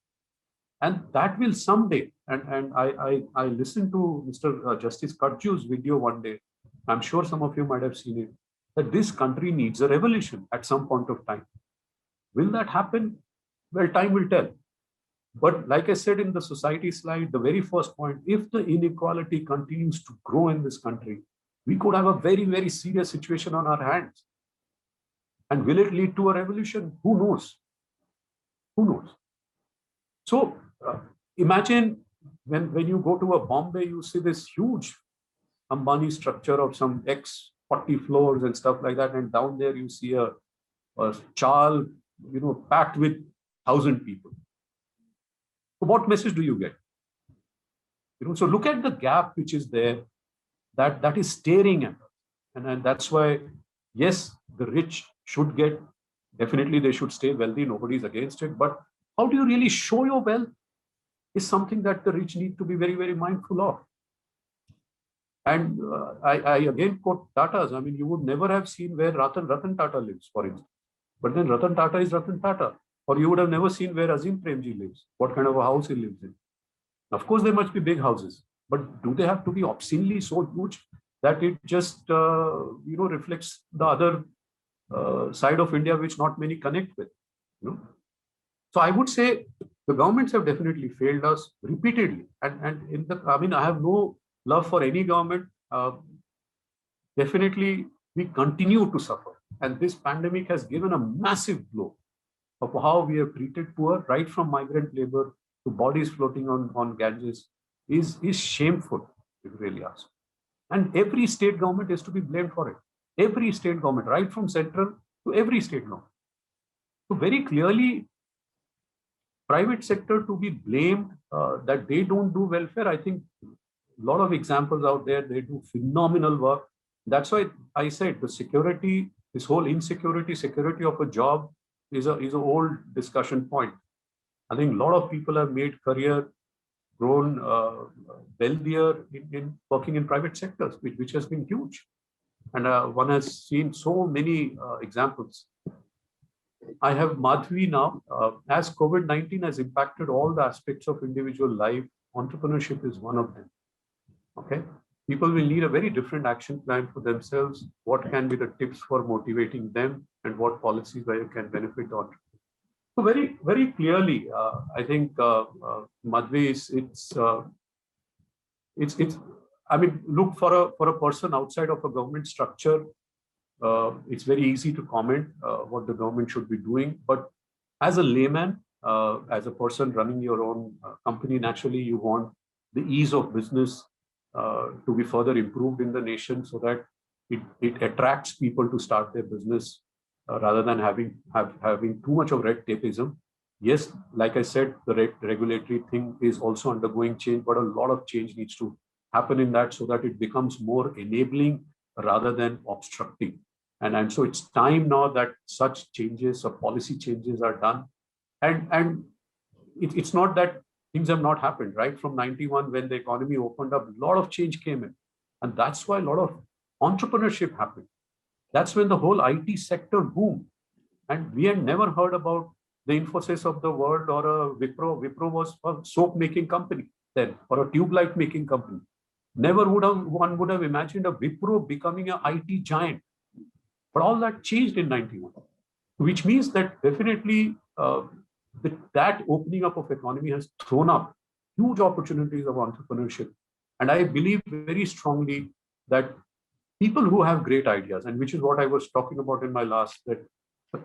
And that will someday, and I listened to Mr. Justice Karju's video one day. I'm sure some of you might have seen it, that this country needs a revolution at some point of time. Will that happen? Well, time will tell. But like I said in the society slide, the very first point, if the inequality continues to grow in this country, we could have a very, very serious situation on our hands. And will it lead to a revolution? Who knows? Who knows? So imagine when you go to a Bombay, you see this huge Ambani structure of some 40 floors and stuff like that. And down there you see a chal, packed with 1,000 people. So what message do you get? So look at the gap which is there, that is staring at us. And that's why, yes, the rich should get, definitely they should stay wealthy, nobody's against it. But how do you really show your wealth is something that the rich need to be very, very mindful of. And I again quote Tata's. I mean, you would never have seen where Ratan Tata lives, for instance. But then Ratan Tata is Ratan Tata. Or you would have never seen where Azim Premji lives, what kind of a house he lives in. Of course, there must be big houses, but do they have to be obscenely so huge that it just reflects the side of India which not many connect with. So I would say the governments have definitely failed us repeatedly. And I have no love for any government. Definitely, we continue to suffer. And this pandemic has given a massive blow of how we have treated poor, right from migrant labor to bodies floating on Ganges, is shameful, if you really ask. And every state government is to be blamed for it. Every state government, right from central to every state government. So very clearly, private sector to be blamed that they don't do welfare. I think a lot of examples out there, they do phenomenal work. That's why I said the security, this whole insecurity, security of a job is an old discussion point. I think a lot of people have made career, grown wealthier in working in private sectors, which has been huge. And one has seen so many examples. I have Madhvi now. As COVID-19 has impacted all the aspects of individual life, entrepreneurship is one of them. Okay, people will need a very different action plan for themselves. What can be the tips for motivating them, and what policies where you can benefit on? So very, very clearly, I think Madhvi it's. I mean, look for a person outside of a government structure. It's very easy to comment what the government should be doing, but as a layman, as a person running your own company, naturally you want the ease of business to be further improved in the nation, so that it attracts people to start their business rather than having too much of red tapeism. Yes, like I said, the regulatory thing is also undergoing change, but a lot of change needs to happen in that, so that it becomes more enabling rather than obstructing. And so it's time now that such changes or policy changes are done. And it's not that things have not happened. Right from 91, when the economy opened up, a lot of change came in. And that's why a lot of entrepreneurship happened. That's when the whole IT sector boomed. And we had never heard about the Infosys of the world or a Wipro. Wipro was a soap making company then, or a tube light making company. Never one would have imagined a Wipro becoming an IT giant. But all that changed in 91, which means that definitely that opening up of economy has thrown up huge opportunities of entrepreneurship. And I believe very strongly that people who have great ideas, and which is what I was talking about in my last, that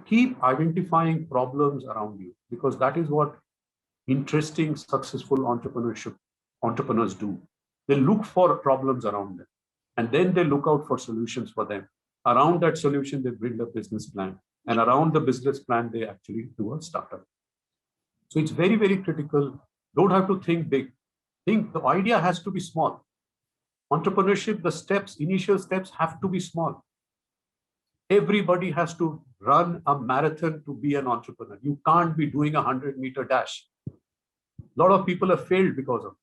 keep identifying problems around you, because that is what interesting, successful entrepreneurs do. They look for problems around them, and then they look out for solutions for them. Around that solution, they build a business plan. And around the business plan, they actually do a startup. So it's very, very critical. Don't have to think big. Think the idea has to be small. Entrepreneurship, the steps, initial steps have to be small. Everybody has to run a marathon to be an entrepreneur. You can't be doing a 100-meter dash. A lot of people have failed because of that.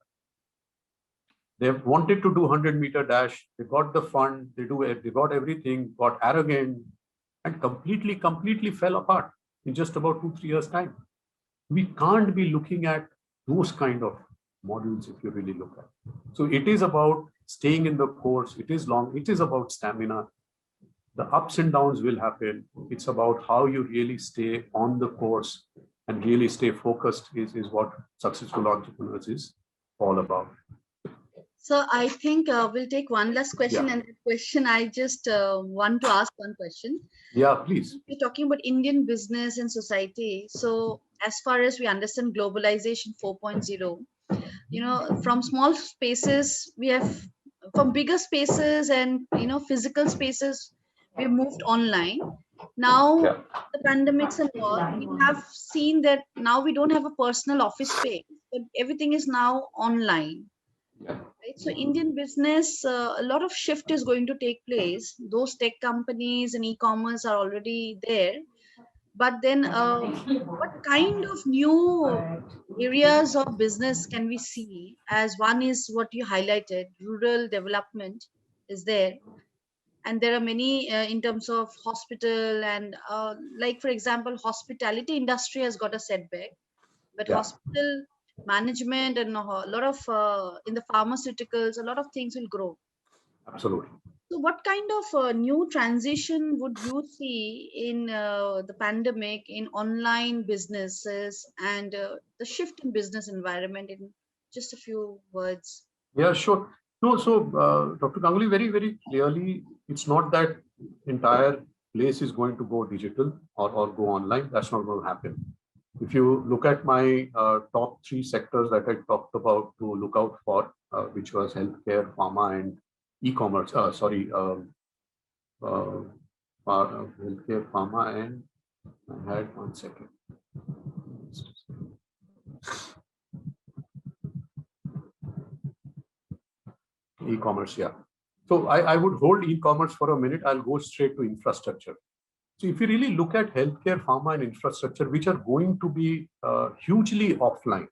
They've wanted to do 100-meter dash. They got the fund. They got everything, got arrogant, and completely fell apart in just about 2-3 years' time. We can't be looking at those kind of models if you really look at it. So it is about staying in the course. It is long. It is about stamina. The ups and downs will happen. It's about how you really stay on the course and really stay focused is what successful entrepreneurs is all about. So I think we'll take one last question. Yeah. And the question I just want to ask one question. Yeah, please. We're talking about Indian business and society. So as far as we understand globalization 4.0, from small spaces, we have from bigger spaces and, physical spaces, we moved online. Now, the pandemics and all, we have seen that now we don't have a personal office space, but everything is now online. Right? So Indian business, a lot of shift is going to take place. Those tech companies and e-commerce are already there. But then what kind of new areas of business can we see? As one is what you highlighted, rural development is there. And there are many in terms of hospital and like, for example, hospitality industry has got a setback. But hospital management and a lot of in the pharmaceuticals, a lot of things will grow. Absolutely. So what kind of new transition would you see in the pandemic in online businesses and the shift in business environment in just a few words? Yeah, sure. No, so Dr. Ganguly, very, very clearly, it's not that entire place is going to go digital or go online. That's not going to happen. If you look at my top three sectors that I talked about to look out for, which was healthcare, pharma, and e-commerce. Healthcare, pharma, and I had one second. E-commerce, yeah. So I would hold e-commerce for a minute. I'll go straight to infrastructure. So if you really look at healthcare, pharma, and infrastructure, which are going to be hugely offline,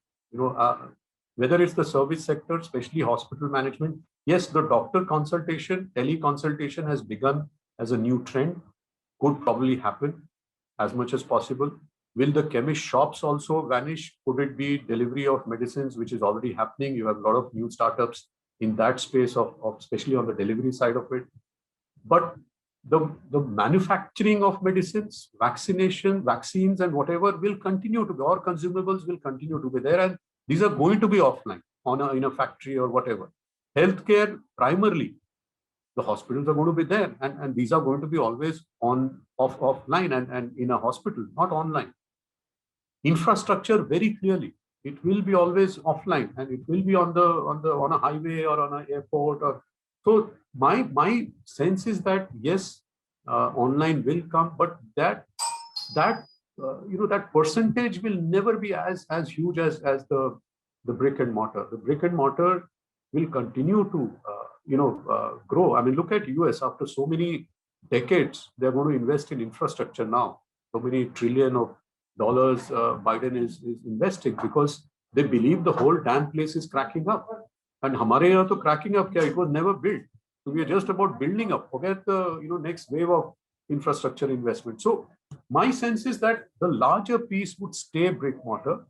whether it's the service sector, especially hospital management, yes, the doctor consultation, teleconsultation has begun as a new trend, could probably happen as much as possible. Will the chemist shops also vanish? Could it be delivery of medicines, which is already happening? You have a lot of new startups in that space of especially on the delivery side of it. But the manufacturing of medicines, vaccination, vaccines, and whatever will continue to be, or consumables will continue to be there. And these are going to be offline in a factory or whatever. Healthcare, primarily, the hospitals are going to be there. And these are going to be always offline and in a hospital, not online. Infrastructure, very clearly, it will be always offline, and it will be on a highway or on an airport. Or so my sense is that yes, online will come, but that that percentage will never be as huge as the brick and mortar. The brick and mortar will continue to grow. I mean, look at US. After so many decades, they're going to invest in infrastructure now. So many trillion of dollars Biden is investing because they believe the whole damn place is cracking up. And हमारे यहाँ तो cracking up क्या? It was never built. So we are just about building up. Forget the next wave of infrastructure investment. So my sense is that the larger piece would stay brick mortar.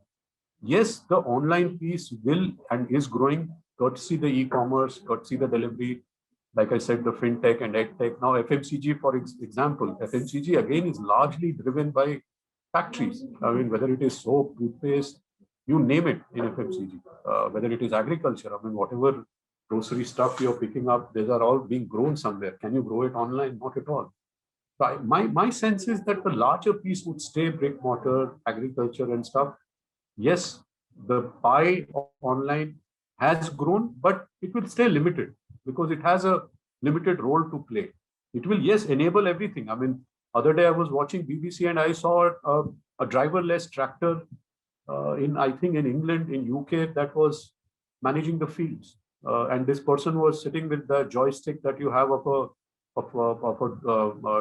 Yes, the online piece will and is growing, courtesy the e-commerce, courtesy the delivery, like I said, the fintech and edtech. Now FMCG, for example, FMCG again is largely driven by factories. I mean, whether it is soap, toothpaste, you name it in FMCG, whether it is agriculture, I mean, whatever grocery stuff you're picking up, these are all being grown somewhere. Can you grow it online? Not at all. So my sense is that the larger piece would stay brick mortar, agriculture and stuff. Yes, the pie of online has grown, but it will stay limited because it has a limited role to play. It will, yes, enable everything. I mean, other day I was watching BBC and I saw a driverless tractor I think in England, in UK, that was managing the fields. And this person was sitting with the joystick that you have of a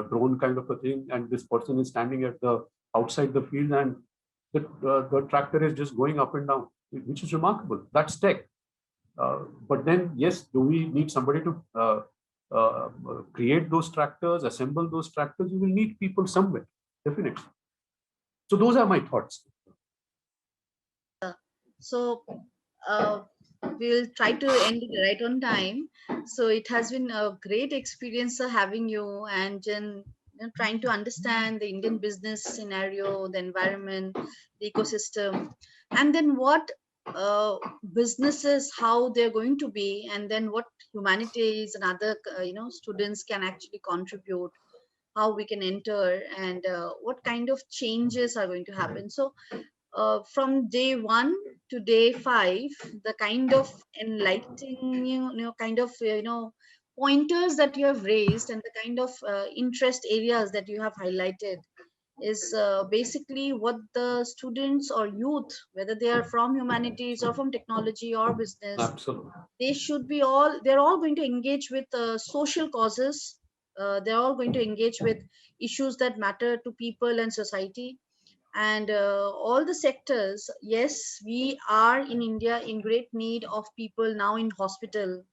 drone kind of a thing. And this person is standing at the outside the field, and the tractor is just going up and down, which is remarkable. That's tech. But then, yes, do we need somebody to create those tractors, assemble those tractors? You will need people somewhere, definitely. So those are my thoughts. So we'll try to end it right on time. So it has been a great experience having you and Jen, trying to understand the Indian business scenario, the environment, the ecosystem, and then what businesses, how they're going to be, and then what humanities and other students can actually contribute, how we can enter, and what kind of changes are going to happen. So from day 1 to day 5, the kind of enlightening, kind of pointers that you have raised and the kind of interest areas that you have highlighted is basically what the students or youth, whether they are from humanities or from technology or business, Absolutely, they should be they're all going to engage with social causes. They're all going to engage with issues that matter to people and society, and all the sectors. Yes, we are in India in great need of people now in hospital,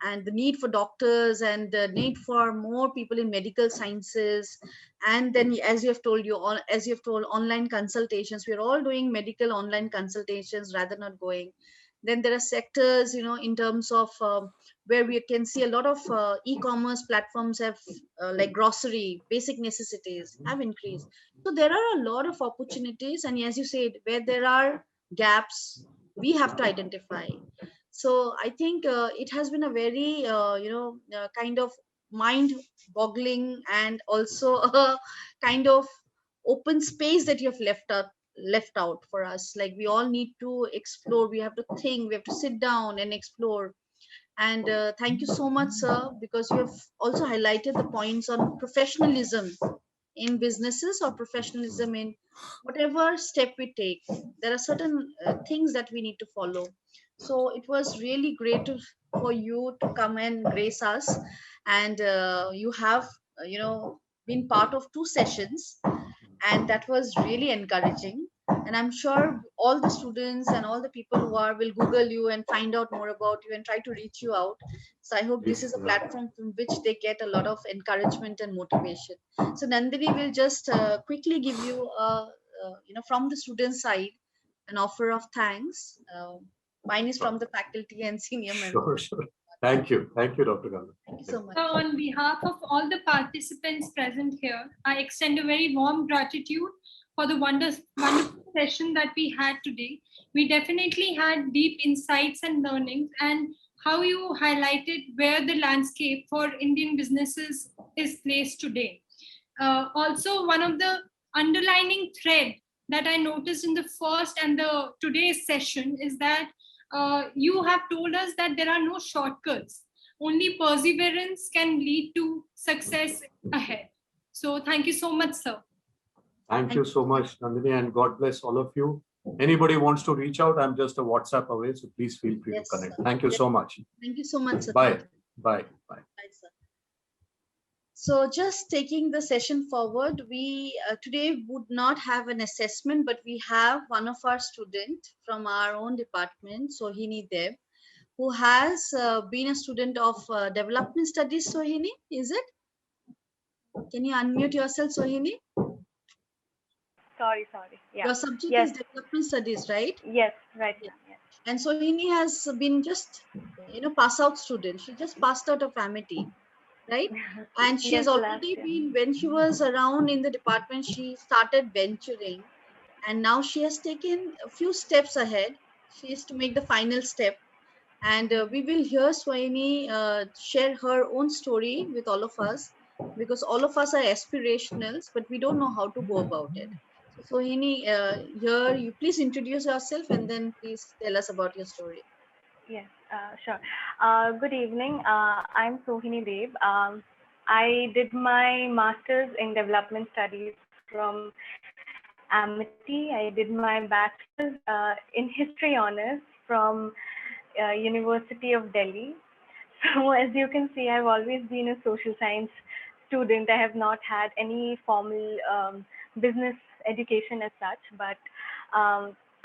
and the need for doctors and the need for more people in medical sciences. And then, as you have told, as you have told, online consultations, we are all doing medical online consultations rather not going. Then there are sectors, in terms of where we can see a lot of e-commerce platforms have like grocery, basic necessities have increased. So there are a lot of opportunities, and as you said, where there are gaps, we have to identify. So I think it has been a very kind of mind boggling and also a kind of open space that you have left out for us. Like, we all need to explore, we have to think, we have to sit down and explore. And thank you so much, sir, because you have also highlighted the points on professionalism in businesses, or professionalism in whatever step we take. There are certain things that we need to follow. So it was really great for you to come and grace us. And you have, been part of 2 sessions, and that was really encouraging. And I'm sure all the students and all the people who are will Google you and find out more about you and try to reach you out. So I hope this Please, is a platform from which they get a lot of encouragement and motivation. So Nandini will just quickly give you from the student side, an offer of thanks. Mine is from the faculty and senior members. sure, sure. Thank you, Dr. Ganga. Thank you so much. So on behalf of all the participants present here, I extend a very warm gratitude for the wonderful session that we had today. We definitely had deep insights and learnings, and how you highlighted where the landscape for Indian businesses is placed today. Also, one of the underlining thread that I noticed in the first and the today's session is that you have told us that there are no shortcuts. Only perseverance can lead to success ahead. So thank you so much, sir. Thank you so much, Nandini, and God bless all of you. Anybody wants to reach out, I'm just a WhatsApp away, so please feel free to connect. Thank you so much. Thank you so much, sir. Bye. Bye. Bye. Bye, sir. So just taking the session forward, we today would not have an assessment, but we have one of our students from our own department, Sohini Dev, who has been a student of development studies. Sohini, is it? Can you unmute yourself, Sohini? Sorry. Yeah. Your subject Yes. is development studies, right? Yes, right. Yeah. Yes. And Sohini has been just, pass out student. She just passed out of Amity, right? And she Yes, has last already year. been, when she was around in the department, she started venturing, and now she has taken a few steps ahead. She is to make the final step, and we will hear Swaini share her own story with all of us, because all of us are aspirationals, but we don't know how to go about it. So Sohini, here you please introduce yourself, and then please tell us about your story. Yes, sure. Good evening. I'm Sohini Dev. I did my master's in development studies from Amity. I did my bachelor's in history honors from University of Delhi. So as you can see, I've always been a social science student. I have not had any formal business education as such, but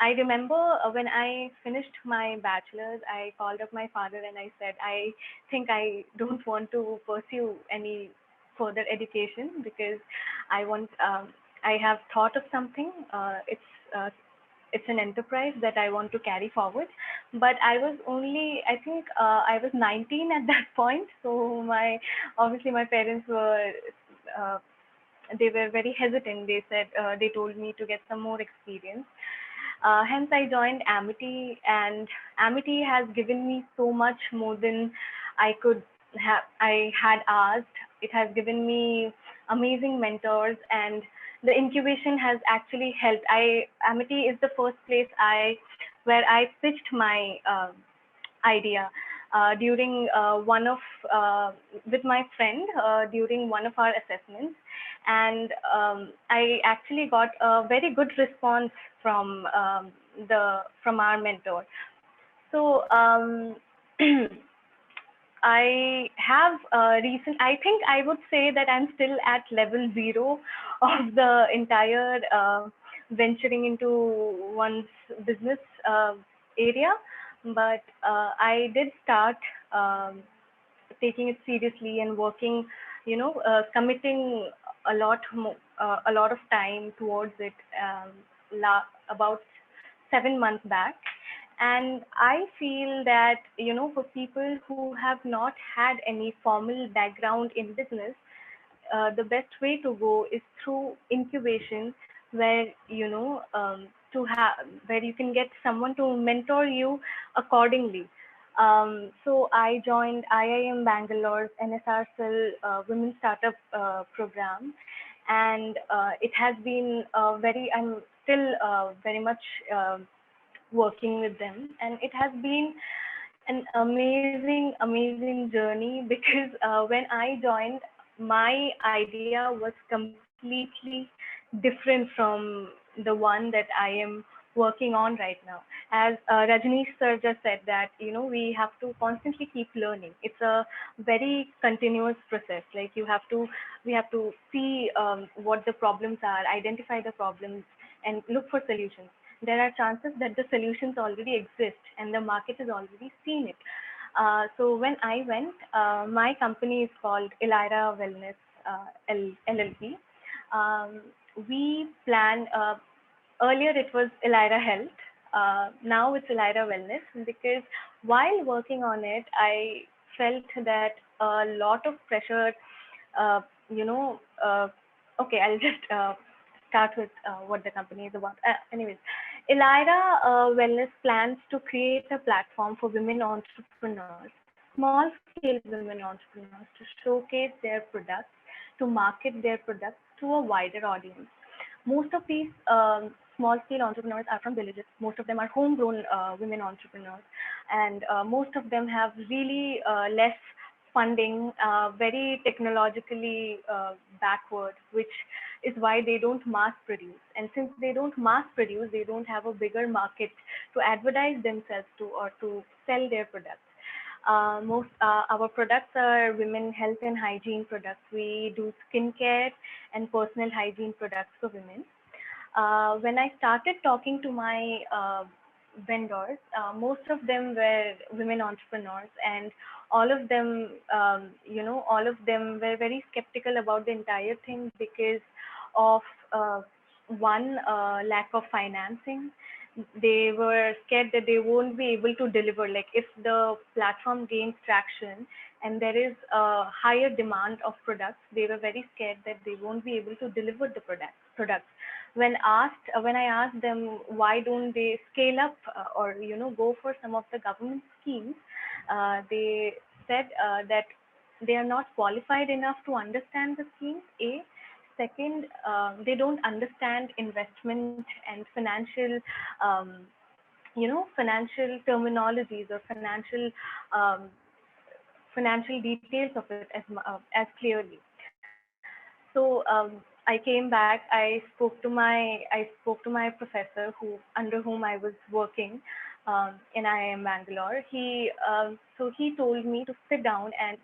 I remember when I finished my bachelor's, I called up my father and I said, I think I don't want to pursue any further education because I have thought of something. It's an enterprise that I want to carry forward. But I was only, I think I was 19 at that point. So obviously my parents were, they were very hesitant. They said, they told me to get some more experience. Hence I joined Amity, and Amity has given me so much more than I had asked. It has given me amazing mentors, and the incubation has actually helped. Amity is the first place where I pitched my idea during with my friend during one of our assessments, and I actually got a very good response from our mentor. So I have I think I would say that I'm still at level 0 of the entire venturing into one's business area. But I did start taking it seriously and working, committing a lot of time towards it about 7 months back. And I feel that, for people who have not had any formal background in business, the best way to go is through incubation, where where you can get someone to mentor you accordingly. So I joined IIM Bangalore's NSR Cell Women Startup program, and it has been I'm still very much working with them, and it has been an amazing journey because when I joined, my idea was completely different from the one that I am working on right now. As Rajneesh sir just said that, we have to constantly keep learning. It's a very continuous process. Like we have to see what the problems are, identify the problems, and look for solutions. There are chances that the solutions already exist and the market has already seen it. So when I went, my company is called Elira Wellness LLP. Um, we plan, earlier it was Elira Health. Now it's Elira Wellness, because while working on it, I felt that a lot of pressure, uh, you know, uh, okay, I'll just start with what the company is about. Anyways, Elira Wellness plans to create a platform for women entrepreneurs, small scale women entrepreneurs, to showcase their products, to market their products to a wider audience. Most of these small scale entrepreneurs are from villages. Most of them are homegrown women entrepreneurs, and most of them have really less funding, very technologically backward, which is why they don't mass produce. And since they don't mass produce, they don't have a bigger market to advertise themselves to, or to sell their products. Most our products are women health and hygiene products. We do skincare and personal hygiene products for women. When I started talking to my vendors, most of them were women entrepreneurs, and all of them, all of them were very skeptical about the entire thing because of one, lack of financing. They were scared that they won't be able to deliver. Like, if the platform gains traction and there is a higher demand of products, they were very scared that they won't be able to deliver the products. When I asked them why don't they scale up, or go for some of the government schemes, they said that they are not qualified enough to understand the schemes. Second, they don't understand investment and financial terminologies or financial details of it as clearly. So I came back. I spoke to my professor, under whom I was working in IIM Bangalore. He told me to sit down, and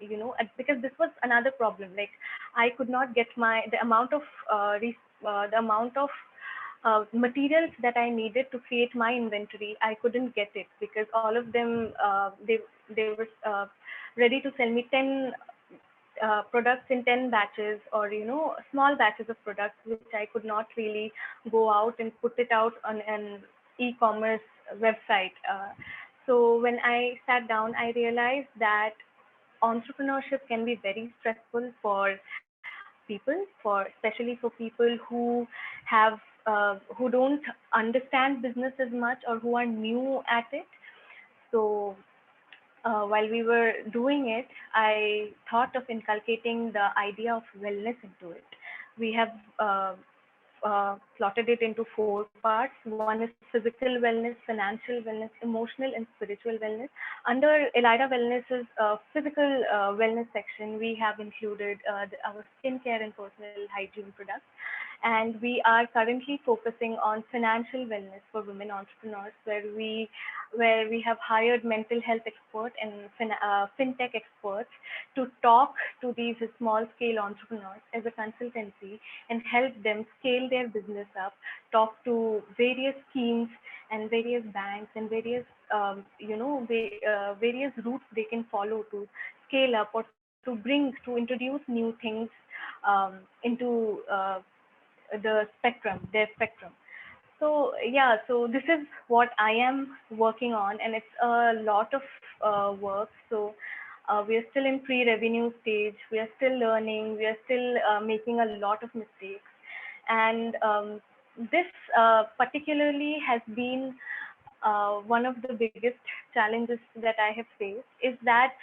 because this was another problem. Like, I could not get the amount of materials that I needed to create my inventory. I couldn't get it because all of them, they were ready to sell me 10 products in 10 batches, or small batches of products, which I could not really go out and put it out on an e-commerce website. So when I sat down, I realized that entrepreneurship can be very stressful for people, especially for people who don't understand business as much, or who are new at it. So while we were doing it, I thought of inculcating the idea of wellness into it. We have plotted it into 4 parts. One is physical wellness, financial wellness, emotional and spiritual wellness. Under Elira Wellness's physical wellness section, we have included our skincare and personal hygiene products. And we are currently focusing on financial wellness for women entrepreneurs, where we have hired mental health experts and fintech experts to talk to these small scale entrepreneurs as a consultancy and help them scale their business up, talk to various schemes and various banks and various various routes they can follow to scale up, or to introduce new things into their spectrum. So yeah, so this is what I am working on, and it's a lot of work. So we are still in pre-revenue stage. We are still learning. We are still making a lot of mistakes, and this particularly has been one of the biggest challenges that I have faced is that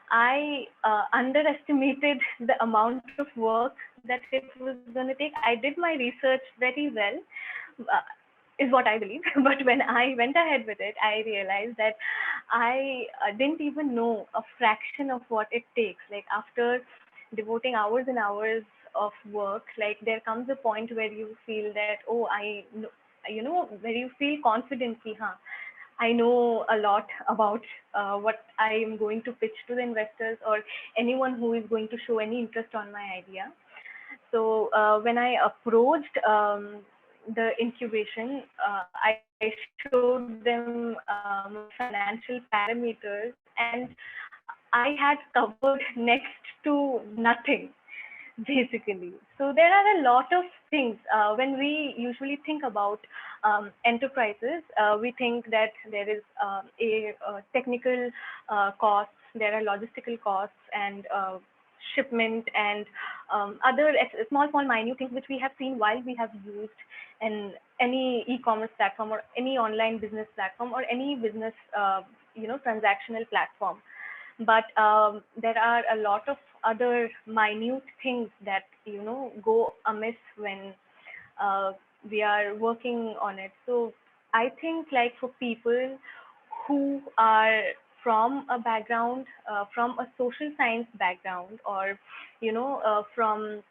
I underestimated the amount of work that it was going to take. I did my research very well, uh, is what I believe. But when I went ahead with it, I realized that I didn't even know a fraction of what it takes. Like after devoting hours and hours of work, like there comes a point where you feel that, oh, I know, where you feel confident, ki, huh, I know a lot about what I am going to pitch to the investors or anyone who is going to show any interest on my idea. So when I approached the incubation, I showed them my financial parameters, and I had covered next to nothing basically. So there are a lot of things when we usually think about enterprises. We think that there is a technical costs, there are logistical costs, and shipment, and other small minute things which we have seen while we have used in any e-commerce platform or any online business platform or any business transactional platform. But there are a lot of other minute things that go amiss when uh, we are working on it. So I think, like, for people who are from a background, from a social science background, or from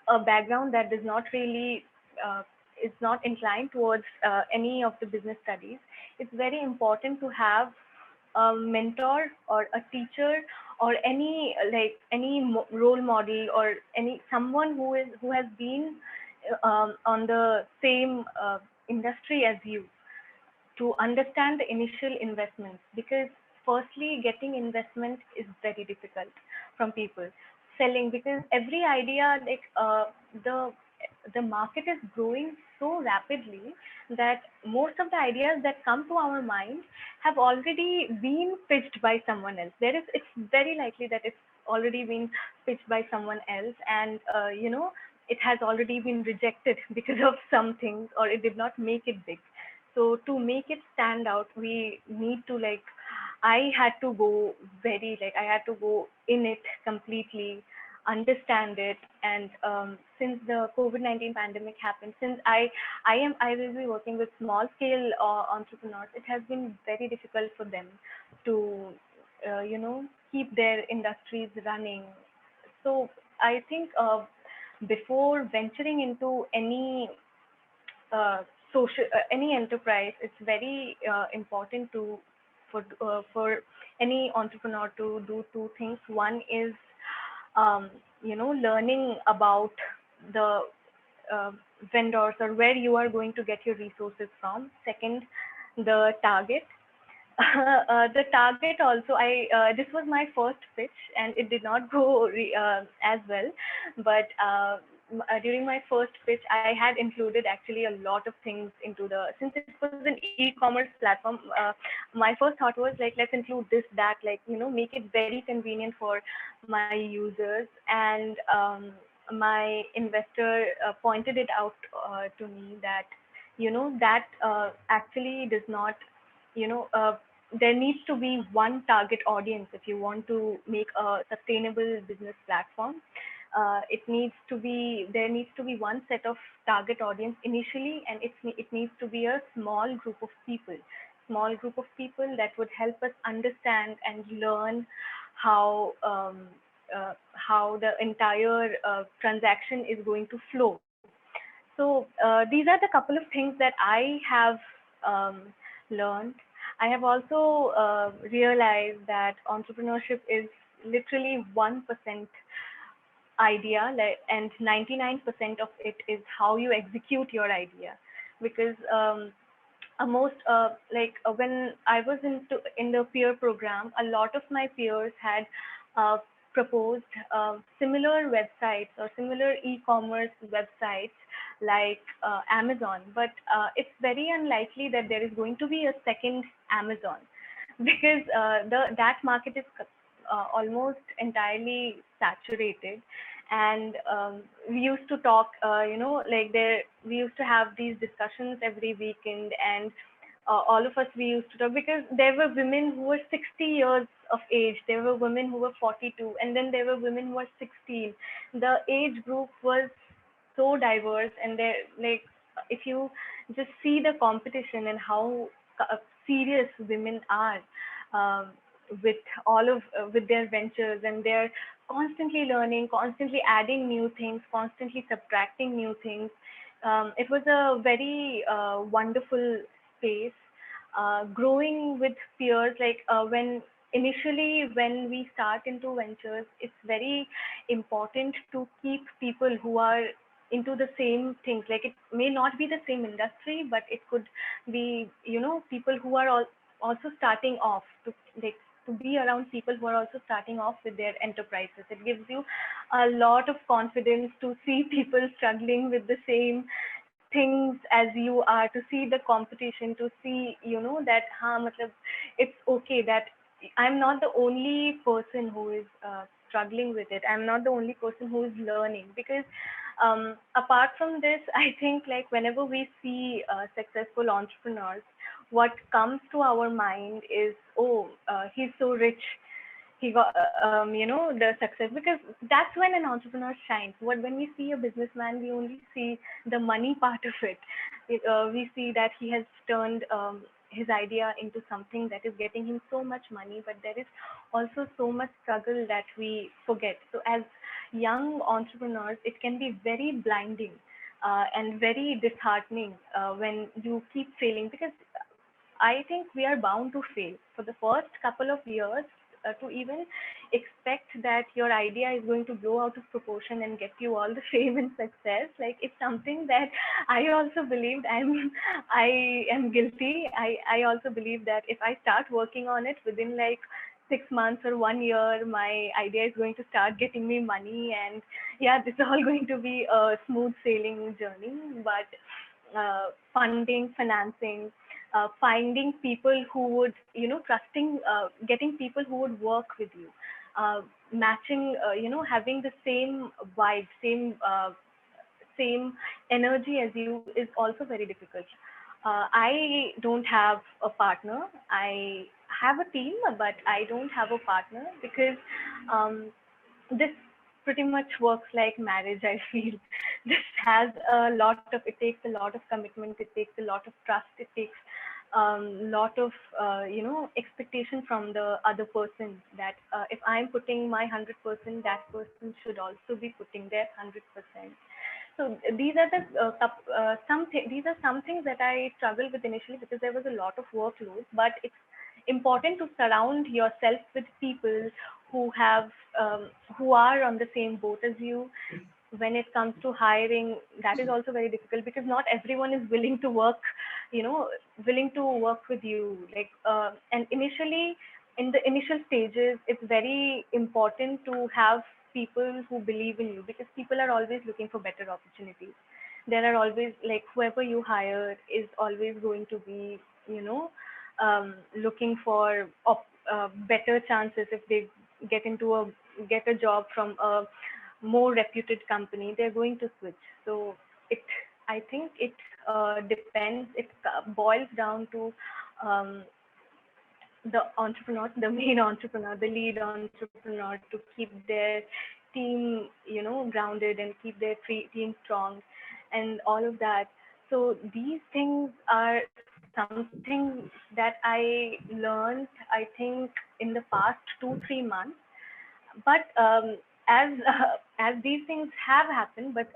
a background that does not really is not inclined towards any of the business studies, it's very important to have a mentor or a teacher or any role model or any someone who has been on the same industry as you, to understand the initial investments, because firstly getting investment is very difficult from people. Selling, because every idea, like the the market is growing so rapidly that most of the ideas that come to our mind have already been pitched by someone else. It's very likely that it's already been pitched by someone else, and it has already been rejected because of some things, or it did not make it big. So to make it stand out, we need to, like, I had to go I had to go in it completely, understand it. And since the COVID-19 pandemic happened, since I will be working with small scale entrepreneurs, it has been very difficult for them to keep their industries running. So I think before venturing into any social any enterprise, it's very important to for any entrepreneur to do two things. One is learning about the uh, vendors or where you are going to get your resources from. Second, the target. The target also, I this was my first pitch and it did not go as well, but during my first pitch I had included actually a lot of things into the, since it was an e-commerce platform, my first thought was like, let's include this, that, like, make it very convenient for my users. And my investor pointed it out to me that that actually does not, there needs to be one target audience if you want to make a sustainable business platform. There needs to be one set of target audience initially, and it needs to be a small group of people that would help us understand and learn how how the entire transaction is going to flow. So these are the couple of things that I have learned. I have also realized that entrepreneurship is literally 1% idea, like, and 99% of it is how you execute your idea. Because most when I was in the peer program, a lot of my peers had uh, proposed similar websites or similar e-commerce websites like Amazon, but it's very unlikely that there is going to be a second Amazon because that market is almost entirely saturated. And we used to talk, like we used to have these discussions every weekend, and all of us, we used to talk because there were women who were 60 years of age, there were women who were 42, and then there were women who were 16. The age group was so diverse, and there, like, if you just see the competition and how serious women are, um, with all of with their ventures, and they're constantly learning, constantly adding new things, constantly subtracting new things. It was a very wonderful space, growing with peers. Like when initially when we start into ventures, it's very important to keep people who are into the same things. Like it may not be the same industry, but it could be, people who are also starting off, to like to be around people who are also starting off with their enterprises. It gives you a lot of confidence to see people struggling with the same things as you are, to see the competition, to see, that matlab, it's okay that I'm not the only person who is struggling with it. I'm not the only person who is learning. Because apart from this, I think, like, whenever we see successful entrepreneurs, what comes to our mind is, oh, he's so rich, he got the success. Because that's when an entrepreneur shines. When we see a businessman, we only see the money part of it. We see that he has turned his idea into something that is getting him so much money, but there is also so much struggle that we forget. So as young entrepreneurs, it can be very blinding and very disheartening when you keep failing, because I think we are bound to fail for the first couple of years. To even expect that your idea is going to blow out of proportion and get you all the fame and success, like, it's something that I also believed. I am guilty. I also believe that if I start working on it within like 6 months or 1 year, my idea is going to start getting me money, and yeah, this is all going to be a smooth sailing journey. But funding, financing, finding people who would, trusting, getting people who would work with you, matching, having the same vibe, same energy as you, is also very difficult. I don't have a partner. I have a team, but I don't have a partner because this pretty much works like marriage, I feel. This has a lot of, it takes a lot of commitment, it takes a lot of trust, it takes lot of expectation from the other person, that if I'm putting my 100%, that person should also be putting their 100%. So these are the these are some things that I struggled with initially, because there was a lot of workload. But it's important to surround yourself with people who have who are on the same boat as you. When it comes to hiring, that is also very difficult, because not everyone is willing to work, willing to work with you. Like and initially, in the initial stages, it's very important to have people who believe in you, because people are always looking for better opportunities. There are always, like, whoever you hire is always going to be, looking for better chances. If they get into a get a job from a more reputed company, they're going to switch. So it, I think it depends. It boils down to um, the entrepreneur, the main entrepreneur, the lead entrepreneur, to keep their team, grounded, and keep their team strong, and all of that. So these things are something that I learned, I think, in the past 2-3 months. But as as these things have happened, but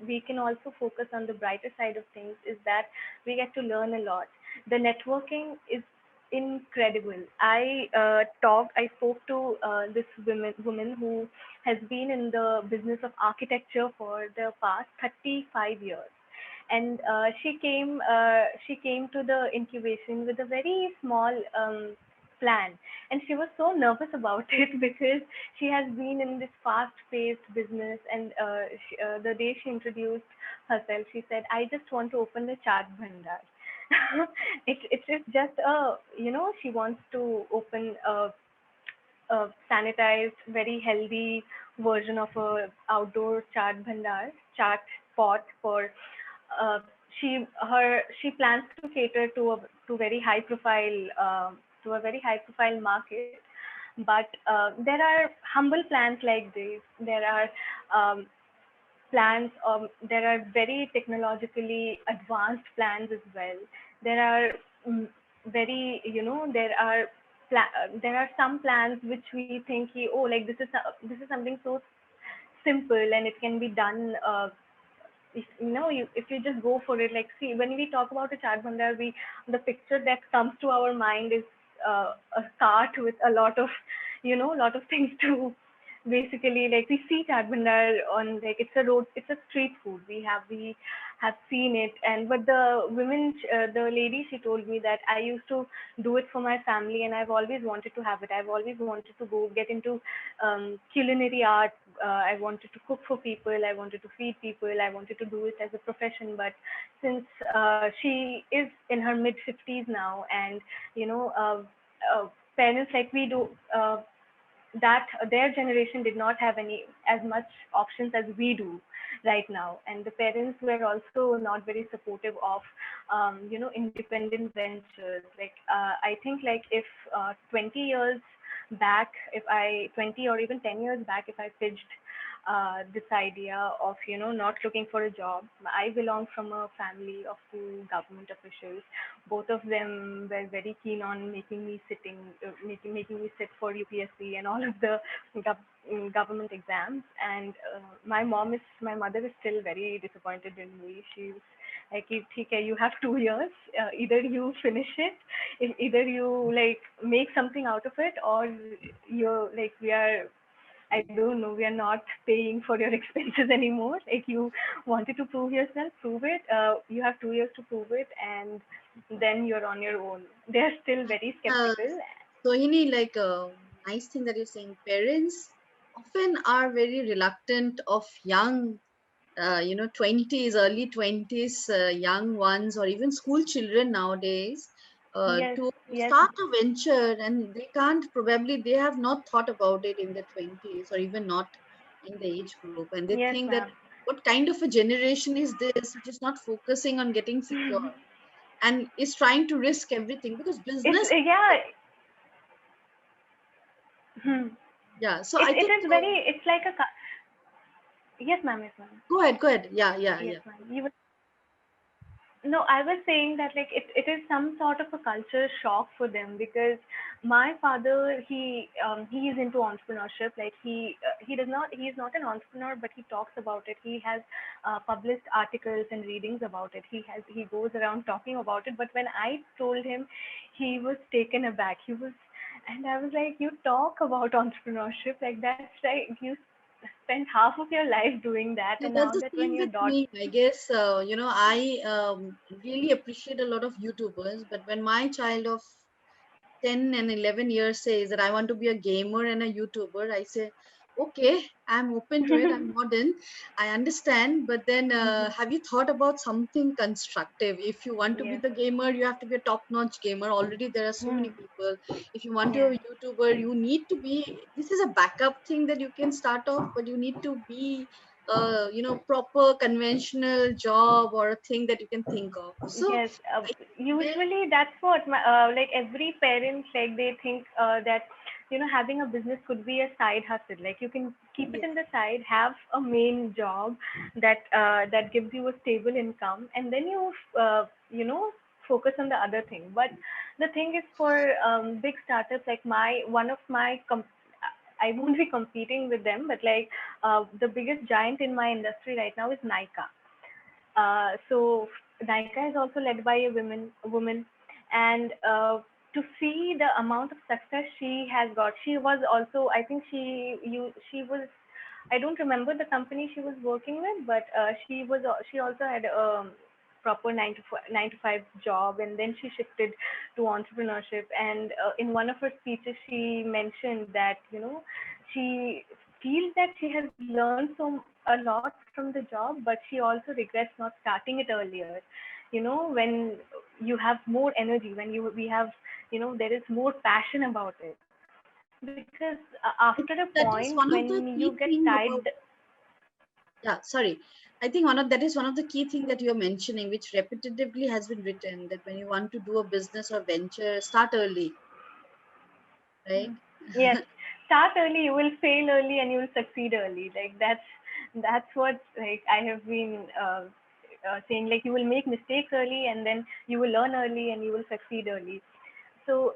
we can also focus on the brighter side of things, is that we get to learn a lot. The networking is incredible. I spoke to this woman who has been in the business of architecture for the past 35 years. And she came to the incubation with a very small plan, and she was so nervous about it because she has been in this fast-paced business. And the day she introduced herself, she said, "I just want to open a chaat bhandar." It's just a, she wants to open a sanitized, very healthy version of a outdoor chaat bhandar, chaat spot for. Uh, she plans to cater to very high profile to a very high profile market, but there are humble plans like this. There are plans. There are very technologically advanced plans as well. There are very, there are some plans which we think, oh, like this is something so simple and it can be done. If if you just go for it, like, see, when we talk about a chaat bhandar, the picture that comes to our mind is a cart with a lot of lot of things to basically, like, we see chaat bhandar on, like, it's a street food. We have seen it. And but the women, the lady, she told me that I used to do it for my family, and I've always wanted to have it. I've always wanted to go get into culinary art. I wanted to cook for people. I wanted to feed people. I wanted to do it as a profession. But since she is in her mid 50s now, and you know, parents like we do, that their generation did not have any as much options as we do right now, and the parents were also not very supportive of independent ventures. Like, I think, like, if 20 years back, if I 20 or even 10 years back, if I pitched this idea of not looking for a job. I belong from a family of two government officials. Both of them were very keen on making me sit for UPSC and all of the government exams. And my mother is still very disappointed in me. She's like, "Okay, you have 2 years. Either you finish it, either you like make something out of it, or you're like, we are, I don't know, we are not paying for your expenses anymore. Like, you wanted to prove yourself, prove it. You have 2 years to prove it, and then you're on your own." They're still very Uh, skeptical. Sohini, like nice thing that you're saying. Parents often are very reluctant of young, 20s, early 20s, young ones, or even school children nowadays, Yes, to yes, start a venture, and they can't, probably they have not thought about it in their 20s or even not in the age group, and they yes, think that ma'am. what kind of a generation is this, which is not focusing on getting secure and is trying to risk everything because It's business. yeah. Hmm. Yeah, so It I it think, is very. It's like a. Yes, ma'am. Yes, ma'am. go ahead. Yeah, yeah, Yes, yeah. ma'am. No, I was saying that, like, it is some sort of a culture shock for them, because my father, he is into entrepreneurship. Like, he is not an entrepreneur, but he talks about it. He has published articles and readings about it. He goes around talking about it. But when I told him, he was taken aback. And I was like, "You talk about entrepreneurship, like, that's like you spent half of your life doing that, Yeah, and that's now the that when same your with daughter." me. I guess, I really appreciate a lot of YouTubers, but when my child of 10 and 11 years says that I want to be a gamer and a YouTuber, I say, okay, I'm open to it. I'm modern. I understand. But then, have you thought about something constructive? If you want to be Yes. the gamer, you have to be a top notch gamer. Already, there are so Hmm. many people. If you want to Yes. be a YouTuber, you need to be, this is a backup thing that you can start off, but you need to be, proper conventional job or a thing that you can think of. So, Yes, I think usually that's what like every parent, like, they think that having a business could be a side hustle. Like, you can keep it yes. in the side, have a main job that gives you a stable income, and then focus on the other thing. But the thing is, for big startups like one of my I won't be competing with them, but, like, the biggest giant in my industry right now is Nika. So Nika is also led by a woman, and to see the amount of success she has got. She was also, I think, she was. I don't remember the company she was working with, but she also had. proper 9 to 5 job, and then she shifted to entrepreneurship. And in one of her speeches, she mentioned that she feels that she has learned a lot from the job, but she also regrets not starting it earlier. When you have more energy, when you we have there is more passion about it, because after a That point is one of when the you key get thing tired. about, yeah, sorry. I think that is one of the key thing that you're mentioning, which repetitively has been written, that when you want to do a business or venture, start early, right? Yes, start early, you will fail early and you will succeed early. Like that's what like I have been saying. Like you will make mistakes early and then you will learn early and you will succeed early. So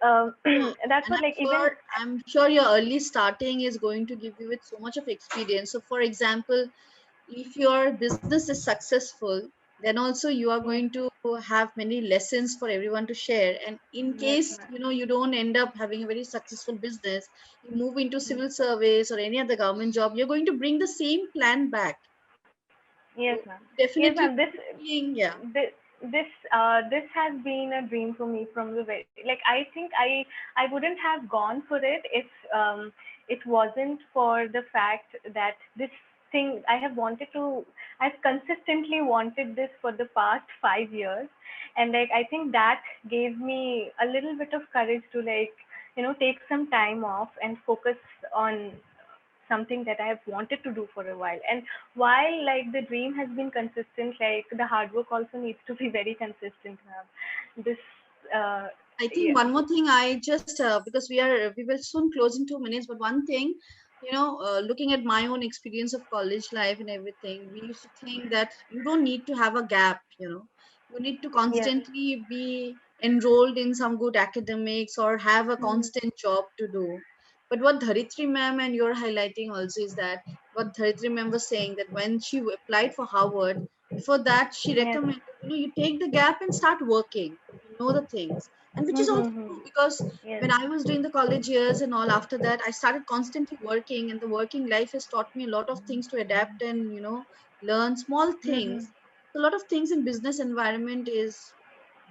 Yeah, that's and what like even I'm sure your early starting is going to give you with so much of experience. So, for example, if your business is successful, then also you are yes, going to have many lessons for everyone to share. And in yes, case ma'am. you don't end up having a very successful business, you move into Hmm. civil service or any other government job, you're going to bring the same plan back. Yes, So ma'am. Yes, definitely ma'am. being, yeah. This has been a dream for me from the very, like, I think I wouldn't have gone for it if it wasn't for the fact that this thing I have wanted to, I've consistently wanted this for the past 5 years. And like I think that gave me a little bit of courage to, like, take some time off and focus on something that I have wanted to do for a while. And while like the dream has been consistent, like the hard work also needs to be very consistent, ma'am. This, uh, I think yeah, one more thing, I just because we will soon close in 2 minutes, but one thing, looking at my own experience of college life and everything, we used to think that you don't need to have a gap. You need to yes, constantly be enrolled in some good academics or have a mm-hmm. constant job to do. But what Dharitri ma'am and you're highlighting also is that what Dharitri ma'am was saying, that when she applied for Harvard, before that she Yes, recommended, you take the gap and start working. You know the things, and which is also mm-hmm. true, because Yes, when I was doing the college years and all, after that I started constantly working, and the working life has taught me a lot of things to adapt and learn small mm-hmm. things. A lot of things in business environment is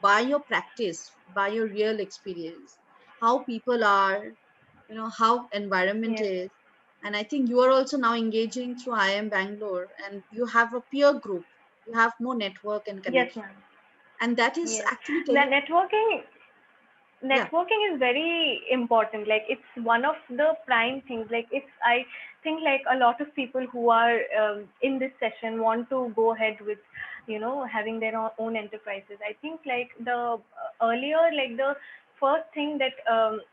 by your practice, by your real experience, how people are, how environment Yes, is. And I think you are also now engaging through IIM Bangalore, and you have a peer group, you have more network and yes, connection, ma'am. and that is Yes, actually the telling. Yeah. networking is very important. Like it's one of the prime things. Like if I think like a lot of people who are in this session want to go ahead with having their own enterprises. I think like the earlier, like the first thing that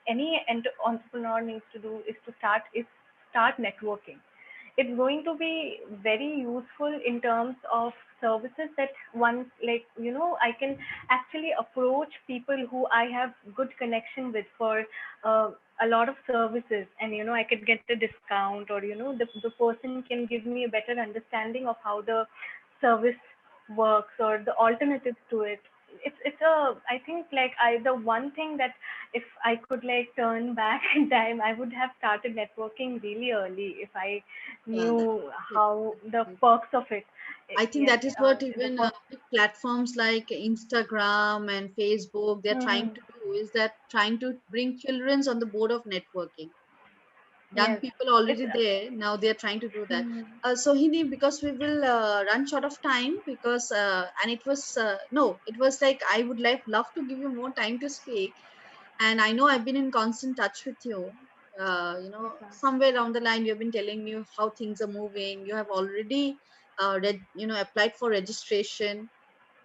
any entrepreneur needs to do is to start networking. It's going to be very useful in terms of services that one, like, I can actually approach people who I have good connection with for a lot of services, and I could get a discount, or the person can give me a better understanding of how the service works or the alternatives to it. It's a, I think like I the one thing that if I could like turn back in time, I would have started networking really early if I Yeah, that knew is how the it. perks of it. I think Yes, that is what the even perks. big platforms like Instagram and Facebook, they're trying Hmm. to do, is that trying to bring childrens on the board of networking. Young Yes, people it's already there, now they're trying to do that. hmm. So Hindi, because we will run short of time, because and it was no, it was like I would love to give you more time to speak, and I know I've been in constant touch with you. Yes, ma'am. Somewhere down the line, you've been telling me how things are moving. You have already applied for registration.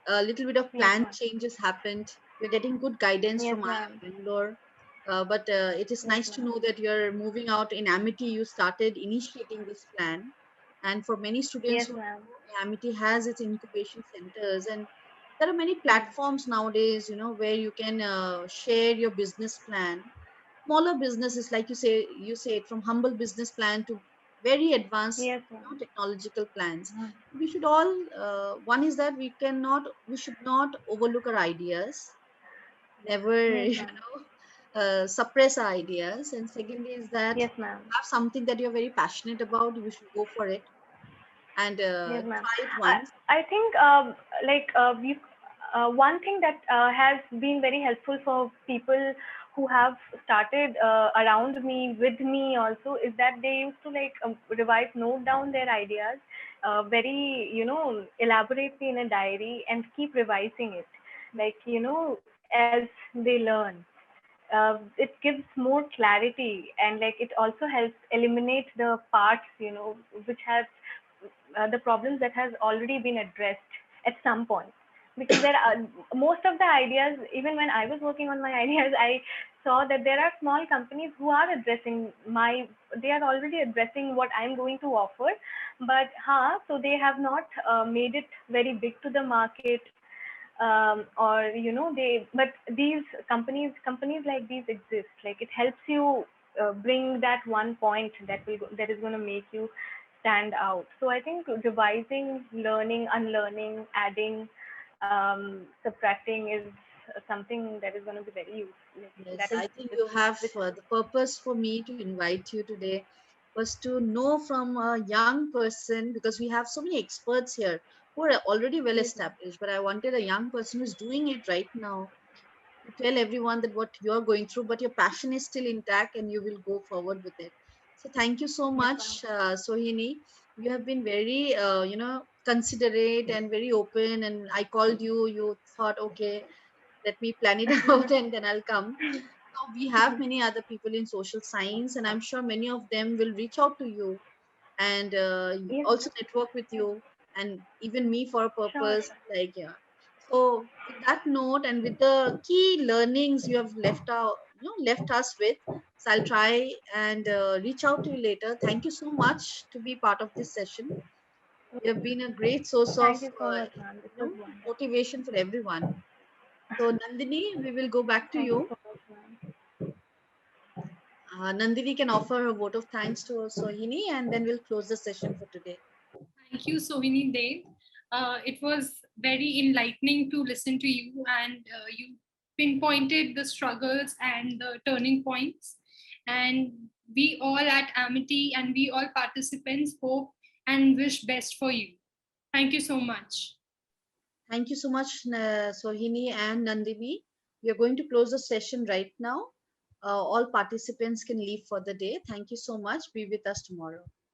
A little bit of Yes, plan ma'am. changes happened. You're getting good guidance Yes, from ma'am. IIM Bangalore. But it is Yes, nice to ma'am. know that you're moving out in Amity. You started initiating this plan. And for many students Yes, who ma'am. know, Amity has its incubation centers. And there are many Hmm. platforms nowadays, where you can share your business plan. Smaller businesses, like you said, from humble business plan to very advanced, Yes, ma'am. technological plans. Hmm. We should all, one is that we should not overlook our ideas, never Yes, ma'am. suppress our ideas. And secondly is that Yes, ma'am. have something that you're very passionate about, you should go for it. and Yes, ma'am. try it I, once. I think one thing that has been very helpful for people who have started around me, with me also, is that they used to like revise, note down their ideas very, elaborately in a diary and keep revising it. Like, as they learn. It gives more clarity, and like it also helps eliminate the parts, which has the problems that has already been addressed at some point, because there are most of the ideas, even when I was working on my ideas, I saw that there are small companies who are addressing my, they are already addressing what I'm going to offer, but so they have not made it very big to the market, or they, but these companies like these exist, like it helps you bring that one point that is going to make you stand out. So I think revising, learning, unlearning, adding, subtracting is something that is going to be very useful. Like, Yes, that is I think you have which the purpose for me to invite you today was to know from a young person, because we have so many experts here who are already well yes, ma'am. established, but I wanted a young person who's doing it right now to tell everyone that what you're going through, but your passion is still intact and you will go forward with it. So thank you so Yes, ma'am. much, Sohini. You have been very, considerate and very open. And I called you. You thought, okay, let me plan it out and then I'll come. So we have many other people in social science, and I'm sure many of them will reach out to you and Yes, also network with you, and even me for a sure, purpose. sure. Like, yeah. So with that note and with the key learnings you have left out, left us with, so I'll try and reach out to you later. Thank you so much to be part of this session. You have been a great source of Thank you so much, ma'am. This was wonderful. motivation for everyone. So Nandini, we will go back to Thank you you. so much, ma'am. Nandini can offer a vote of thanks to Sohini, and then we'll close the session for today. Thank you, Sohini Dev. It was very enlightening to listen to you, and you pinpointed the struggles and the turning points. And we all at Amity and we all participants hope and wish best for you. Thank you so much. Thank you so much, Sohini and Nandini. We are going to close the session right now. All participants can leave for the day. Thank you so much. Be with us tomorrow.